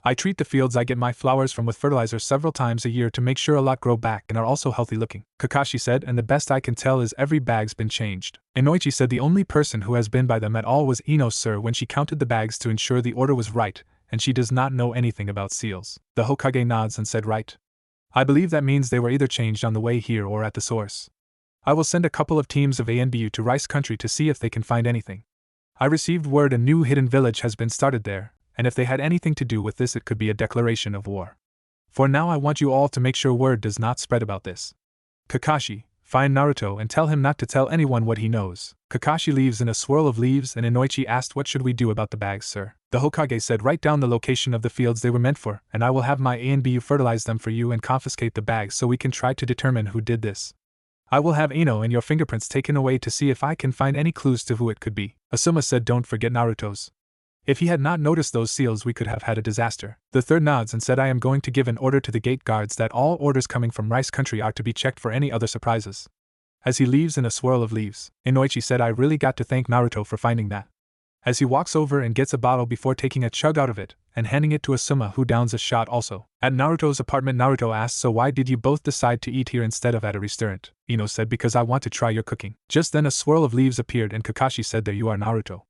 I treat the fields I get my flowers from with fertilizer several times a year to make sure a lot grow back and are also healthy looking. Kakashi said, and the best I can tell is every bag's been changed. Inoichi said, the only person who has been by them at all was Ino, sir, when she counted the bags to ensure the order was right, and she does not know anything about seals. The Hokage nods and said, right. I believe that means they were either changed on the way here or at the source. I will send a couple of teams of ANBU to Rice Country to see if they can find anything. I received word a new hidden village has been started there, and if they had anything to do with this, it could be a declaration of war. For now, I want you all to make sure word does not spread about this. Kakashi, find Naruto and tell him not to tell anyone what he knows. Kakashi leaves in a swirl of leaves, and Inoichi asked, what should we do about the bags, sir? The Hokage said, write down the location of the fields they were meant for, and I will have my ANBU fertilize them for you and confiscate the bags so we can try to determine who did this. I will have Ino and your fingerprints taken away to see if I can find any clues to who it could be. Asuma said, don't forget Naruto's. If he had not noticed those seals, we could have had a disaster. The third nods and said, I am going to give an order to the gate guards that all orders coming from Rice Country are to be checked for any other surprises. As he leaves in a swirl of leaves, Inoichi said, I really got to thank Naruto for finding that. As he walks over and gets a bottle before taking a chug out of it, and handing it to Asuma, who downs a shot also. At Naruto's apartment, Naruto asks, so why did you both decide to eat here instead of at a restaurant? Ino said, because I want to try your cooking. Just then a swirl of leaves appeared and Kakashi said, there you are, Naruto.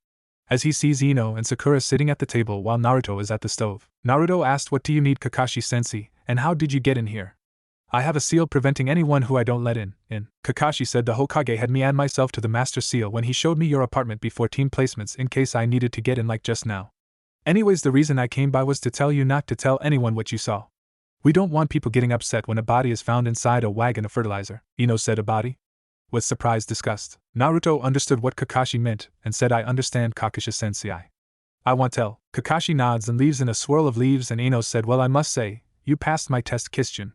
As he sees Ino and Sakura sitting at the table while Naruto is at the stove. Naruto asked, what do you need, Kakashi-sensei, and how did you get in here? I have a seal preventing anyone who I don't let in. Kakashi said, the Hokage had me add myself to the master seal when he showed me your apartment before team placements in case I needed to get in like just now. Anyways, the reason I came by was to tell you not to tell anyone what you saw. We don't want people getting upset when a body is found inside a wagon of fertilizer. Ino said, a body? With surprised disgust. Naruto understood what Kakashi meant and said, I understand, Kakashi-sensei. I want tell. Kakashi nods and leaves in a swirl of leaves, and Ino said, well, I must say, you passed my test, Kishin.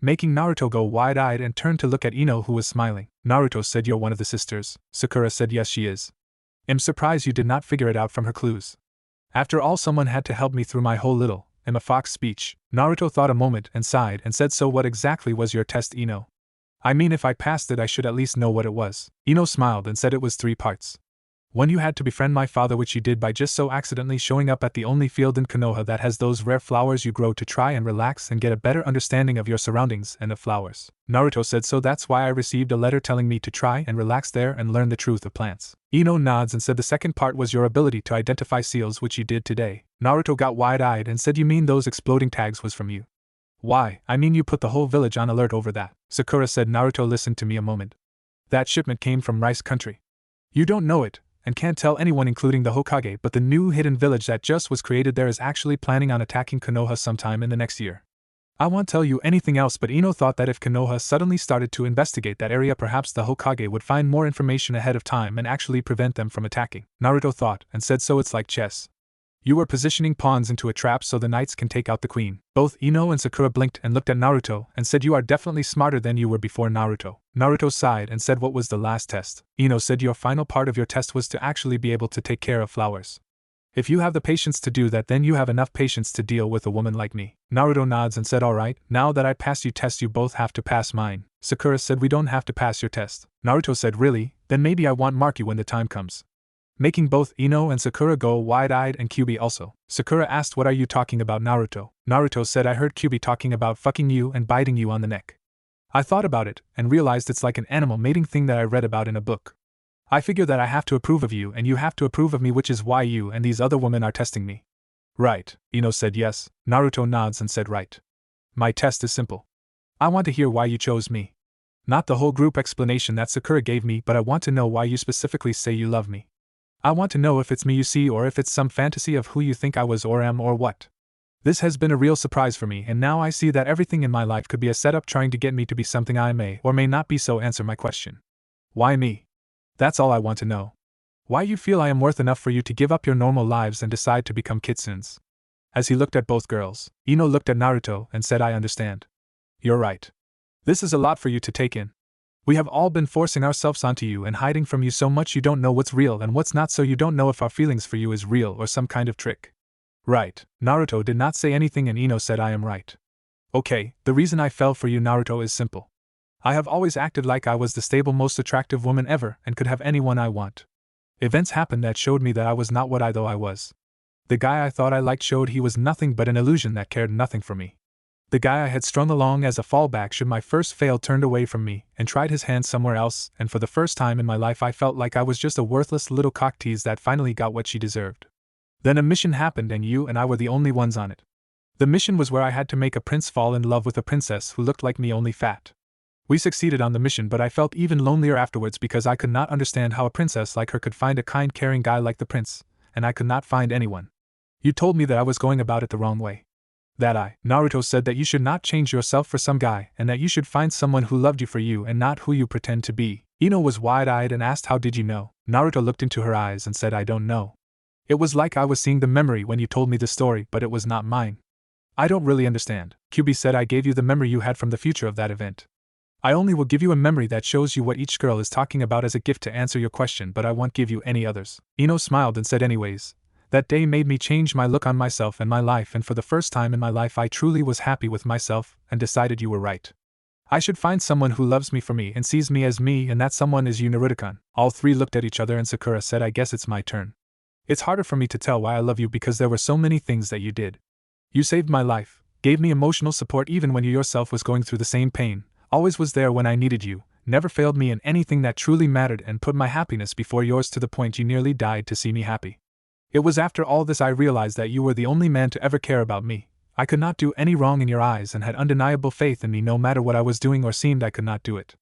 making Naruto go wide-eyed and turn to look at Ino, who was smiling. Naruto said, "You're one of the sisters." Sakura said, "Yes, she is." "I'm surprised you did not figure it out from her clues. After all, someone had to help me through my whole little Emma Fox speech." Naruto thought a moment and sighed and said, "So what exactly was your test, Ino?" "I mean, if I passed it I should at least know what it was." Ino smiled and said it was 3 parts. 1, you had to befriend my father, which you did by just so accidentally showing up at the only field in Konoha that has those rare flowers you grow to try and relax and get a better understanding of your surroundings and of flowers. Naruto said, "So that's why I received a letter telling me to try and relax there and learn the truth of plants." Ino nods and said the second part was your ability to identify seals, which you did today. Naruto got wide-eyed and said, "You mean those exploding tags was from you?" "Why, I mean you put the whole village on alert over that." Sakura said. Naruto, "Listen to me a moment. That shipment came from Rice Country. You don't know it, and can't tell anyone including the Hokage, but the new hidden village that just was created there is actually planning on attacking Konoha sometime in the next year. I won't tell you anything else, but Ino thought that if Konoha suddenly started to investigate that area, perhaps the Hokage would find more information ahead of time and actually prevent them from attacking." Naruto thought and said, "So it's like chess. You were positioning pawns into a trap so the knights can take out the queen." Both Ino and Sakura blinked and looked at Naruto and said, "You are definitely smarter than you were before, Naruto." Naruto sighed and said, "What was the last test?" Ino said, "Your final part of your test was to actually be able to take care of flowers. If you have the patience to do that, then you have enough patience to deal with a woman like me." Naruto nods and said, "Alright, now that I passed your test you both have to pass mine." Sakura said, "We don't have to pass your test." Naruto said, "Really? Then maybe I won't mark you when the time comes." Making both Ino and Sakura go wide-eyed, and Kyubi also. Sakura asked, "What are you talking about, Naruto?" Naruto said, "I heard Kyubi talking about fucking you and biting you on the neck. I thought about it, and realized it's like an animal mating thing that I read about in a book. I figure that I have to approve of you and you have to approve of me, which is why you and these other women are testing me." "Right," Ino said. "Yes." Naruto nods and said, "Right. My test is simple. I want to hear why you chose me. Not the whole group explanation that Sakura gave me, but I want to know why you specifically say you love me. I want to know if it's me you see or if it's some fantasy of who you think I was or am or what. This has been a real surprise for me, and now I see that everything in my life could be a setup trying to get me to be something I may or may not be, so answer my question. Why me? That's all I want to know. Why you feel I am worth enough for you to give up your normal lives and decide to become kitsunes." As he looked at both girls, Ino looked at Naruto and said, "I understand. You're right. This is a lot for you to take in. We have all been forcing ourselves onto you and hiding from you so much you don't know what's real and what's not, so you don't know if our feelings for you is real or some kind of trick." "Right." Naruto did not say anything and Ino said, "I am right. Okay, the reason I fell for you, Naruto, is simple. I have always acted like I was the stable, most attractive woman ever and could have anyone I want. Events happened that showed me that I was not what I thought I was. The guy I thought I liked showed he was nothing but an illusion that cared nothing for me. The guy I had strung along as a fallback should my first fail turned away from me and tried his hand somewhere else, and for the first time in my life I felt like I was just a worthless little cocktease that finally got what she deserved. Then a mission happened and you and I were the only ones on it. The mission was where I had to make a prince fall in love with a princess who looked like me, only fat. We succeeded on the mission, but I felt even lonelier afterwards because I could not understand how a princess like her could find a kind, caring guy like the prince, and I could not find anyone. You told me that I was going about it the wrong way. Naruto said that you should not change yourself for some guy and that you should find someone who loved you for you and not who you pretend to be." Ino was wide-eyed and asked, "How did you know?" Naruto looked into her eyes and said, "I don't know. It was like I was seeing the memory when you told me the story, but it was not mine." "I don't really understand." Kyubi said, "I gave you the memory you had from the future of that event. I only will give you a memory that shows you what each girl is talking about as a gift to answer your question, but I won't give you any others." Ino smiled and said, "Anyways, that day made me change my look on myself and my life, and for the first time in my life I truly was happy with myself and decided you were right. I should find someone who loves me for me and sees me as me, and that someone is you, Naruto-kun." All three looked at each other and Sakura said, "I guess it's my turn. It's harder for me to tell why I love you because there were so many things that you did. You saved my life, gave me emotional support even when you yourself was going through the same pain, always was there when I needed you, never failed me in anything that truly mattered, and put my happiness before yours to the point you nearly died to see me happy. It was after all this I realized that you were the only man to ever care about me. I could not do any wrong in your eyes and had undeniable faith in me no matter what I was doing or seemed I could not do it.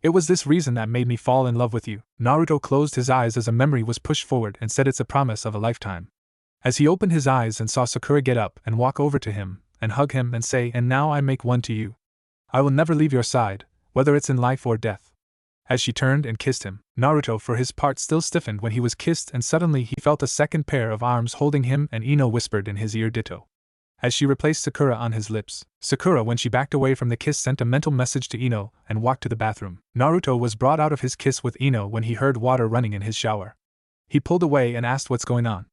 It was this reason that made me fall in love with you." Naruto closed his eyes as a memory was pushed forward and said, "It's a promise of a lifetime." As he opened his eyes and saw Sakura get up and walk over to him and hug him and say, "And now I make one to you. I will never leave your side, whether it's in life or death." As she turned and kissed him, Naruto for his part still stiffened when he was kissed, and suddenly he felt a second pair of arms holding him, and Ino whispered in his ear, "Ditto." as she replaced Sakura on his lips. Sakura, when she backed away from the kiss, sent a mental message to Ino and walked to the bathroom. Naruto was brought out of his kiss with Ino when he heard water running in his shower. He pulled away and asked what's going on.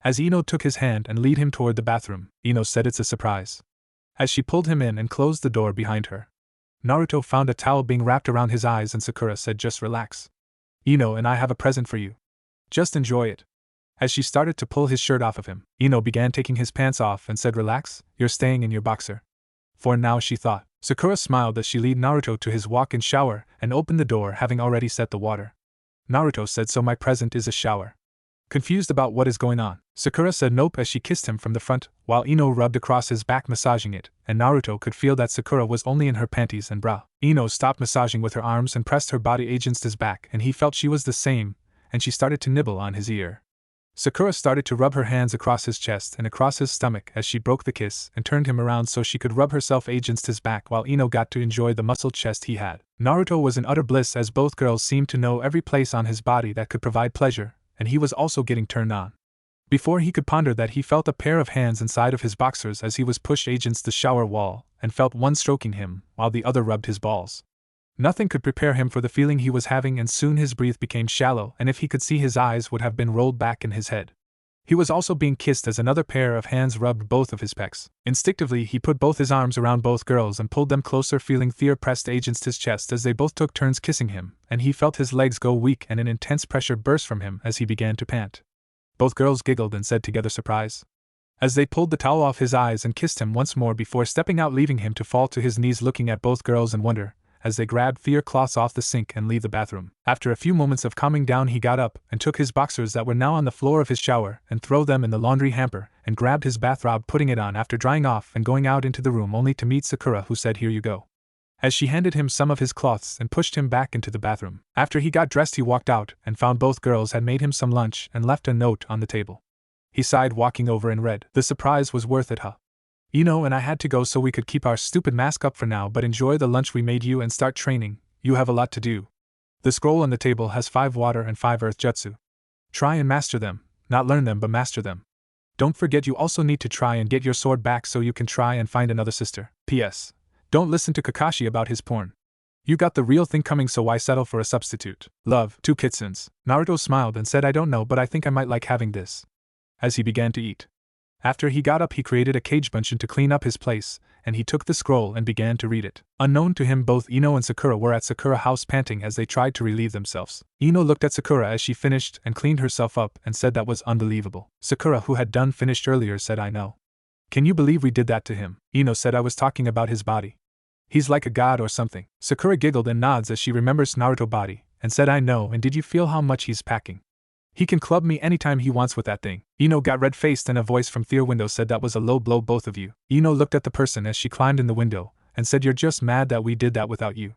As Ino took his hand and led him toward the bathroom, Ino said it's a surprise. As she pulled him in and closed the door behind her, Naruto found a towel being wrapped around his eyes and Sakura said, just relax. Ino and I have a present for you. Just enjoy it. As she started to pull his shirt off of him, Ino began taking his pants off and said, relax, you're staying in your boxer. For now, she thought. Sakura smiled as she led Naruto to his walk-in shower and opened the door, having already set the water. Naruto said, so my present is a shower. Confused about what is going on, Sakura said nope as she kissed him from the front, while Ino rubbed across his back massaging it, and Naruto could feel that Sakura was only in her panties and bra. Ino stopped massaging with her arms and pressed her body against his back, and he felt she was the same, and she started to nibble on his ear. Sakura started to rub her hands across his chest and across his stomach as she broke the kiss and turned him around so she could rub herself against his back while Ino got to enjoy the muscled chest he had. Naruto was in utter bliss as both girls seemed to know every place on his body that could provide pleasure, and he was also getting turned on. Before he could ponder that, he felt a pair of hands inside of his boxers as he was pushed against the shower wall, and felt one stroking him, while the other rubbed his balls. Nothing could prepare him for the feeling he was having, and soon his breath became shallow, and if he could see, his eyes would have been rolled back in his head. He was also being kissed as another pair of hands rubbed both of his pecs. Instinctively, he put both his arms around both girls and pulled them closer, feeling fear pressed against his chest as they both took turns kissing him, and he felt his legs go weak and an intense pressure burst from him as he began to pant. Both girls giggled and said together, surprise, as they pulled the towel off his eyes and kissed him once more before stepping out, leaving him to fall to his knees looking at both girls in wonder, as they grabbed fear cloths off the sink and leave the bathroom. After a few moments of calming down, he got up and took his boxers that were now on the floor of his shower and threw them in the laundry hamper and grabbed his bathrobe, putting it on after drying off and going out into the room, only to meet Sakura, who said, here you go, as she handed him some of his cloths and pushed him back into the bathroom. After he got dressed, he walked out and found both girls had made him some lunch and left a note on the table. He sighed, walking over and read, the surprise was worth it, huh? Ino and I had to go so we could keep our stupid mask up for now, but enjoy the lunch we made you and start training. You have a lot to do. The scroll on the table has 5 water and 5 earth jutsu. Try and master them, not learn them but master them. Don't forget you also need to try and get your sword back so you can try and find another sister. P.S. Don't listen to Kakashi about his porn. You got the real thing coming, so why settle for a substitute? Love, 2 kitsuns. Naruto smiled and said, I don't know, but I think I might like having this. As he began to eat. After he got up, he created a cage bunchen to clean up his place, and he took the scroll and began to read it. Unknown to him, both Ino and Sakura were at Sakura house panting as they tried to relieve themselves. Ino looked at Sakura as she finished and cleaned herself up and said that was unbelievable. Sakura, who had done finished earlier, said, I know. Can you believe we did that to him? Ino said, I was talking about his body. He's like a god or something. Sakura giggled and nods as she remembers Naruto's body, and said, I know, and did you feel how much he's packing? He can club me anytime he wants with that thing. Ino got red-faced and a voice from their window said, that was a low blow, both of you. Ino looked at the person as she climbed in the window and said, you're just mad that we did that without you.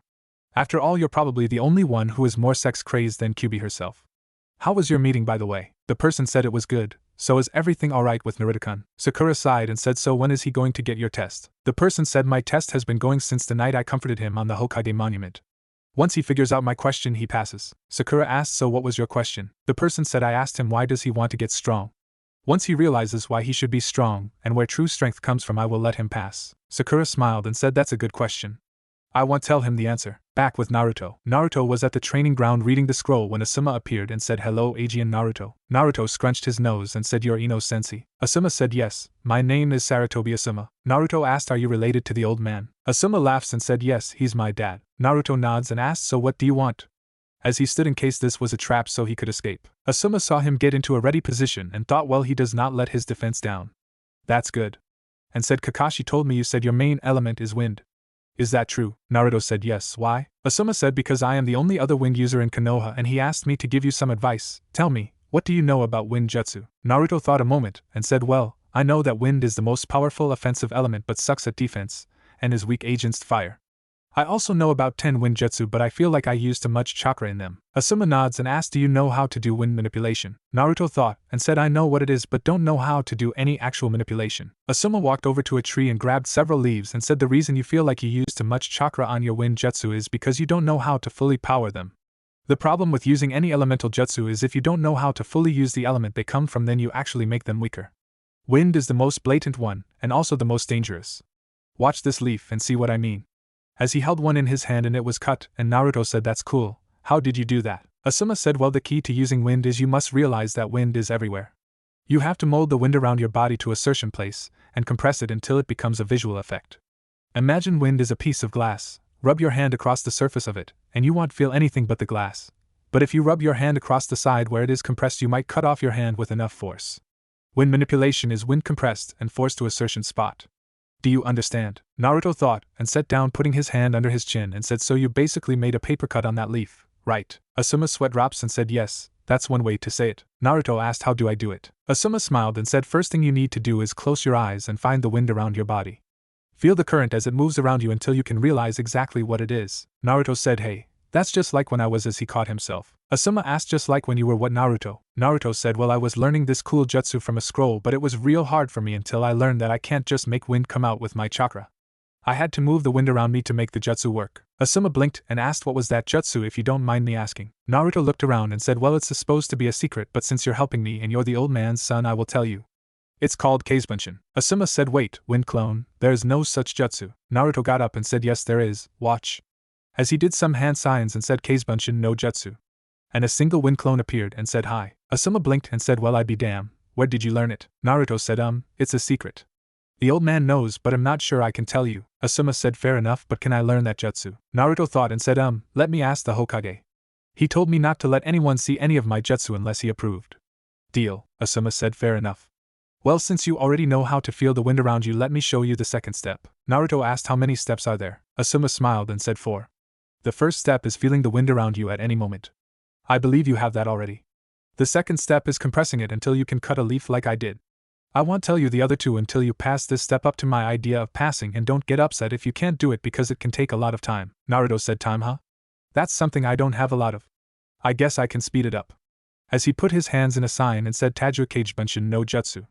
After all, you're probably the only one who is more sex-crazed than Kyubi herself. How was your meeting, by the way? The person said it was good. So is everything alright with Naruto-kun? Sakura sighed and said, so when is he going to get your test? The person said, my test has been going since the night I comforted him on the Hokage monument. Once he figures out my question, he passes. Sakura asked, so what was your question? The person said, I asked him why does he want to get strong. Once he realizes why he should be strong and where true strength comes from, I will let him pass. Sakura smiled and said, that's a good question. I won't tell him the answer. Back with Naruto. Naruto was at the training ground reading the scroll when Asuma appeared and said, hello, Aegean Naruto. Naruto scrunched his nose and said, you're Ino-sensei. Asuma said, yes, my name is Saratobi Asuma. Naruto asked, are you related to the old man? Asuma laughs and said, yes, he's my dad. Naruto nods and asked, so what do you want? As he stood in case this was a trap so he could escape. Asuma saw him get into a ready position and thought, well, he does not let his defense down. That's good. And said, Kakashi told me you said your main element is wind. Is that true? Naruto said, yes. Why? Asuma said, because I am the only other wind user in Konoha and he asked me to give you some advice. Tell me, what do you know about wind jutsu? Naruto thought a moment and said, well, I know that wind is the most powerful offensive element but sucks at defense, and is weak against fire. I also know about 10 wind jutsu, but I feel like I used too much chakra in them. Asuma nods and asked, do you know how to do wind manipulation? Naruto thought and said, I know what it is but don't know how to do any actual manipulation. Asuma walked over to a tree and grabbed several leaves and said, the reason you feel like you used too much chakra on your wind jutsu is because you don't know how to fully power them. The problem with using any elemental jutsu is if you don't know how to fully use the element they come from, then you actually make them weaker. Wind is the most blatant one, and also the most dangerous. Watch this leaf and see what I mean. As he held one in his hand and it was cut, and Naruto said, "That's cool. How did you do that?" Asuma said, "Well, the key to using wind is you must realize that wind is everywhere. You have to mold the wind around your body to a certain place, and compress it until it becomes a visual effect. Imagine wind is a piece of glass. Rub your hand across the surface of it, and you won't feel anything but the glass. But if you rub your hand across the side where it is compressed, you might cut off your hand with enough force. Wind manipulation is wind compressed and forced to a certain spot. Do you understand?" Naruto thought, and sat down putting his hand under his chin and said, "So you basically made a paper cut on that leaf, right?" Asuma's sweat drops and said, "Yes, that's one way to say it." Naruto asked, "How do I do it?" Asuma smiled and said, "First thing you need to do is close your eyes and find the wind around your body. Feel the current as it moves around you until you can realize exactly what it is." Naruto said, "Hey, that's just like when I was," as he caught himself. Asuma asked, "Just like when you were what, Naruto?" Naruto said, "Well, I was learning this cool jutsu from a scroll, but it was real hard for me until I learned that I can't just make wind come out with my chakra. I had to move the wind around me to make the jutsu work." Asuma blinked and asked, "What was that jutsu, if you don't mind me asking?" Naruto looked around and said, "Well, it's supposed to be a secret, but since you're helping me and you're the old man's son, I will tell you. It's called Kazebunshin." Asuma said, "Wait, wind clone, there's no such jutsu." Naruto got up and said, "Yes, there is, watch." As he did some hand signs and said, "Kazebunshin no jutsu." And a single wind clone appeared and said, "Hi." Asuma blinked and said, "Well, I be damn, where did you learn it?" Naruto said, It's a secret. The old man knows, but I'm not sure I can tell you." Asuma said, "Fair enough, but can I learn that jutsu?" Naruto thought and said, Let me ask the Hokage. He told me not to let anyone see any of my jutsu unless he approved." "Deal," Asuma said, "fair enough. Well, since you already know how to feel the wind around you, let me show you the second step." Naruto asked, "How many steps are there?" Asuma smiled and said, 4. The first step is feeling the wind around you at any moment. I believe you have that already. The second step is compressing it until you can cut a leaf like I did. I won't tell you the other two until you pass this step up to my idea of passing, and don't get upset if you can't do it because it can take a lot of time." Naruto said, "Time, huh? That's something I don't have a lot of. I guess I can speed it up." As he put his hands in a sign and said, "Tajua Kagebunshin no jutsu."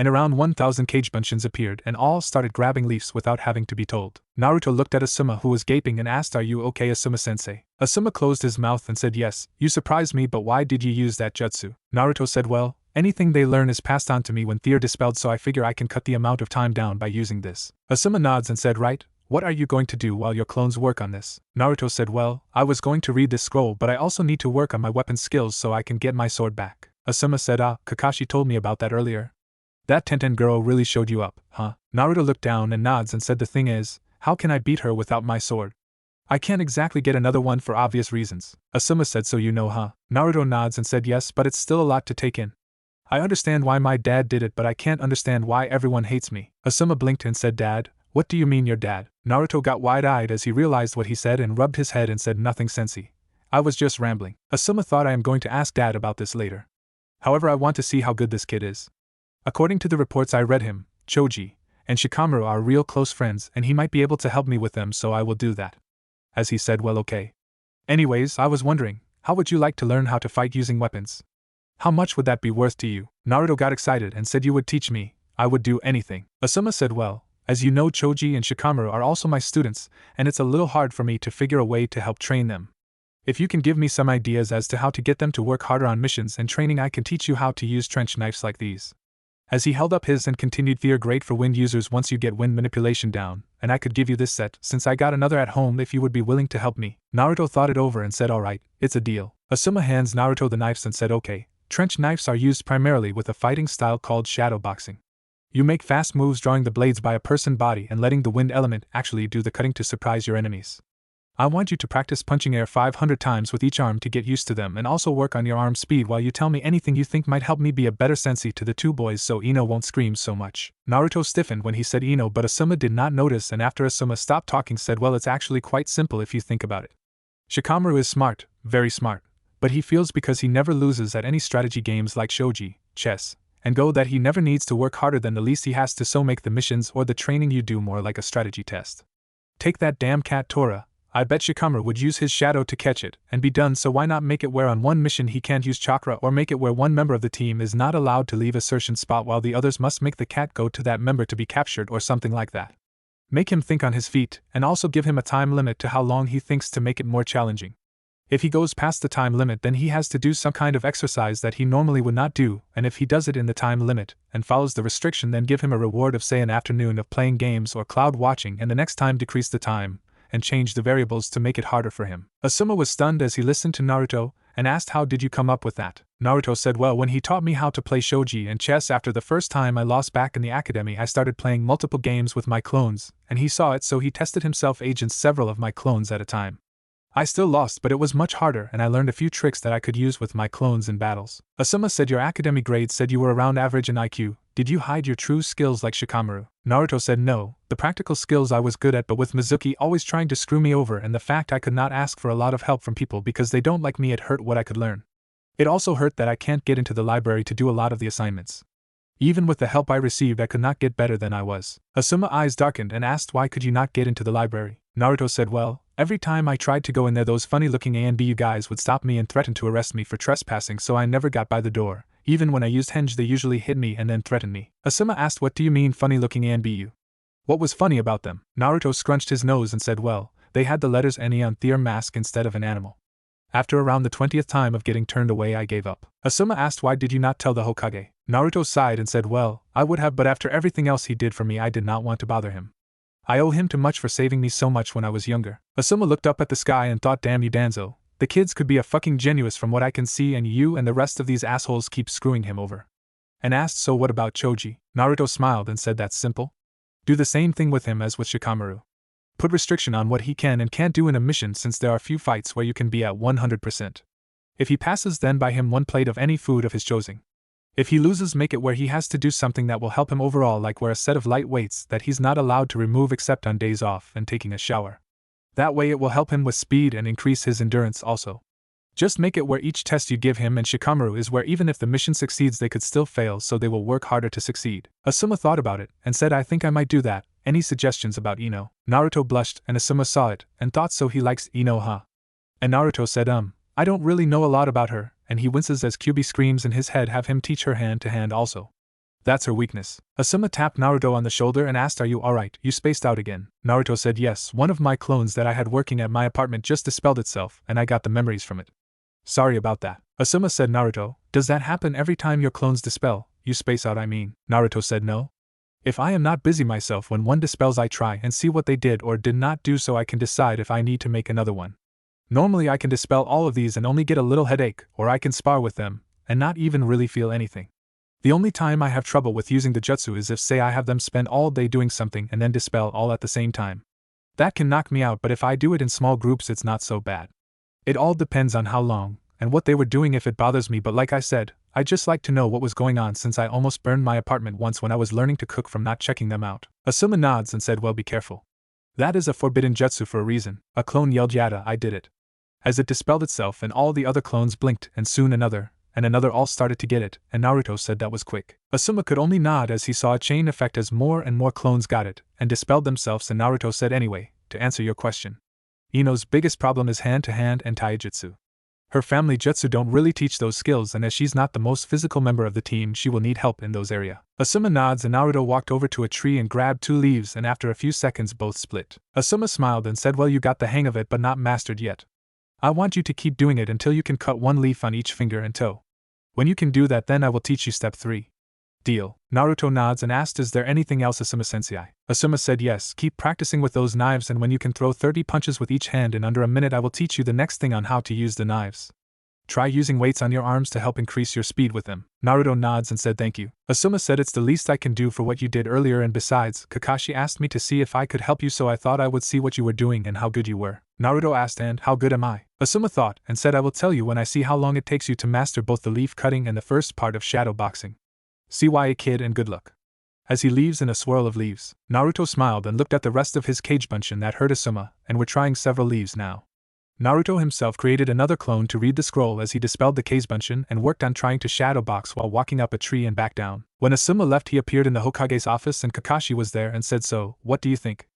And around 1,000 Kagebunshins appeared and all started grabbing leaves without having to be told. Naruto looked at Asuma, who was gaping, and asked, "Are you okay, Asuma-sensei?" Asuma closed his mouth and said, "Yes, you surprised me, but why did you use that jutsu?" Naruto said, "Well, anything they learn is passed on to me when they're dispelled, so I figure I can cut the amount of time down by using this." Asuma nods and said, "Right, what are you going to do while your clones work on this?" Naruto said, "Well, I was going to read this scroll, but I also need to work on my weapon skills so I can get my sword back." Asuma said, Kakashi told me about that earlier. That Tenten girl really showed you up, huh?" Naruto looked down and nods and said, "The thing is, how can I beat her without my sword? I can't exactly get another one for obvious reasons." Asuma said, "So you know, huh?" Naruto nods and said, "Yes, but it's still a lot to take in. I understand why my dad did it, but I can't understand why everyone hates me." Asuma blinked and said, "Dad? What do you mean your dad?" Naruto got wide-eyed as he realized what he said and rubbed his head and said, "Nothing, sensei. I was just rambling." Asuma thought, "I am going to ask Dad about this later. However, I want to see how good this kid is. According to the reports I read, him, Choji, and Shikamaru are real close friends, and he might be able to help me with them, so I will do that." As he said, "Well, okay. Anyways, I was wondering, how would you like to learn how to fight using weapons? How much would that be worth to you?" Naruto got excited and said, "You would teach me. I would do anything." Asuma said, "Well, as you know, Choji and Shikamaru are also my students, and it's a little hard for me to figure a way to help train them. If you can give me some ideas as to how to get them to work harder on missions and training, I can teach you how to use trench knives like these." As he held up his and continued, "They're great for wind users once you get wind manipulation down, and I could give you this set since I got another at home if you would be willing to help me." Naruto thought it over and said, "Alright, it's a deal." Asuma hands Naruto the knives and said, "Okay, trench knives are used primarily with a fighting style called shadow boxing. You make fast moves drawing the blades by a person's body and letting the wind element actually do the cutting to surprise your enemies. I want you to practice punching air 500 times with each arm to get used to them, and also work on your arm speed while you tell me anything you think might help me be a better sensei to the two boys so Ino won't scream so much." Naruto stiffened when he said Ino, but Asuma did not notice, and after Asuma stopped talking said, "Well, it's actually quite simple if you think about it. Shikamaru is smart, very smart, but he feels because he never loses at any strategy games like shogi, chess, and go that he never needs to work harder than the least he has to, so make the missions or the training you do more like a strategy test. Take that damn cat Tora. I bet Shikamaru would use his shadow to catch it and be done, so why not make it where on one mission he can't use chakra, or make it where one member of the team is not allowed to leave a certain spot while the others must make the cat go to that member to be captured or something like that. Make him think on his feet, and also give him a time limit to how long he thinks to make it more challenging. If he goes past the time limit, then he has to do some kind of exercise that he normally would not do, and if he does it in the time limit, and follows the restriction, then give him a reward of say an afternoon of playing games or cloud watching, and the next time decrease the time, and change the variables to make it harder for him. Asuma was stunned as he listened to Naruto, and asked how did you come up with that? Naruto said well, when he taught me how to play shogi and chess after the first time I lost back in the academy, I started playing multiple games with my clones, and he saw it, so he tested himself against several of my clones at a time. I still lost, but it was much harder, and I learned a few tricks that I could use with my clones in battles. Asuma said your academic grade said you were around average in IQ. Did you hide your true skills like Shikamaru? Naruto said no, the practical skills I was good at, but with Mizuki always trying to screw me over and the fact I could not ask for a lot of help from people because they don't like me, it hurt what I could learn. It also hurt that I can't get into the library to do a lot of the assignments. Even with the help I received, I could not get better than I was. Asuma's eyes darkened and asked why could you not get into the library? Naruto said well, every time I tried to go in there those funny-looking A and B guys would stop me and threaten to arrest me for trespassing, so I never got by the door. Even when I used henge they usually hit me and then threatened me. Asuma asked what do you mean funny-looking A and B you? What was funny about them? Naruto scrunched his nose and said well, they had the letters NE on their mask instead of an animal. After around the 20th time of getting turned away I gave up. Asuma asked why did you not tell the Hokage? Naruto sighed and said well, I would have, but after everything else he did for me I did not want to bother him. I owe him too much for saving me so much when I was younger. Asuma looked up at the sky and thought damn you Danzo, the kids could be a fucking genius from what I can see, and you and the rest of these assholes keep screwing him over. And asked so what about Choji? Naruto smiled and said that's simple. Do the same thing with him as with Shikamaru. Put restriction on what he can and can't do in a mission, since there are few fights where you can be at 100%. If he passes, then buy him one plate of any food of his choosing. If he loses, make it where he has to do something that will help him overall, like wear a set of light weights that he's not allowed to remove except on days off, and taking a shower. That way it will help him with speed and increase his endurance also. Just make it where each test you give him and Shikamaru is where even if the mission succeeds they could still fail, so they will work harder to succeed. Asuma thought about it and said I think I might do that. Any suggestions about Ino? Naruto blushed and Asuma saw it and thought so he likes Ino huh? And Naruto said I don't really know a lot about her, and he winces as Kyuubi screams in his head have him teach her hand to hand also. That's her weakness. Asuma tapped Naruto on the shoulder and asked are you alright, you spaced out again. Naruto said yes, one of my clones that I had working at my apartment just dispelled itself and I got the memories from it. Sorry about that. Asuma said Naruto, does that happen every time your clones dispel? You space out I mean. Naruto said no. If I am not busy myself when one dispels I try and see what they did or did not do so I can decide if I need to make another one. Normally I can dispel all of these and only get a little headache, or I can spar with them, and not even really feel anything. The only time I have trouble with using the jutsu is if say I have them spend all day doing something and then dispel all at the same time. That can knock me out, but if I do it in small groups it's not so bad. It all depends on how long, and what they were doing if it bothers me, but like I said, I just like to know what was going on since I almost burned my apartment once when I was learning to cook from not checking them out. Asuma nods and said well be careful. That is a forbidden jutsu for a reason. A clone yelled Yada I did it. As it dispelled itself and all the other clones blinked and soon another, and another all started to get it, and Naruto said that was quick. Asuma could only nod as he saw a chain effect as more and more clones got it, and dispelled themselves, and Naruto said anyway, to answer your question. Ino's biggest problem is hand-to-hand and taijutsu. Her family jutsu don't really teach those skills, and as she's not the most physical member of the team she will need help in those areas. Asuma nods and Naruto walked over to a tree and grabbed 2 leaves, and after a few seconds both split. Asuma smiled and said well you got the hang of it but not mastered yet. I want you to keep doing it until you can cut 1 leaf on each finger and toe. When you can do that then I will teach you step 3. Deal. Naruto nods and asked is there anything else Asuma-sensei? Asuma said yes, keep practicing with those knives, and when you can throw 30 punches with each hand in under a minute I will teach you the next thing on how to use the knives. Try using weights on your arms to help increase your speed with them. Naruto nods and said thank you. Asuma said it's the least I can do for what you did earlier, and besides, Kakashi asked me to see if I could help you, so I thought I would see what you were doing and how good you were. Naruto asked and how good am I? Asuma thought and said I will tell you when I see how long it takes you to master both the leaf cutting and the first part of shadow boxing. See why, kid, and good luck. As he leaves in a swirl of leaves, Naruto smiled and looked at the rest of his cage bunch that hurt Asuma and were trying several leaves now. Naruto himself created another clone to read the scroll as he dispelled the Kazebunchen and worked on trying to shadow box while walking up a tree and back down. When Asuma left he appeared in the Hokage's office and Kakashi was there and said so, what do you think?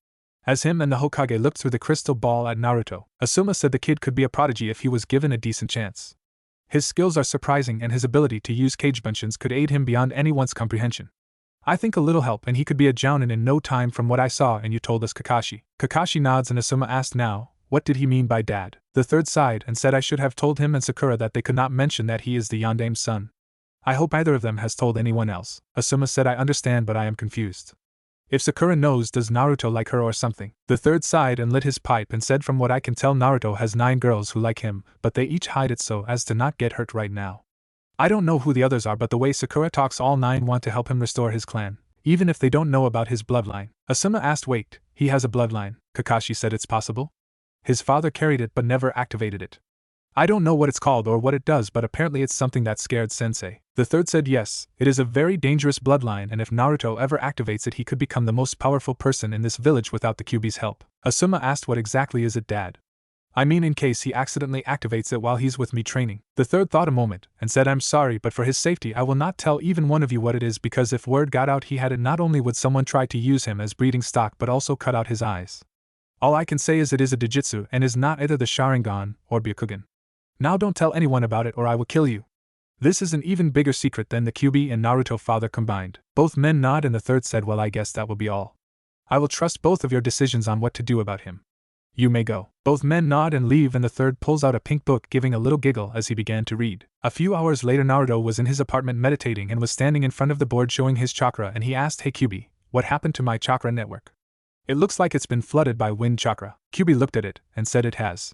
As him and the Hokage looked through the crystal ball at Naruto, Asuma said the kid could be a prodigy if he was given a decent chance. His skills are surprising and his ability to use Kagebunchens could aid him beyond anyone's comprehension. I think a little help and he could be a jounin in no time from what I saw and you told us Kakashi. Kakashi nods and Asuma asked now, What did he mean by dad? The third sighed and said I should have told him and Sakura that they could not mention that he is the Yandame's son. I hope either of them has told anyone else. Asuma said I understand but I am confused. If Sakura knows, does Naruto like her or something? The third sighed and lit his pipe and said from what I can tell Naruto has 9 girls who like him, but they each hide it so as to not get hurt right now. I don't know who the others are but the way Sakura talks all 9 want to help him restore his clan, even if they don't know about his bloodline. Asuma asked wait, he has a bloodline? Kakashi said it's possible. His father carried it but never activated it. I don't know what it's called or what it does but apparently it's something that scared sensei. The third said yes, it is a very dangerous bloodline and if Naruto ever activates it he could become the most powerful person in this village without the Kyuubi's help. Asuma asked what exactly is it dad? I mean in case he accidentally activates it while he's with me training. The third thought a moment and said I'm sorry but for his safety I will not tell even one of you what it is because if word got out he had it not only would someone try to use him as breeding stock but also cut out his eyes. All I can say is it is a Dijitsu and is not either the Sharingan or Byakugan. Now don't tell anyone about it or I will kill you. This is an even bigger secret than the Kyuubi and Naruto father combined. Both men nod and the third said well I guess that will be all. I will trust both of your decisions on what to do about him. You may go. Both men nod and leave and the third pulls out a pink book giving a little giggle as he began to read. A few hours later Naruto was in his apartment meditating and was standing in front of the board showing his chakra and he asked hey Kyuubi, what happened to my chakra network? It looks like it's been flooded by wind chakra. Kyuubi looked at it and said it has.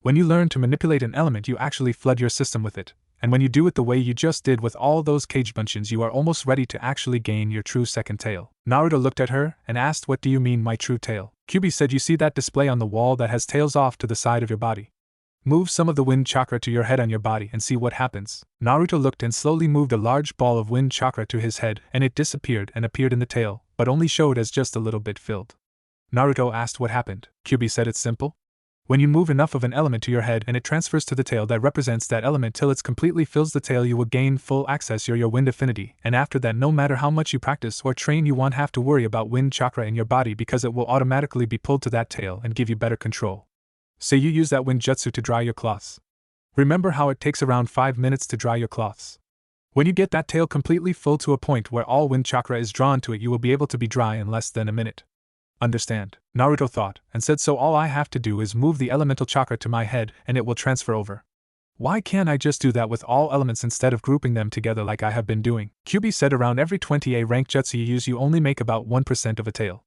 When you learn to manipulate an element you actually flood your system with it, and when you do it the way you just did with all those cage bunchins you are almost ready to actually gain your true second tail. Naruto looked at her and asked what do you mean my true tail? Kyuubi said you see that display on the wall that has tails off to the side of your body. Move some of the wind chakra to your head on your body and see what happens. Naruto looked and slowly moved a large ball of wind chakra to his head and it disappeared and appeared in the tail, but only showed as just a little bit filled. Naruto asked what happened. Kyuubi said it's simple. When you move enough of an element to your head and it transfers to the tail that represents that element till it completely fills the tail you will gain full access your wind affinity and after that no matter how much you practice or train you won't have to worry about wind chakra in your body because it will automatically be pulled to that tail and give you better control. Say you use that wind jutsu to dry your cloths. Remember how it takes around 5 minutes to dry your cloths? When you get that tail completely full to a point where all wind chakra is drawn to it you will be able to be dry in less than a minute. Understand, Naruto thought, and said so all I have to do is move the elemental chakra to my head and it will transfer over. Why can't I just do that with all elements instead of grouping them together like I have been doing? Kyuubi said around every 20A rank jutsu you use you only make about 1% of a tail.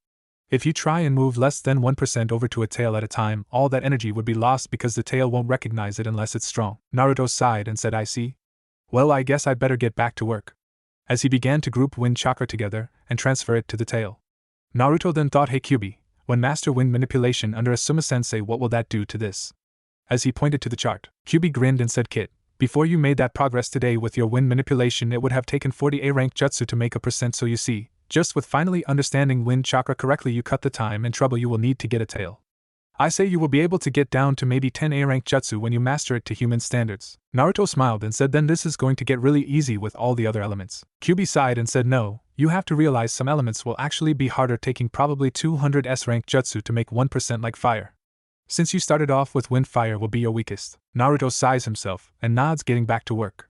If you try and move less than 1% over to a tail at a time, all that energy would be lost because the tail won't recognize it unless it's strong. Naruto sighed and said I see. Well I guess I'd better get back to work. As he began to group wind chakra together and transfer it to the tail. Naruto then thought hey Kyuubi, when master wind manipulation under Asuma sensei what will that do to this? As he pointed to the chart, Kyuubi grinned and said Kid, before you made that progress today with your wind manipulation it would have taken 40A rank jutsu to make a percent so you see, just with finally understanding wind chakra correctly you cut the time and trouble you will need to get a tail. I say you will be able to get down to maybe 10A rank jutsu when you master it to human standards. Naruto smiled and said then this is going to get really easy with all the other elements. Kyuubi sighed and said no, you have to realize some elements will actually be harder taking probably 200S rank jutsu to make 1% like fire. Since you started off with wind fire will be your weakest. Naruto sighs himself and nods getting back to work.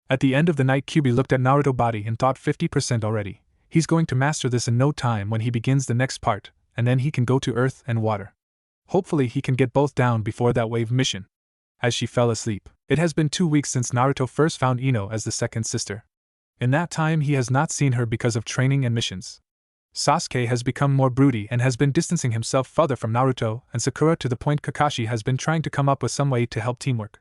At the end of the night Kyuubi looked at Naruto body and thought 50% already. He's going to master this in no time when he begins the next part, and then he can go to earth and water. Hopefully he can get both down before that wave mission. As she fell asleep, it has been 2 weeks since Naruto first found Ino as the second sister. In that time he has not seen her because of training and missions. Sasuke has become more broody and has been distancing himself further from Naruto and Sakura to the point Kakashi has been trying to come up with some way to help teamwork.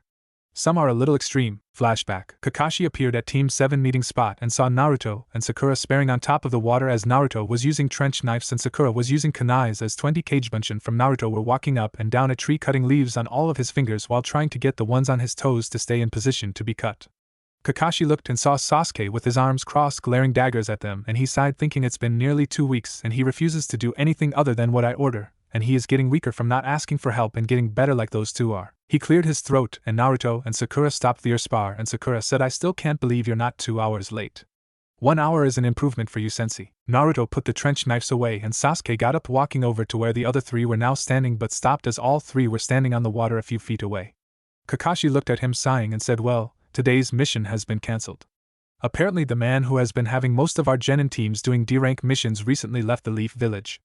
Some are a little extreme. Flashback. Kakashi appeared at Team 7 meeting spot and saw Naruto and Sakura sparring on top of the water as Naruto was using trench knives and Sakura was using kunais as 20 kage bunshin from Naruto were walking up and down a tree cutting leaves on all of his fingers while trying to get the ones on his toes to stay in position to be cut. Kakashi looked and saw Sasuke with his arms crossed glaring daggers at them and he sighed thinking it's been nearly 2 weeks and he refuses to do anything other than what I order, and he is getting weaker from not asking for help and getting better like those two are. He cleared his throat and Naruto and Sakura stopped their spar and Sakura said I still can't believe you're not 2 hours late. 1 hour is an improvement for you sensei. Naruto put the trench knives away and Sasuke got up walking over to where the other 3 were now standing but stopped as all 3 were standing on the water a few feet away. Kakashi looked at him sighing and said well, today's mission has been cancelled. Apparently the man who has been having most of our genin teams doing D-rank missions recently left the Leaf Village.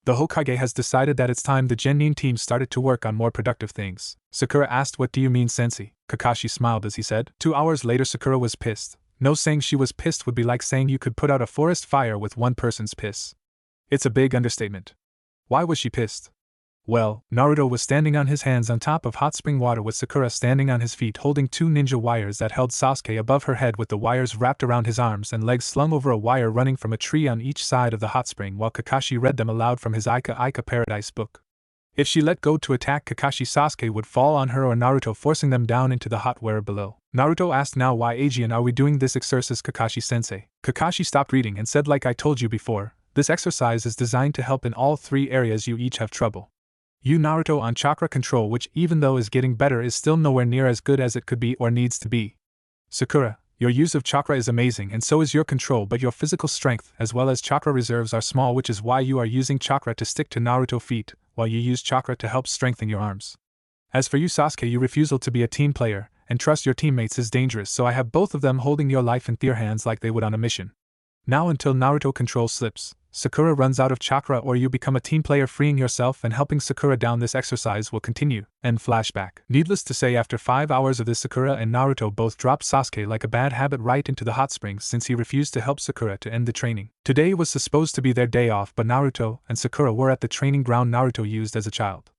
The Hokage has decided that it's time the Genin team started to work on more productive things. Sakura asked, "What do you mean, sensei?" Kakashi smiled as he said. 2 hours later, Sakura was pissed. No, saying she was pissed would be like saying you could put out a forest fire with one person's piss. It's a big understatement. Why was she pissed? Well, Naruto was standing on his hands on top of hot spring water with Sakura standing on his feet holding 2 ninja wires that held Sasuke above her head with the wires wrapped around his arms and legs slung over a wire running from a tree on each side of the hot spring while Kakashi read them aloud from his Ika Paradise book. If she let go to attack Kakashi, Sasuke would fall on her or Naruto, forcing them down into the hot water below. Naruto asked, "Now why, Ajian, are we doing this exercise, Kakashi-sensei?" Kakashi stopped reading and said, "Like I told you before, this exercise is designed to help in all 3 areas you each have trouble. You, Naruto, on chakra control, which even though is getting better is still nowhere near as good as it could be or needs to be. Sakura, your use of chakra is amazing and so is your control, but your physical strength as well as chakra reserves are small, which is why you are using chakra to stick to Naruto feet, while you use chakra to help strengthen your arms. As for you, Sasuke, your refusal to be a team player and trust your teammates is dangerous, so I have both of them holding your life in their hands like they would on a mission. Now until Naruto control slips, Sakura runs out of chakra, or you become a team player, freeing yourself and helping Sakura down. This exercise will continue." End flashback. Needless to say, after 5 hours of this, Sakura and Naruto both dropped Sasuke like a bad habit right into the hot springs since he refused to help Sakura to end the training. Today was supposed to be their day off, but Naruto and Sakura were at the training ground Naruto used as a child.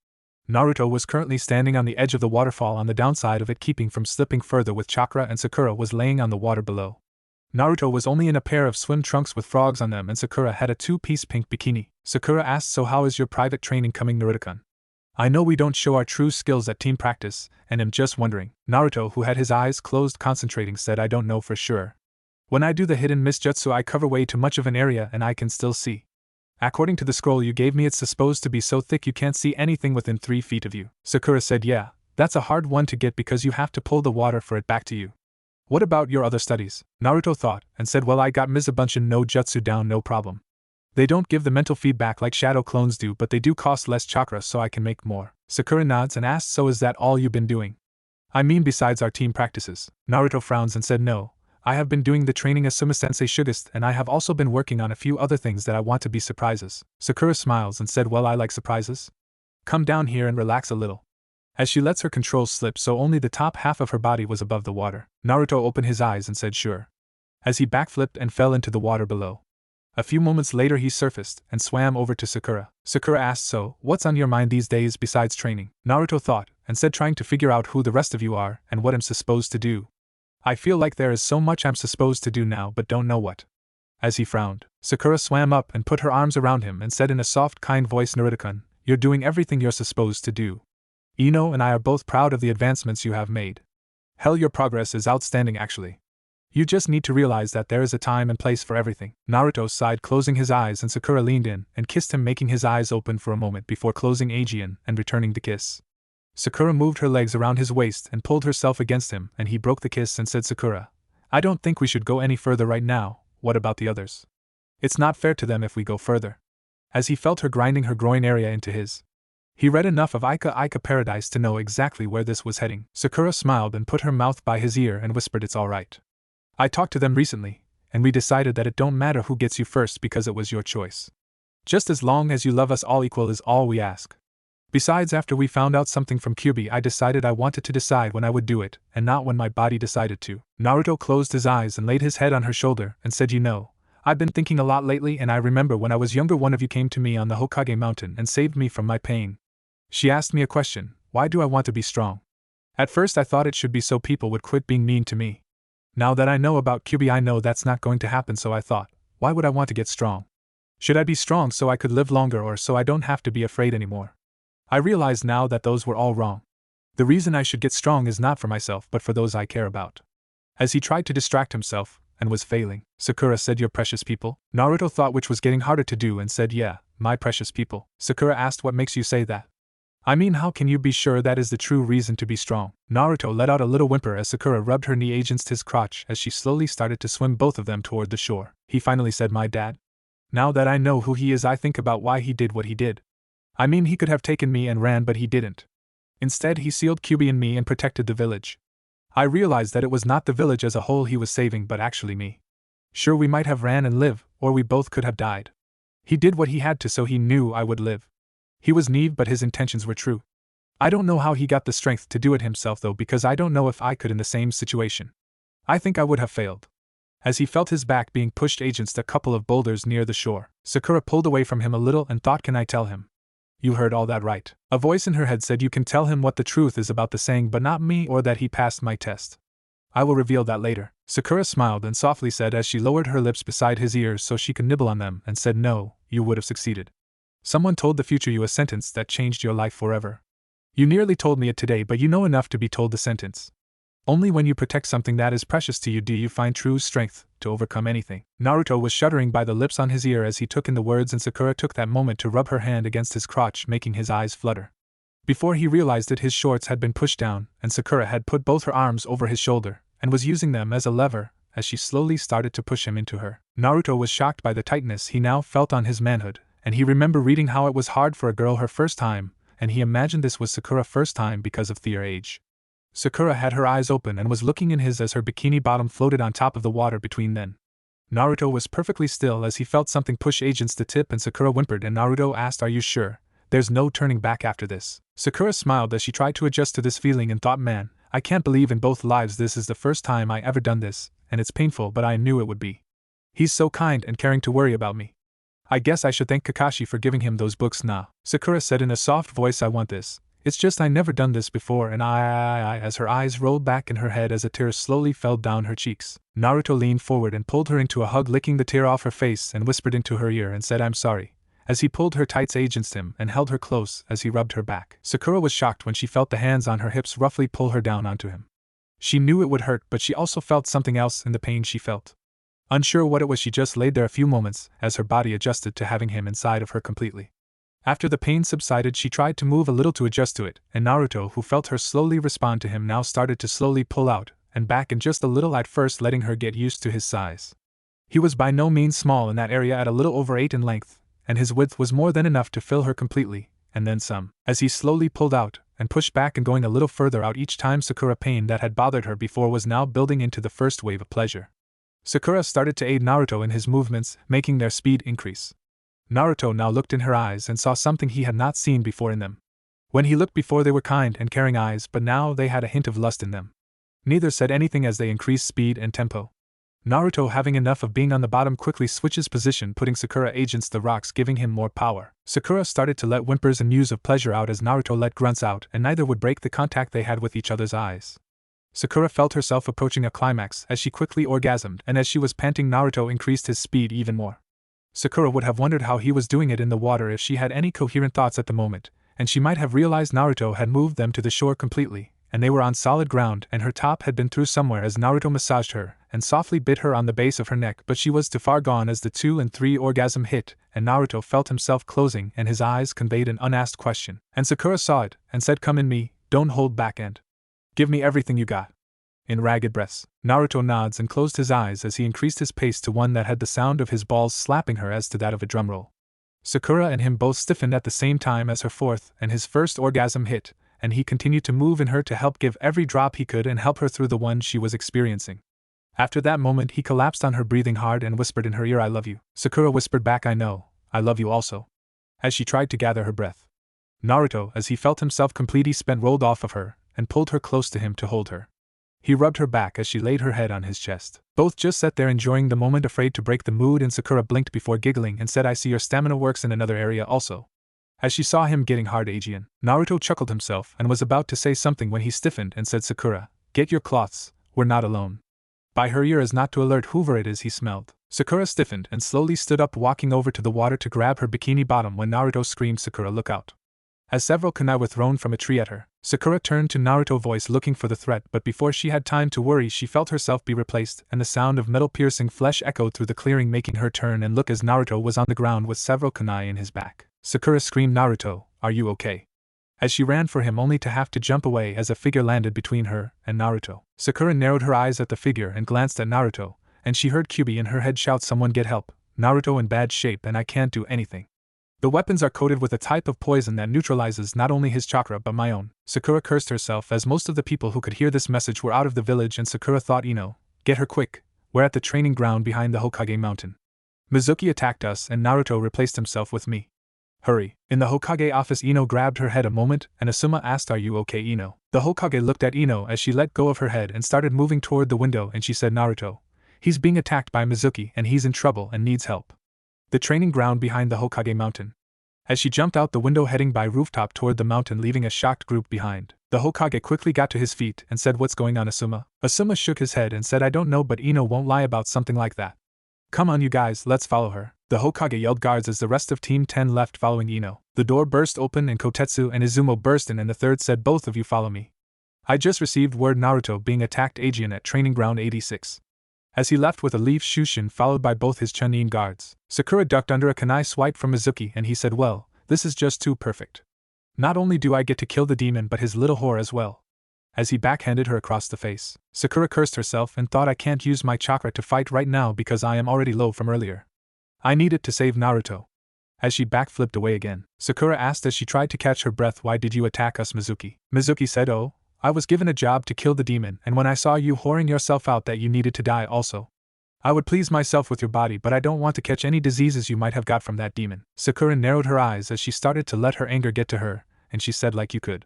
Naruto was currently standing on the edge of the waterfall on the downside of it, keeping from slipping further with chakra, and Sakura was laying on the water below. Naruto was only in a pair of swim trunks with frogs on them, and Sakura had a 2-piece pink bikini. Sakura asked, "So how is your private training coming, Naruto-kun? I know we don't show our true skills at team practice, and am just wondering." Naruto, who had his eyes closed concentrating, said, "I don't know for sure. When I do the hidden misjutsu I cover way too much of an area and I can still see. According to the scroll you gave me, it's supposed to be so thick you can't see anything within 3 feet of you." Sakura said, "Yeah, that's a hard one to get because you have to pull the water for it back to you. What about your other studies?" Naruto thought, and said, "Well, I got Mizabunchen no Jutsu down, no problem. They don't give the mental feedback like shadow clones do, but they do cost less chakra so I can make more." Sakura nods and asks, "So is that all you've been doing? I mean besides our team practices?" Naruto frowns and said, "No, I have been doing the training Asuma-sensei Shugast, and I have also been working on a few other things that I want to be surprises." Sakura smiles and said, "Well, I like surprises. Come down here and relax a little." As she lets her controls slip so only the top half of her body was above the water, Naruto opened his eyes and said, "Sure," as he backflipped and fell into the water below. A few moments later he surfaced and swam over to Sakura. Sakura asked, "So, what's on your mind these days besides training?" Naruto thought and said, "Trying to figure out who the rest of you are and what I'm supposed to do. I feel like there is so much I'm supposed to do now but don't know what." As he frowned, Sakura swam up and put her arms around him and said in a soft, kind voice, "Naruto-kun, you're doing everything you're supposed to do. Ino and I are both proud of the advancements you have made. Hell, your progress is outstanding actually. You just need to realize that there is a time and place for everything." Naruto sighed, closing his eyes, and Sakura leaned in and kissed him, making his eyes open for a moment before closing Aegean and returning the kiss. Sakura moved her legs around his waist and pulled herself against him, and he broke the kiss and said, "Sakura, I don't think we should go any further right now. What about the others? It's not fair to them if we go further." As he felt her grinding her groin area into his, he read enough of Ika Paradise to know exactly where this was heading. Sakura smiled and put her mouth by his ear and whispered, "It's alright. I talked to them recently, and we decided that it don't matter who gets you first because it was your choice. Just as long as you love us all equal is all we ask. Besides, after we found out something from Kyuubi, I decided I wanted to decide when I would do it, and not when my body decided to." Naruto closed his eyes and laid his head on her shoulder and said, "You know, I've been thinking a lot lately, and I remember when I was younger one of you came to me on the Hokage mountain and saved me from my pain. She asked me a question: why do I want to be strong? At first I thought it should be so people would quit being mean to me. Now that I know about Kyuubi, I know that's not going to happen, so I thought, why would I want to get strong? Should I be strong so I could live longer or so I don't have to be afraid anymore? I realize now that those were all wrong. The reason I should get strong is not for myself but for those I care about." As he tried to distract himself, and was failing, Sakura said, "Your precious people?" Naruto thought which was getting harder to do and said, "Yeah, my precious people." Sakura asked, "What makes you say that? I mean, how can you be sure that is the true reason to be strong?" Naruto let out a little whimper as Sakura rubbed her knee against his crotch as she slowly started to swim both of them toward the shore. He finally said, "My dad? Now that I know who he is, I think about why he did what he did. I mean, he could have taken me and ran, but he didn't. Instead, he sealed Kyuubi and me and protected the village. I realized that it was not the village as a whole he was saving, but actually me. Sure, we might have ran and lived, or we both could have died. He did what he had to so he knew I would live. He was naive, but his intentions were true. I don't know how he got the strength to do it himself though, because I don't know if I could in the same situation. I think I would have failed. As he felt his back being pushed against a couple of boulders near the shore, Sakura pulled away from him a little and thought, can I tell him? You heard all that right. A voice in her head said you can tell him what the truth is about the saying, but not me, or that he passed my test. I will reveal that later. Sakura smiled and softly said as she lowered her lips beside his ears so she could nibble on them, and said, no, you would have succeeded. Someone told the future you a sentence that changed your life forever. You nearly told me it today, but you know enough to be told the sentence. Only when you protect something that is precious to you do you find true strength to overcome anything. Naruto was shuddering by the lips on his ear as he took in the words, and Sakura took that moment to rub her hand against his crotch, making his eyes flutter. Before he realized it, his shorts had been pushed down, and Sakura had put both her arms over his shoulder, and was using them as a lever, as she slowly started to push him into her. Naruto was shocked by the tightness he now felt on his manhood, and he remembered reading how it was hard for a girl her first time, and he imagined this was Sakura's first time because of their age. Sakura had her eyes open and was looking in his as her bikini bottom floated on top of the water between them. Naruto was perfectly still as he felt something push against the tip, and Sakura whimpered and Naruto asked, are you sure? There's no turning back after this. Sakura smiled as she tried to adjust to this feeling and thought, man, I can't believe in both lives this is the first time I ever done this, and it's painful, but I knew it would be. He's so kind and caring to worry about me. I guess I should thank Kakashi for giving him those books now. Sakura said in a soft voice, I want this. It's just I never done this before, and I as her eyes rolled back in her head as a tear slowly fell down her cheeks. Naruto leaned forward and pulled her into a hug, licking the tear off her face, and whispered into her ear and said, I'm sorry, as he pulled her tights against him and held her close as he rubbed her back. Sakura was shocked when she felt the hands on her hips roughly pull her down onto him. She knew it would hurt, but she also felt something else in the pain she felt. Unsure what it was, she just laid there a few moments as her body adjusted to having him inside of her completely. After the pain subsided, she tried to move a little to adjust to it, and Naruto, who felt her slowly respond to him, now started to slowly pull out and back in just a little, at first letting her get used to his size. He was by no means small in that area, at a little over 8 in length, and his width was more than enough to fill her completely, and then some. As he slowly pulled out and pushed back and going a little further out each time, Sakura pain that had bothered her before was now building into the first wave of pleasure. Sakura started to aid Naruto in his movements, making their speed increase. Naruto now looked in her eyes and saw something he had not seen before in them. When he looked before, they were kind and caring eyes, but now they had a hint of lust in them. Neither said anything as they increased speed and tempo. Naruto, having enough of being on the bottom, quickly switches position, putting Sakura against the rocks, giving him more power. Sakura started to let whimpers and mews of pleasure out as Naruto let grunts out, and neither would break the contact they had with each other's eyes. Sakura felt herself approaching a climax as she quickly orgasmed, and as she was panting, Naruto increased his speed even more. Sakura would have wondered how he was doing it in the water if she had any coherent thoughts at the moment, and she might have realized Naruto had moved them to the shore completely, and they were on solid ground, and her top had been through somewhere as Naruto massaged her and softly bit her on the base of her neck, but she was too far gone as the 2 and 3 orgasm hit, and Naruto felt himself closing and his eyes conveyed an unasked question. And Sakura saw it and said, come in me, don't hold back and give me everything you got. In ragged breaths, Naruto nods and closed his eyes as he increased his pace to one that had the sound of his balls slapping her as to that of a drum roll. Sakura and him both stiffened at the same time as her fourth and his first orgasm hit, and he continued to move in her to help give every drop he could and help her through the one she was experiencing. After that moment, he collapsed on her, breathing hard, and whispered in her ear, I love you. Sakura whispered back, I know, I love you also, as she tried to gather her breath. Naruto, as he felt himself completely spent, rolled off of her and pulled her close to him to hold her. He rubbed her back as she laid her head on his chest. Both just sat there enjoying the moment, afraid to break the mood, and Sakura blinked before giggling and said, I see your stamina works in another area also. As she saw him getting hard Aegean, Naruto chuckled himself and was about to say something when he stiffened and said, Sakura, get your cloths, we're not alone. By her ear as not to alert whoever it is he smelled. Sakura stiffened and slowly stood up, walking over to the water to grab her bikini bottom when Naruto screamed, Sakura, look out. As several kunai were thrown from a tree at her, Sakura turned to Naruto, voice looking for the threat, but before she had time to worry, she felt herself be replaced, and the sound of metal piercing flesh echoed through the clearing, making her turn and look as Naruto was on the ground with several kunai in his back. Sakura screamed, Naruto, are you okay? As she ran for him, only to have to jump away as a figure landed between her and Naruto. Sakura narrowed her eyes at the figure and glanced at Naruto, and she heard Kyubi in her head shout, someone get help, Naruto in bad shape and I can't do anything. The weapons are coated with a type of poison that neutralizes not only his chakra but my own. Sakura cursed herself as most of the people who could hear this message were out of the village, and Sakura thought, get her quick, we're at the training ground behind the Hokage mountain. Mizuki attacked us and Naruto replaced himself with me. Hurry. In the Hokage office, Ino grabbed her head a moment and Asuma asked, "Are you okay, Ino?" The Hokage looked at Ino as she let go of her head and started moving toward the window and she said, "Naruto, he's being attacked by Mizuki and he's in trouble and needs help." The training ground behind the Hokage mountain. As she jumped out the window heading by rooftop toward the mountain, leaving a shocked group behind, the Hokage quickly got to his feet and said, "What's going on, Asuma?" Asuma shook his head and said, "I don't know, but Ino won't lie about something like that. Come on you guys, let's follow her." The Hokage yelled guards as the rest of Team 10 left following Ino. The door burst open and Kotetsu and Izumo burst in and the third said, "Both of you follow me. I just received word Naruto being attacked Aegean at training ground 86. As he left with a leaf Shushin followed by both his Chunin guards, Sakura ducked under a kunai swipe from Mizuki and he said, "Well, this is just too perfect. Not only do I get to kill the demon but his little whore as well." As he backhanded her across the face, Sakura cursed herself and thought, "I can't use my chakra to fight right now because I am already low from earlier. I need it to save Naruto." As she backflipped away again, Sakura asked as she tried to catch her breath, "Why did you attack us, Mizuki?" Mizuki said, "Oh, I was given a job to kill the demon and when I saw you whoring yourself out that you needed to die also. I would please myself with your body but I don't want to catch any diseases you might have got from that demon." Sakura narrowed her eyes as she started to let her anger get to her, and she said, "Like you could.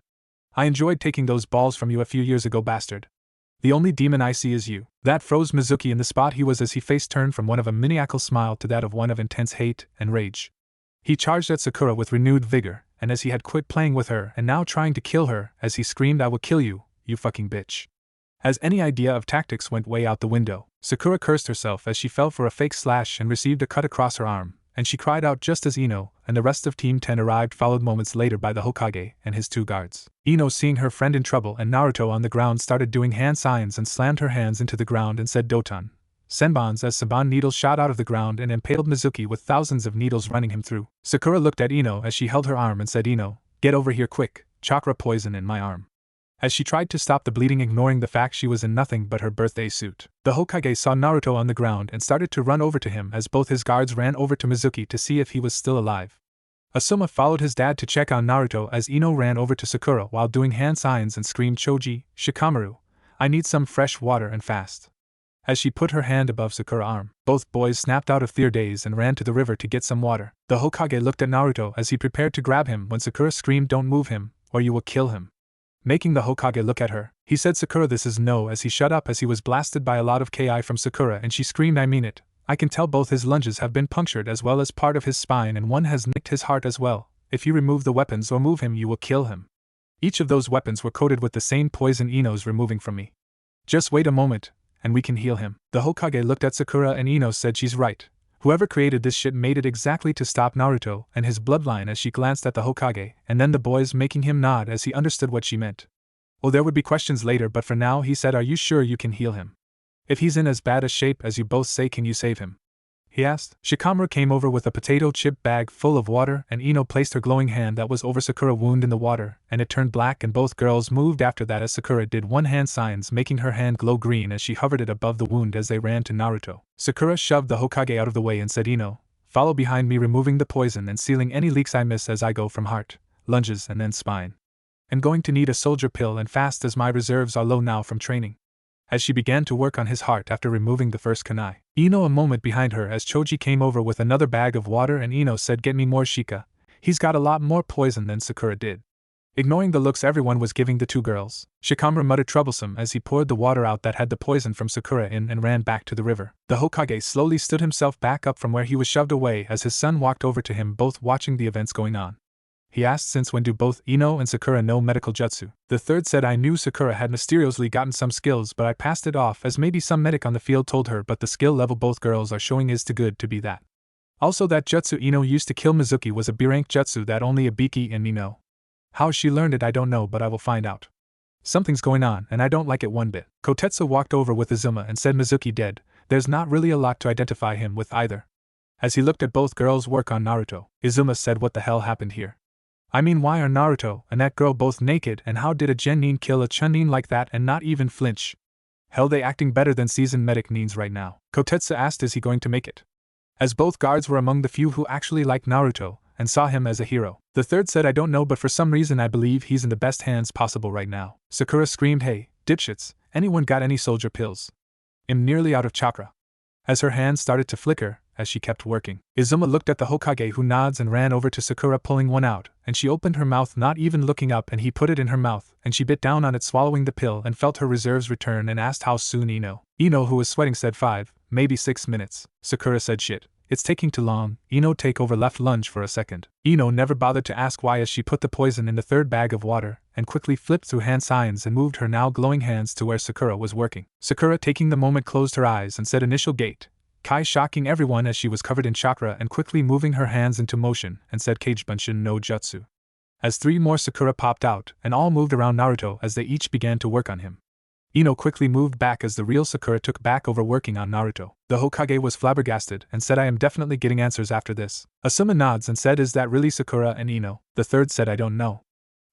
I enjoyed taking those balls from you a few years ago, bastard. The only demon I see is you." That froze Mizuki in the spot he was as he face turned from one of a maniacal smile to that of one of intense hate and rage. He charged at Sakura with renewed vigor, and as he had quit playing with her and now trying to kill her, as he screamed, "I will kill you, you fucking bitch." As any idea of tactics went way out the window, Sakura cursed herself as she fell for a fake slash and received a cut across her arm, and she cried out just as Ino and the rest of Team 10 arrived, followed moments later by the Hokage and his two guards. Ino, seeing her friend in trouble and Naruto on the ground, started doing hand signs and slammed her hands into the ground and said, "Doton Senbons," as Saban needles shot out of the ground and impaled Mizuki with thousands of needles running him through. Sakura looked at Ino as she held her arm and said, "Ino, get over here quick, chakra poison in my arm." As she tried to stop the bleeding, ignoring the fact she was in nothing but her birthday suit, the Hokage saw Naruto on the ground and started to run over to him as both his guards ran over to Mizuki to see if he was still alive. Asuma followed his dad to check on Naruto as Ino ran over to Sakura while doing hand signs and screamed, "Choji, Shikamaru, I need some fresh water and fast." As she put her hand above Sakura's arm, both boys snapped out of their daze and ran to the river to get some water. The Hokage looked at Naruto as he prepared to grab him when Sakura screamed, "Don't move him, or you will kill him." Making the Hokage look at her, he said, "Sakura, this is no," as he shut up as he was blasted by a lot of Ki from Sakura and she screamed, "I mean it. I can tell both his lunges have been punctured as well as part of his spine and one has nicked his heart as well. If you remove the weapons or move him you will kill him. Each of those weapons were coated with the same poison Ino's removing from me. Just wait a moment, and we can heal him." The Hokage looked at Sakura and Ino said, "She's right. Whoever created this shit made it exactly to stop Naruto and his bloodline," as she glanced at the Hokage, and then the boys making him nod as he understood what she meant. "Oh, there would be questions later, but for now," he said, "are you sure you can heal him? If he's in as bad a shape as you both say, can you save him?" he asked. Shikamaru came over with a potato chip bag full of water and Ino placed her glowing hand that was over Sakura's wound in the water, and it turned black and both girls moved after that as Sakura did one hand signs making her hand glow green as she hovered it above the wound as they ran to Naruto. Sakura shoved the Hokage out of the way and said, "Ino, follow behind me, removing the poison and sealing any leaks I miss as I go from heart, lunges and then spine. I'm going to need a soldier pill and fast as my reserves are low now from training." As she began to work on his heart after removing the first kunai, Ino a moment behind her as Choji came over with another bag of water and Ino said, "Get me more Shika. He's got a lot more poison than Sakura did." Ignoring the looks everyone was giving the two girls, Shikamaru muttered troublesome as he poured the water out that had the poison from Sakura in and ran back to the river. The Hokage slowly stood himself back up from where he was shoved away as his son walked over to him, both watching the events going on. He asked, "Since when do both Ino and Sakura know medical jutsu?" The third said, "I knew Sakura had mysteriously gotten some skills but I passed it off as maybe some medic on the field told her, but the skill level both girls are showing is too good to be that. Also that jutsu Ino used to kill Mizuki was a B-rank jutsu that only Ibiki and me know. How she learned it I don't know, but I will find out. Something's going on and I don't like it one bit." Kotetsu walked over with Azuma and said, "Mizuki dead, there's not really a lot to identify him with either." As he looked at both girls' work on Naruto, Izuma said, "What the hell happened here? I mean, why are Naruto and that girl both naked, and how did a Genin kill a Chunin like that and not even flinch? Hell, they acting better than seasoned medic needs right now." Kotetsu asked, "Is he going to make it?" As both guards were among the few who actually liked Naruto and saw him as a hero. The third said, "I don't know, but for some reason I believe he's in the best hands possible right now." Sakura screamed, "Hey, dipshits, anyone got any soldier pills? I'm nearly out of chakra." As her hands started to flicker, as she kept working. Izuma looked at the Hokage, who nods and ran over to Sakura, pulling one out, and she opened her mouth, not even looking up, and he put it in her mouth, and she bit down on it, swallowing the pill, and felt her reserves return and asked how soon. Ino, who was sweating, said 5, maybe 6 minutes. Sakura said shit. It's taking too long. Ino take over left lunge for a second. Ino never bothered to ask why as she put the poison in the third bag of water, and quickly flipped through hand signs and moved her now glowing hands to where Sakura was working. Sakura, taking the moment, closed her eyes and said initial gate. Kai, shocking everyone as she was covered in chakra and quickly moving her hands into motion, and said Kagebunshin no jutsu. As 3 more Sakura popped out, and all moved around Naruto as they each began to work on him. Ino quickly moved back as the real Sakura took back over working on Naruto. The Hokage was flabbergasted and said, I am definitely getting answers after this. Asuma nods and said, is that really Sakura and Ino? The third said, I don't know.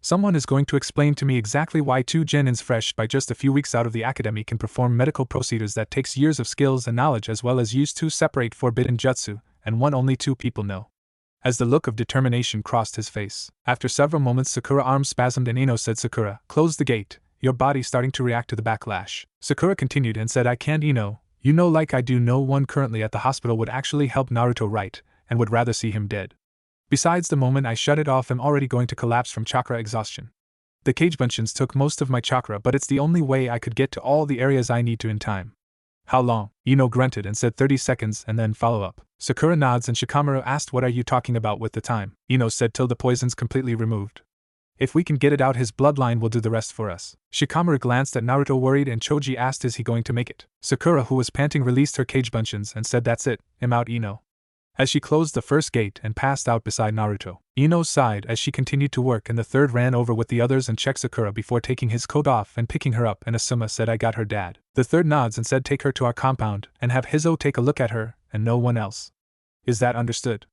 Someone is going to explain to me exactly why 2 genins fresh by just a few weeks out of the academy can perform medical procedures that takes years of skills and knowledge, as well as use 2 separate forbidden jutsu, and one only 2 people know. As the look of determination crossed his face. After several moments, Sakura arms spasmed and Ino said, Sakura, close the gate. Your body starting to react to the backlash. Sakura continued and said, I can't, Ino. You know, like I do, no one currently at the hospital would actually help Naruto, right, and would rather see him dead. Besides, the moment I shut it off, I'm already going to collapse from chakra exhaustion. The Kagebunshins took most of my chakra, but it's the only way I could get to all the areas I need to in time. How long? Ino grunted and said 30 seconds and then follow up. Sakura nods and Shikamaru asked, what are you talking about with the time? Ino said, till the poison's completely removed. If we can get it out, his bloodline will do the rest for us. Shikamaru glanced at Naruto worried and Choji asked, is he going to make it? Sakura, who was panting, released her Kagebunshins and said, that's it, I'm out, Ino. As she closed the first gate and passed out beside Naruto. Ino sighed as she continued to work, and the third ran over with the others and checked Sakura before taking his coat off and picking her up, and Asuma said, I got her, dad. The third nods and said, take her to our compound and have Hizo take a look at her, and no one else. Is that understood?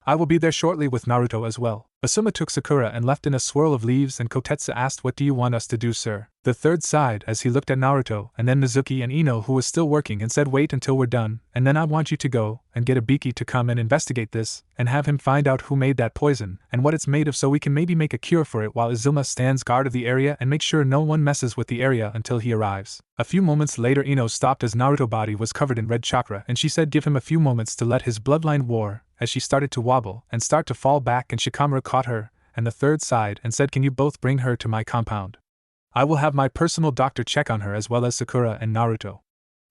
I will be there shortly with Naruto as well. Asuma took Sakura and left in a swirl of leaves, and Kotetsu asked, what do you want us to do, sir? The third sighed as he looked at Naruto and then Mizuki and Ino, who was still working, and said, wait until we're done, and then I want you to go and get a Biki to come and investigate this, and have him find out who made that poison and what it's made of, so we can maybe make a cure for it, while Izuma stands guard of the area and make sure no one messes with the area until he arrives. A few moments later, Ino stopped as Naruto's body was covered in red chakra, and she said, give him a few moments to let his bloodline war, as she started to wobble and start to fall back, and Shikamaru caught her, and the third sighed and said, can you both bring her to my compound? I will have my personal doctor check on her, as well as Sakura and Naruto.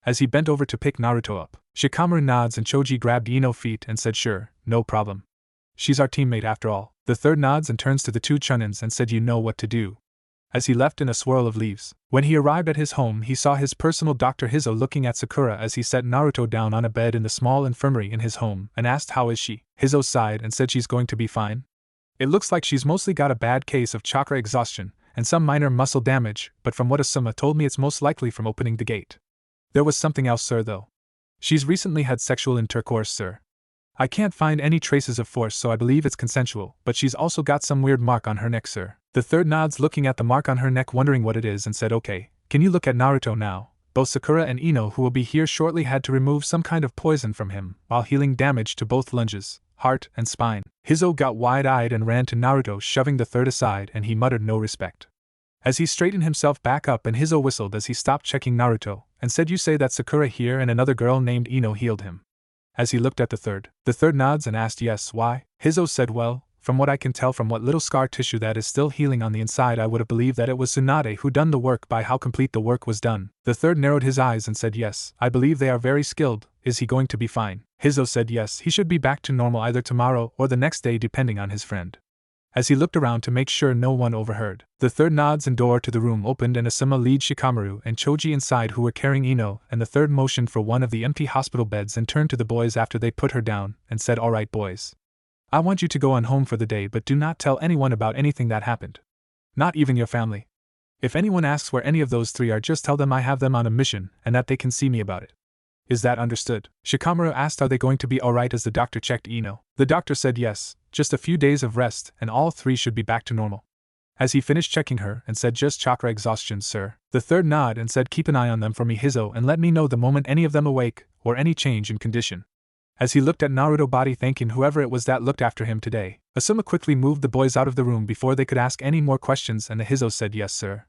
As he bent over to pick Naruto up, Shikamaru nods and Choji grabbed Ino's feet and said, sure, no problem. She's our teammate after all. The third nods and turns to the 2 chunins and said, you know what to do. As he left in a swirl of leaves. When he arrived at his home, he saw his personal Dr. Hizo looking at Sakura as he set Naruto down on a bed in the small infirmary in his home, and asked, how is she? Hizo sighed and said, she's going to be fine. It looks like she's mostly got a bad case of chakra exhaustion and some minor muscle damage, but from what Asuma told me, it's most likely from opening the gate. There was something else, sir, though. She's recently had sexual intercourse, sir. I can't find any traces of force, so I believe it's consensual, but she's also got some weird mark on her neck, sir. The third nods, looking at the mark on her neck, wondering what it is, and said, okay, can you look at Naruto now? Both Sakura and Ino, who will be here shortly, had to remove some kind of poison from him, while healing damage to both lunges, heart, and spine. Hizo got wide-eyed and ran to Naruto, shoving the third aside, and he muttered no respect. As he straightened himself back up, and Hizo whistled as he stopped checking Naruto, and said, you say that Sakura here and another girl named Ino healed him? As he looked at the third nods and asked, yes, why? Hizo said, well, from what I can tell from what little scar tissue that is still healing on the inside, I would have believed that it was Tsunade who done the work by how complete the work was done. The third narrowed his eyes and said, yes, I believe they are very skilled. Is he going to be fine? Hizo said, yes, he should be back to normal either tomorrow or the next day, depending on his friend. As he looked around to make sure no one overheard, the third nods and door to the room opened, and Asuma lead Shikamaru and Choji inside, who were carrying Ino, and the third motioned for one of the empty hospital beds and turned to the boys after they put her down, and said, all right, boys. I want you to go on home for the day, but do not tell anyone about anything that happened. Not even your family. If anyone asks where any of those 3 are, just tell them I have them on a mission and that they can see me about it. Is that understood? Shikamaru asked, are they going to be alright, as the doctor checked Ino. The doctor said yes, just a few days of rest and all 3 should be back to normal. As he finished checking her and said, just chakra exhaustion, sir. The third nodded and said, keep an eye on them for me, Hizo, and let me know the moment any of them awake, or any change in condition. As he looked at Naruto's body, thanking whoever it was that looked after him today, Asuma quickly moved the boys out of the room before they could ask any more questions, and the Hizo said, yes, sir.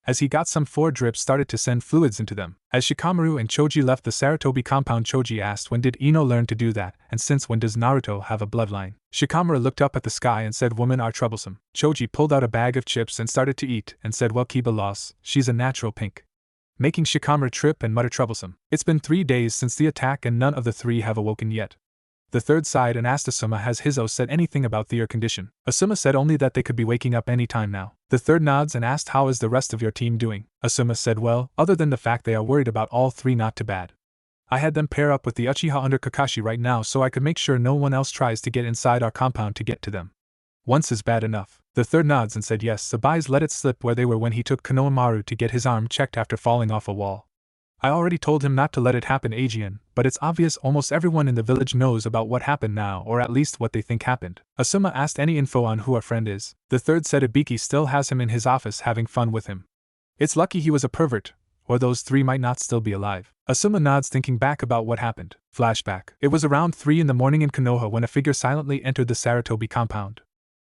As he got some, 4 drips started to send fluids into them. As Shikamaru and Choji left the Saratobi compound, Choji asked when did Ino learn to do that, and since when does Naruto have a bloodline? Shikamaru looked up at the sky and said women are troublesome. Choji pulled out a bag of chips and started to eat, and said well Kiba loss, she's a natural pink. Making Shikamaru trip and mutter troublesome. It's been 3 days since the attack and none of the 3 have awoken yet. The third sighed and asked Asuma has Hizo said anything about their condition. Asuma said only that they could be waking up any time now. The third nods and asked how is the rest of your team doing. Asuma said well, other than the fact they are worried about all 3 not too bad. I had them pair up with the Uchiha under Kakashi right now so I could make sure no one else tries to get inside our compound to get to them. Once is bad enough. The third nods and said yes, Sabai's let it slip where they were when he took Konohamaru to get his arm checked after falling off a wall. I already told him not to let it happen Aegean, but it's obvious almost everyone in the village knows about what happened now, or at least what they think happened. Asuma asked any info on who our friend is. The third said Ibiki still has him in his office having fun with him. It's lucky he was a pervert, or those 3 might not still be alive. Asuma nods thinking back about what happened. Flashback. It was around 3 in the morning in Konoha when a figure silently entered the Saratobi compound.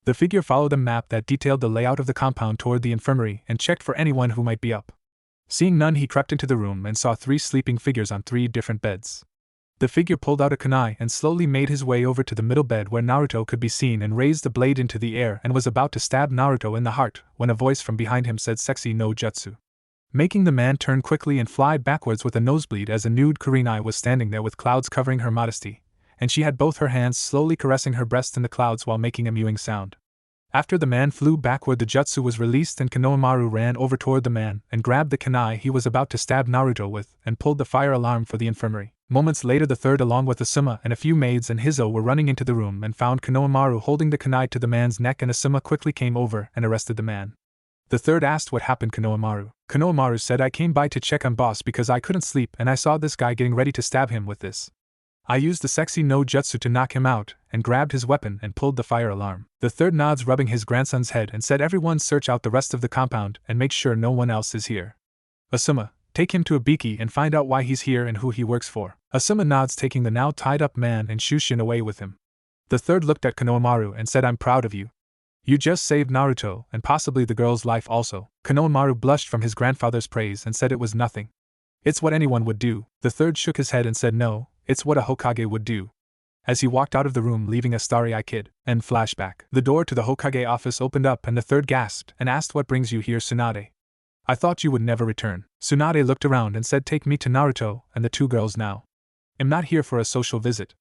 The figure followed a map that detailed the layout of the compound toward the infirmary and checked for anyone who might be up. Seeing none, he crept into the room and saw 3 sleeping figures on 3 different beds. The figure pulled out a kunai and slowly made his way over to the middle bed where Naruto could be seen and raised the blade into the air and was about to stab Naruto in the heart when a voice from behind him said sexy no jutsu. Making the man turn quickly and fly backwards with a nosebleed as a nude Kurenai was standing there with clouds covering her modesty, and she had both her hands slowly caressing her breast in the clouds while making a mewing sound. After the man flew backward, the jutsu was released and Konohamaru ran over toward the man and grabbed the kunai he was about to stab Naruto with and pulled the fire alarm for the infirmary. Moments later, the third along with Asuma and a few maids and Hizo were running into the room and found Konohamaru holding the kunai to the man's neck, and Asuma quickly came over and arrested the man. The third asked what happened Konohamaru. Konohamaru said I came by to check on boss because I couldn't sleep and I saw this guy getting ready to stab him with this. I used the sexy no jutsu to knock him out, and grabbed his weapon and pulled the fire alarm. The third nods, rubbing his grandson's head, and said everyone search out the rest of the compound and make sure no one else is here. Asuma, take him to Ibiki and find out why he's here and who he works for. Asuma nods, taking the now tied up man and Shushin away with him. The third looked at Konohamaru and said I'm proud of you. You just saved Naruto and possibly the girl's life also. Konohamaru blushed from his grandfather's praise and said it was nothing. It's what anyone would do. The third shook his head and said no. It's what a Hokage would do. As he walked out of the room leaving a starry-eyed kid. End flashback. The door to the Hokage office opened up and the third gasped and asked what brings you here Tsunade? I thought you would never return. Tsunade looked around and said take me to Naruto and the 2 girls now. I'm not here for a social visit.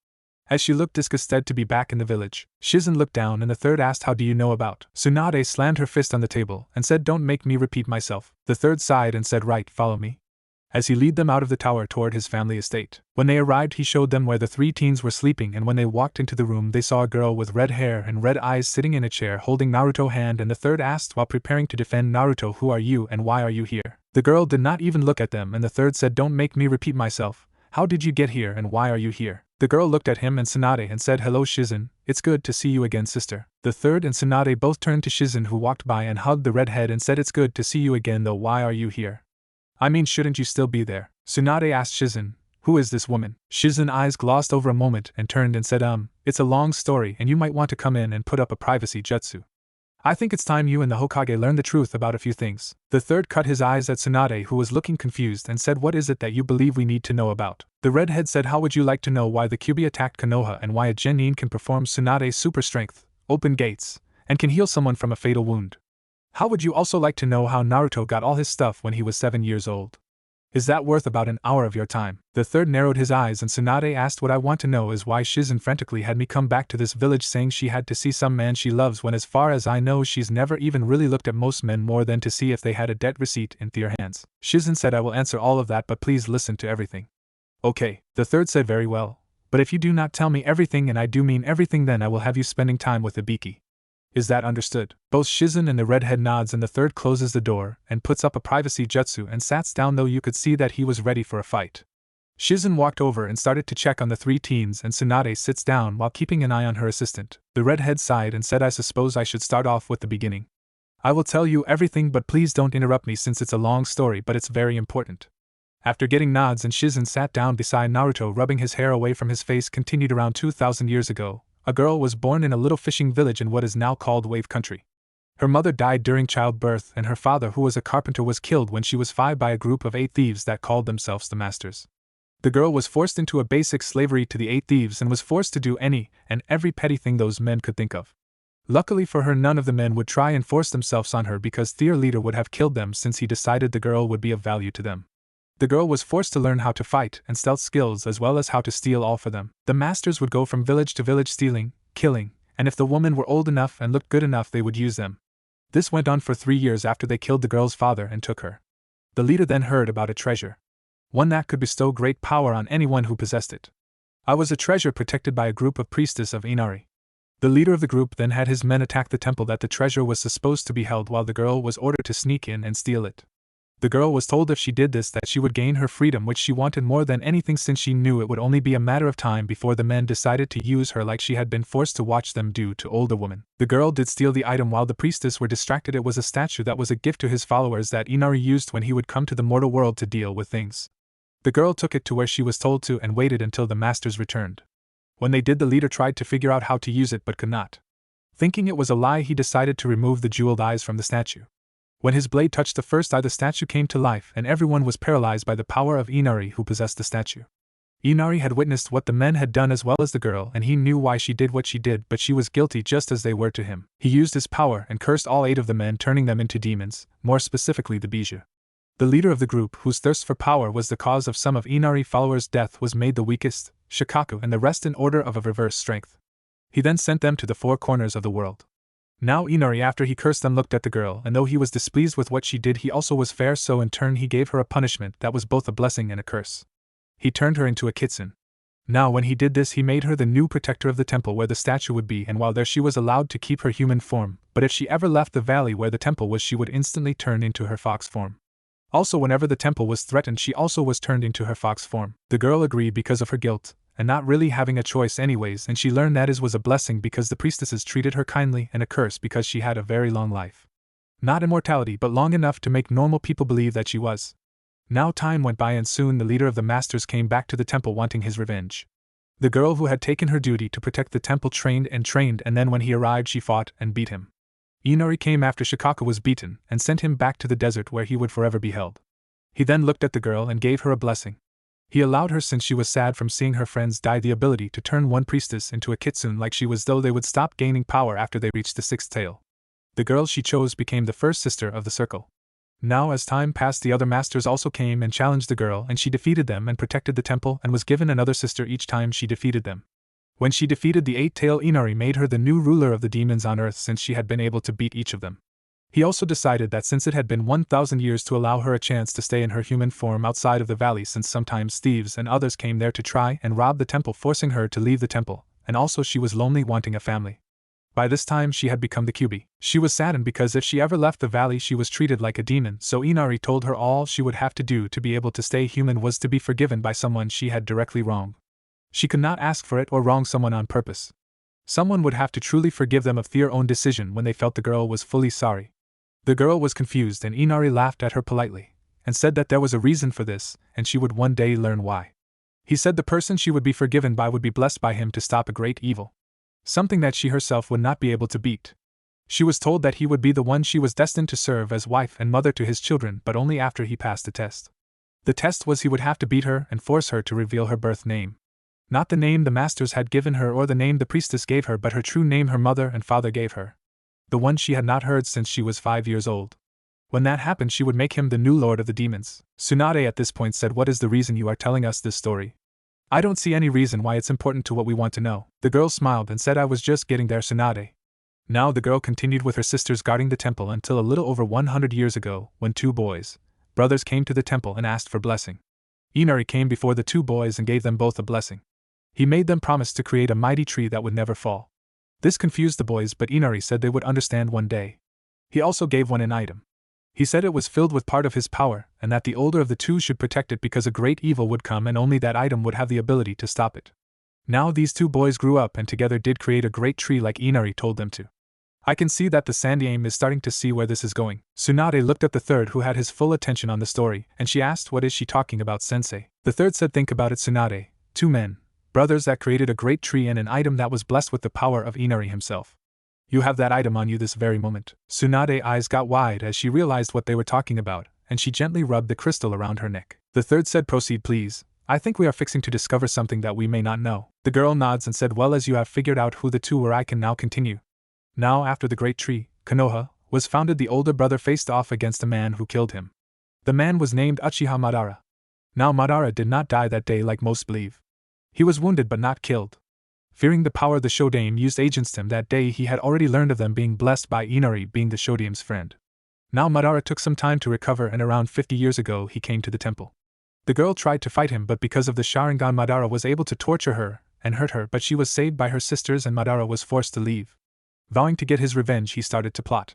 As she looked disgusted to be back in the village, Shizen looked down and the third asked how do you know about? Tsunade slammed her fist on the table and said don't make me repeat myself. The third sighed and said right, follow me. As he led them out of the tower toward his family estate. When they arrived, he showed them where the 3 teens were sleeping, and when they walked into the room they saw a girl with red hair and red eyes sitting in a chair holding Naruto's hand, and the third asked while preparing to defend Naruto, who are you and why are you here? The girl did not even look at them and the third said don't make me repeat myself. How did you get here and why are you here? The girl looked at him and Tsunade and said hello Shizen, it's good to see you again sister. The third and Tsunade both turned to Shizen, who walked by and hugged the redhead and said it's good to see you again though why are you here? I mean shouldn't you still be there? Tsunade asked Shizen, who is this woman? Shizen's eyes glossed over a moment and turned and said it's a long story and you might want to come in and put up a privacy jutsu. I think it's time you and the Hokage learn the truth about a few things. The third cut his eyes at Tsunade, who was looking confused, and said what is it that you believe we need to know about? The redhead said how would you like to know why the Kyuubi attacked Konoha and why a genin can perform Tsunade's super strength, open gates, and can heal someone from a fatal wound? How would you also like to know how Naruto got all his stuff when he was 7 years old? Is that worth about an hour of your time? The third narrowed his eyes and Tsunade asked what I want to know is why Shizen frantically had me come back to this village saying she had to see some man she loves when as far as I know she's never even really looked at most men more than to see if they had a debt receipt in their hands. Shizen said I will answer all of that but please listen to everything. Okay, the third said very well, but if you do not tell me everything, and I do mean everything, then I will have you spending time with Ibiki. Is that understood? Both Shizen and the redhead nods and the third closes the door and puts up a privacy jutsu and sats down, though you could see that he was ready for a fight. Shizen walked over and started to check on the 3 teens and Tsunade sits down while keeping an eye on her assistant. The redhead sighed and said I suppose I should start off with the beginning. I will tell you everything but please don't interrupt me since it's a long story but it's very important. After getting nods and Shizen sat down beside Naruto rubbing his hair away from his face, continued around 2,000 years ago. A girl was born in a little fishing village in what is now called Wave Country. Her mother died during childbirth, and her father, who was a carpenter, was killed when she was 5 by a group of 8 thieves that called themselves the Masters. The girl was forced into a basic slavery to the 8 thieves and was forced to do any and every petty thing those men could think of. Luckily for her, none of the men would try and force themselves on her because their leader would have killed them since he decided the girl would be of value to them. The girl was forced to learn how to fight and stealth skills as well as how to steal all for them. The Masters would go from village to village stealing, killing, and if the women were old enough and looked good enough, they would use them. This went on for 3 years after they killed the girl's father and took her. The leader then heard about a treasure. One that could bestow great power on anyone who possessed it. It was a treasure protected by a group of priestesses of Inari. The leader of the group then had his men attack the temple that the treasure was supposed to be held, while the girl was ordered to sneak in and steal it. The girl was told if she did this that she would gain her freedom, which she wanted more than anything since she knew it would only be a matter of time before the men decided to use her like she had been forced to watch them do to older women. The girl did steal the item while the priestess were distracted. It was a statue that was a gift to his followers that Inari used when he would come to the mortal world to deal with things. The girl took it to where she was told to and waited until the Masters returned. When they did, the leader tried to figure out how to use it but could not. Thinking it was a lie, he decided to remove the jeweled eyes from the statue. When his blade touched the first eye, the statue came to life and everyone was paralyzed by the power of Inari, who possessed the statue. Inari had witnessed what the men had done as well as the girl, and he knew why she did what she did, but she was guilty just as they were to him. He used his power and cursed all 8 of the men, turning them into demons, more specifically the Bijou. The leader of the group, whose thirst for power was the cause of some of Inari followers' death, was made the weakest, Shikaku, and the rest in order of a reverse strength. He then sent them to the 4 corners of the world. Now Inari, after he cursed them, looked at the girl, and though he was displeased with what she did, he also was fair, so in turn he gave her a punishment that was both a blessing and a curse. He turned her into a kitsune. Now when he did this, he made her the new protector of the temple where the statue would be, and while there she was allowed to keep her human form, but if she ever left the valley where the temple was, she would instantly turn into her fox form. Also, whenever the temple was threatened, she also was turned into her fox form. The girl agreed because of her guilt, and not really having a choice anyways, and she learned that it was a blessing because the priestesses treated her kindly, and a curse because she had a very long life. Not immortality, but long enough to make normal people believe that she was. Now time went by and soon the leader of the Masters came back to the temple wanting his revenge. The girl who had taken her duty to protect the temple trained, and then when he arrived she fought and beat him. Inari came after Shikaku was beaten and sent him back to the desert where he would forever be held. He then looked at the girl and gave her a blessing. He allowed her, since she was sad from seeing her friends die, the ability to turn one priestess into a kitsune like she was, though they would stop gaining power after they reached the 6th tail. The girl she chose became the first sister of the circle. Now as time passed, the other Masters also came and challenged the girl, and she defeated them and protected the temple and was given another sister each time she defeated them. When she defeated the 8-tail, Inari made her the new ruler of the demons on earth since she had been able to beat each of them. He also decided that since it had been 1,000 years, to allow her a chance to stay in her human form outside of the valley, since sometimes thieves and others came there to try and rob the temple, forcing her to leave the temple, and also she was lonely, wanting a family. By this time she had become the Kyubi. She was saddened because if she ever left the valley she was treated like a demon, so Inari told her all she would have to do to be able to stay human was to be forgiven by someone she had directly wronged. She could not ask for it or wrong someone on purpose. Someone would have to truly forgive them of their own decision when they felt the girl was fully sorry. The girl was confused, and Inari laughed at her politely, and said that there was a reason for this, and she would one day learn why. He said the person she would be forgiven by would be blessed by him to stop a great evil. Something that she herself would not be able to beat. She was told that he would be the one she was destined to serve as wife and mother to his children, but only after he passed the test. The test was he would have to beat her and force her to reveal her birth name. Not the name the Masters had given her or the name the priestess gave her, but her true name her mother and father gave her. The one she had not heard since she was 5 years old. When that happened, she would make him the new lord of the demons. Tsunade at this point said, "What is the reason you are telling us this story? I don't see any reason why it's important to what we want to know." The girl smiled and said, "I was just getting there, Tsunade." Now the girl continued with her sisters guarding the temple until a little over 100 years ago, when 2 boys, brothers, came to the temple and asked for blessing. Inari came before the 2 boys and gave them both a blessing. He made them promise to create a mighty tree that would never fall. This confused the boys, but Inari said they would understand one day. He also gave one an item. He said it was filled with part of his power, and that the older of the 2 should protect it because a great evil would come and only that item would have the ability to stop it. Now these 2 boys grew up and together did create a great tree like Inari told them to. I can see that the Sandiame is starting to see where this is going. Tsunade looked at the third, who had his full attention on the story, and she asked, "What is she talking about, sensei?" The third said, "Think about it, Tsunade. 2 men, brothers that created a great tree and an item that was blessed with the power of Inari himself. You have that item on you this very moment. Tsunade's eyes got wide as she realized what they were talking about, and she gently rubbed the crystal around her neck. The third said, proceed please. I think we are fixing to discover something that we may not know. The girl nods and said, well, as you have figured out who the two were, I can now continue. Now, after the great tree, Konoha, was founded, the older brother faced off against a man who killed him. The man was named Uchiha Madara. Now Madara did not die that day like most believe. He was wounded but not killed. Fearing the power the Shodaime used against him that day, he had already learned of them being blessed by Inari being the Shodaime's friend. Now Madara took some time to recover, and around 50 years ago he came to the temple. The girl tried to fight him, but because of the Sharingan Madara was able to torture her and hurt her, but she was saved by her sisters and Madara was forced to leave. Vowing to get his revenge, he started to plot.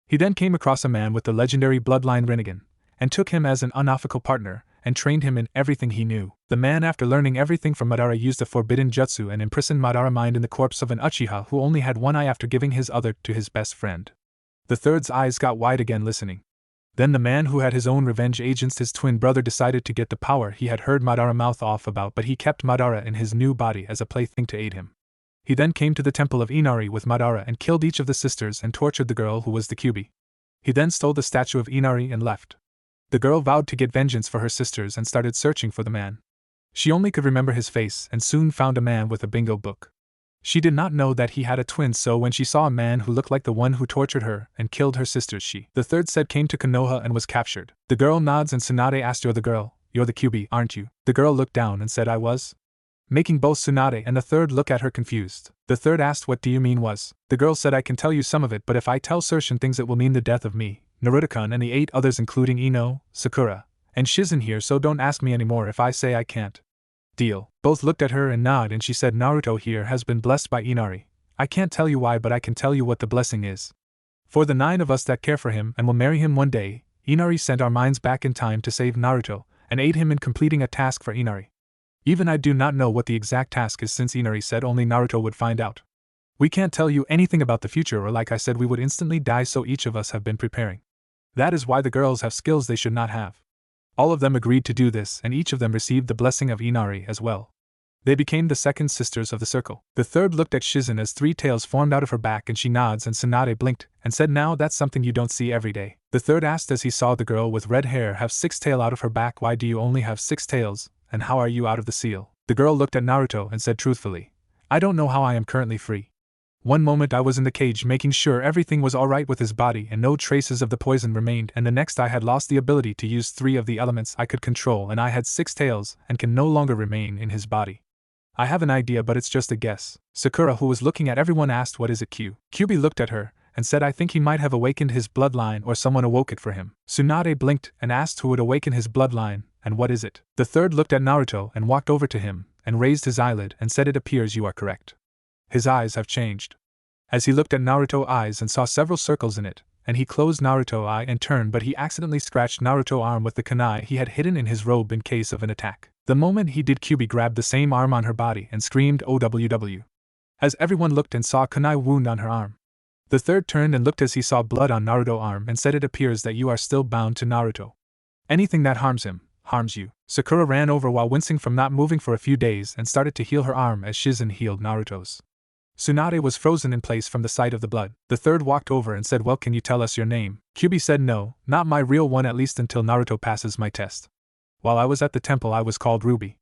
He then came across a man with the legendary bloodline Rinnegan, and took him as an unethical partner, and trained him in everything he knew. The man, after learning everything from Madara, used a forbidden jutsu and imprisoned Madara mind in the corpse of an Uchiha who only had one eye after giving his other to his best friend. The third's eyes got wide again listening. Then the man who had his own revenge against his twin brother decided to get the power he had heard Madara mouth off about, but he kept Madara in his new body as a plaything to aid him. He then came to the temple of Inari with Madara and killed each of the sisters and tortured the girl who was the Kyuubi. He then stole the statue of Inari and left. The girl vowed to get vengeance for her sisters and started searching for the man. She only could remember his face and soon found a man with a bingo book. She did not know that he had a twin, so when she saw a man who looked like the one who tortured her and killed her sisters, the third said, came to Konoha and was captured. The girl nods and Tsunade asked, you're the girl, you're the Kyuubi, aren't you? The girl looked down and said, I was. Making both Tsunade and the third look at her confused. The third asked, what do you mean was? The girl said, I can tell you some of it, but if I tell certain things it will mean the death of me, Naruto-kun, and the 8 others including Ino, Sakura, and Shizen here, so don't ask me anymore if I say I can't. Deal. Both looked at her and nodded, and she said, Naruto here has been blessed by Inari. I can't tell you why, but I can tell you what the blessing is. For the 9 of us that care for him and will marry him one day, Inari sent our minds back in time to save Naruto and aid him in completing a task for Inari. Even I do not know what the exact task is, since Inari said only Naruto would find out. We can't tell you anything about the future, or like I said, we would instantly die, so each of us have been preparing. That is why the girls have skills they should not have. All of them agreed to do this, and each of them received the blessing of Inari as well. They became the second sisters of the circle. The third looked at Shizen as 3 tails formed out of her back, and she nods, and Tsunade blinked and said, now that's something you don't see every day. The third asked as he saw the girl with red hair have 6 tails out of her back, why do you only have 6 tails, and how are you out of the seal? The girl looked at Naruto and said truthfully, I don't know how I am currently free. One moment I was in the cage making sure everything was alright with his body and no traces of the poison remained, and the next I had lost the ability to use 3 of the elements I could control, and I had 6 tails and can no longer remain in his body. I have an idea, but it's just a guess. Sakura, who was looking at everyone, asked, what is it, Q? Kyuubi looked at her and said, I think he might have awakened his bloodline, or someone awoke it for him. Tsunade blinked and asked who would awaken his bloodline, and what is it? The third looked at Naruto and walked over to him and raised his eyelid and said, it appears you are correct. His eyes have changed. As he looked at Naruto's eyes and saw several circles in it, and he closed Naruto's eye and turned, but he accidentally scratched Naruto's arm with the kunai he had hidden in his robe in case of an attack. The moment he did, Kyuubi grabbed the same arm on her body and screamed OWW. As everyone looked and saw a kunai wound on her arm. The third turned and looked as he saw blood on Naruto's arm and said, it appears that you are still bound to Naruto. Anything that harms him, harms you. Sakura ran over while wincing from not moving for a few days and started to heal her arm as Shizen healed Naruto's. Tsunade was frozen in place from the sight of the blood. The third walked over and said, well, can you tell us your name? Kyuubi said, no, not my real one, at least until Naruto passes my test. While I was at the temple I was called Ruby.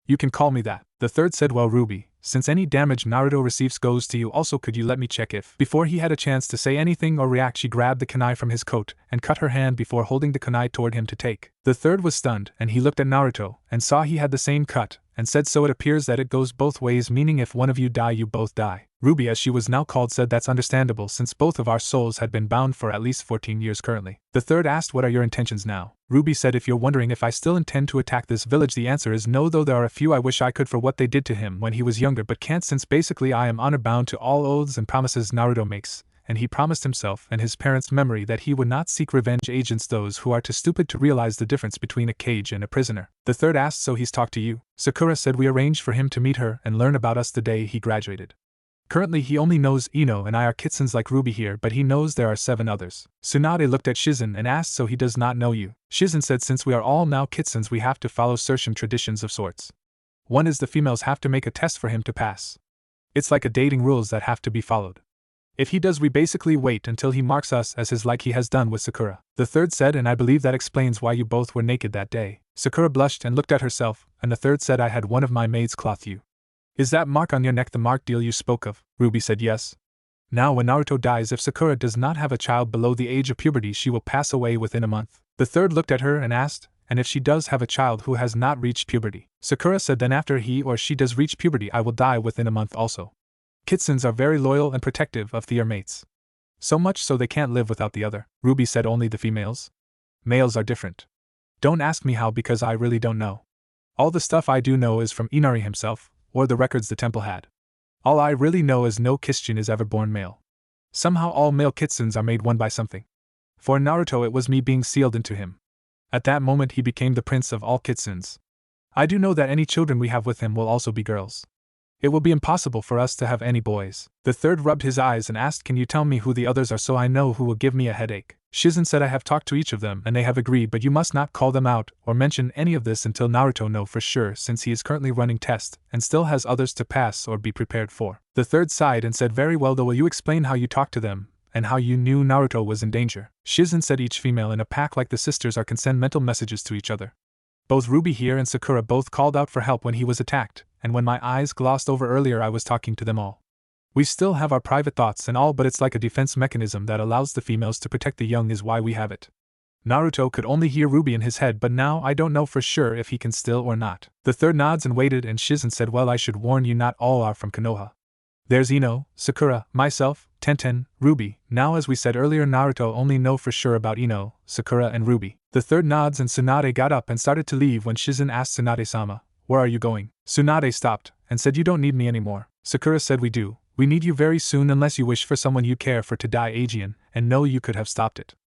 You can call me that. The third said, well, Ruby, since any damage Naruto receives goes to you, also could you let me check if... Before he had a chance to say anything or react, she grabbed the kunai from his coat and cut her hand before holding the kunai toward him to take. The third was stunned, and he looked at Naruto and saw he had the same cut, and said, so it appears that it goes both ways, meaning if one of you die you both die. Ruby, as she was now called, said, that's understandable since both of our souls had been bound for at least 14 years currently. The third asked, what are your intentions now? Ruby said, if you're wondering if I still intend to attack this village, the answer is no, though there are a few I wish I could for what they did to him when he was younger, but can't, since basically I am honor bound to all oaths and promises Naruto makes, and he promised himself and his parents' memory that he would not seek revenge against those who are too stupid to realize the difference between a cage and a prisoner. The third asked, so he's talked to you? Sakura said, we arranged for him to meet her and learn about us the day he graduated. Currently he only knows Ino and I are kitsens like Ruby here, but he knows there are 7 others. Tsunade looked at Shizen and asked, so he does not know you? Shizen said, since we are all now kitsens we have to follow certain traditions of sorts. One is the females have to make a test for him to pass. It's like a dating rules that have to be followed. If he does, we basically wait until he marks us as his like he has done with Sakura. The third said, and I believe that explains why you both were naked that day. Sakura blushed and looked at herself, and the third said, I had one of my maids cloth you. Is that mark on your neck the mark deal you spoke of? Ruby said yes. Now when Naruto dies, if Sakura does not have a child below the age of puberty, she will pass away within a month. The third looked at her and asked, and if she does have a child who has not reached puberty? Sakura said, then after he or she does reach puberty, I will die within a month also. Kitsune are very loyal and protective of their mates. So much so they can't live without the other. Ruby said, only the females? Males are different. Don't ask me how, because I really don't know. All the stuff I do know is from Inari himself, or the records the temple had. All I really know is no Kitsune is ever born male. Somehow all male Kitsunes are made one by something. For Naruto it was me being sealed into him. At that moment he became the prince of all Kitsunes. I do know that any children we have with him will also be girls. It will be impossible for us to have any boys. The third rubbed his eyes and asked, can you tell me who the others are so I know who will give me a headache? Shizen said, I have talked to each of them and they have agreed, but you must not call them out or mention any of this until Naruto know for sure, since he is currently running tests and still has others to pass or be prepared for. The third sighed and said, very well, though will you explain how you talked to them and how you knew Naruto was in danger? Shizen said, each female in a pack like the sisters can send mental messages to each other. Both Ruby here and Sakura both called out for help when he was attacked, and when my eyes glossed over earlier I was talking to them all. We still have our private thoughts and all, but it's like a defense mechanism that allows the females to protect the young is why we have it. Naruto could only hear Ruby in his head, but now I don't know for sure if he can still or not. The third nods and waited, and Shizen said, well, I should warn you, not all are from Konoha. There's Ino, Sakura, myself, Tenten, Ruby. Now as we said earlier, Naruto only know for sure about Ino, Sakura and Ruby. The third nods and Tsunade got up and started to leave when Shizen asked Tsunade-sama, where are you going? Tsunade stopped and said, you don't need me anymore. Sakura said, we do. We need you very soon unless you wish for someone you care for to die, Aegean, and no, you could have stopped it.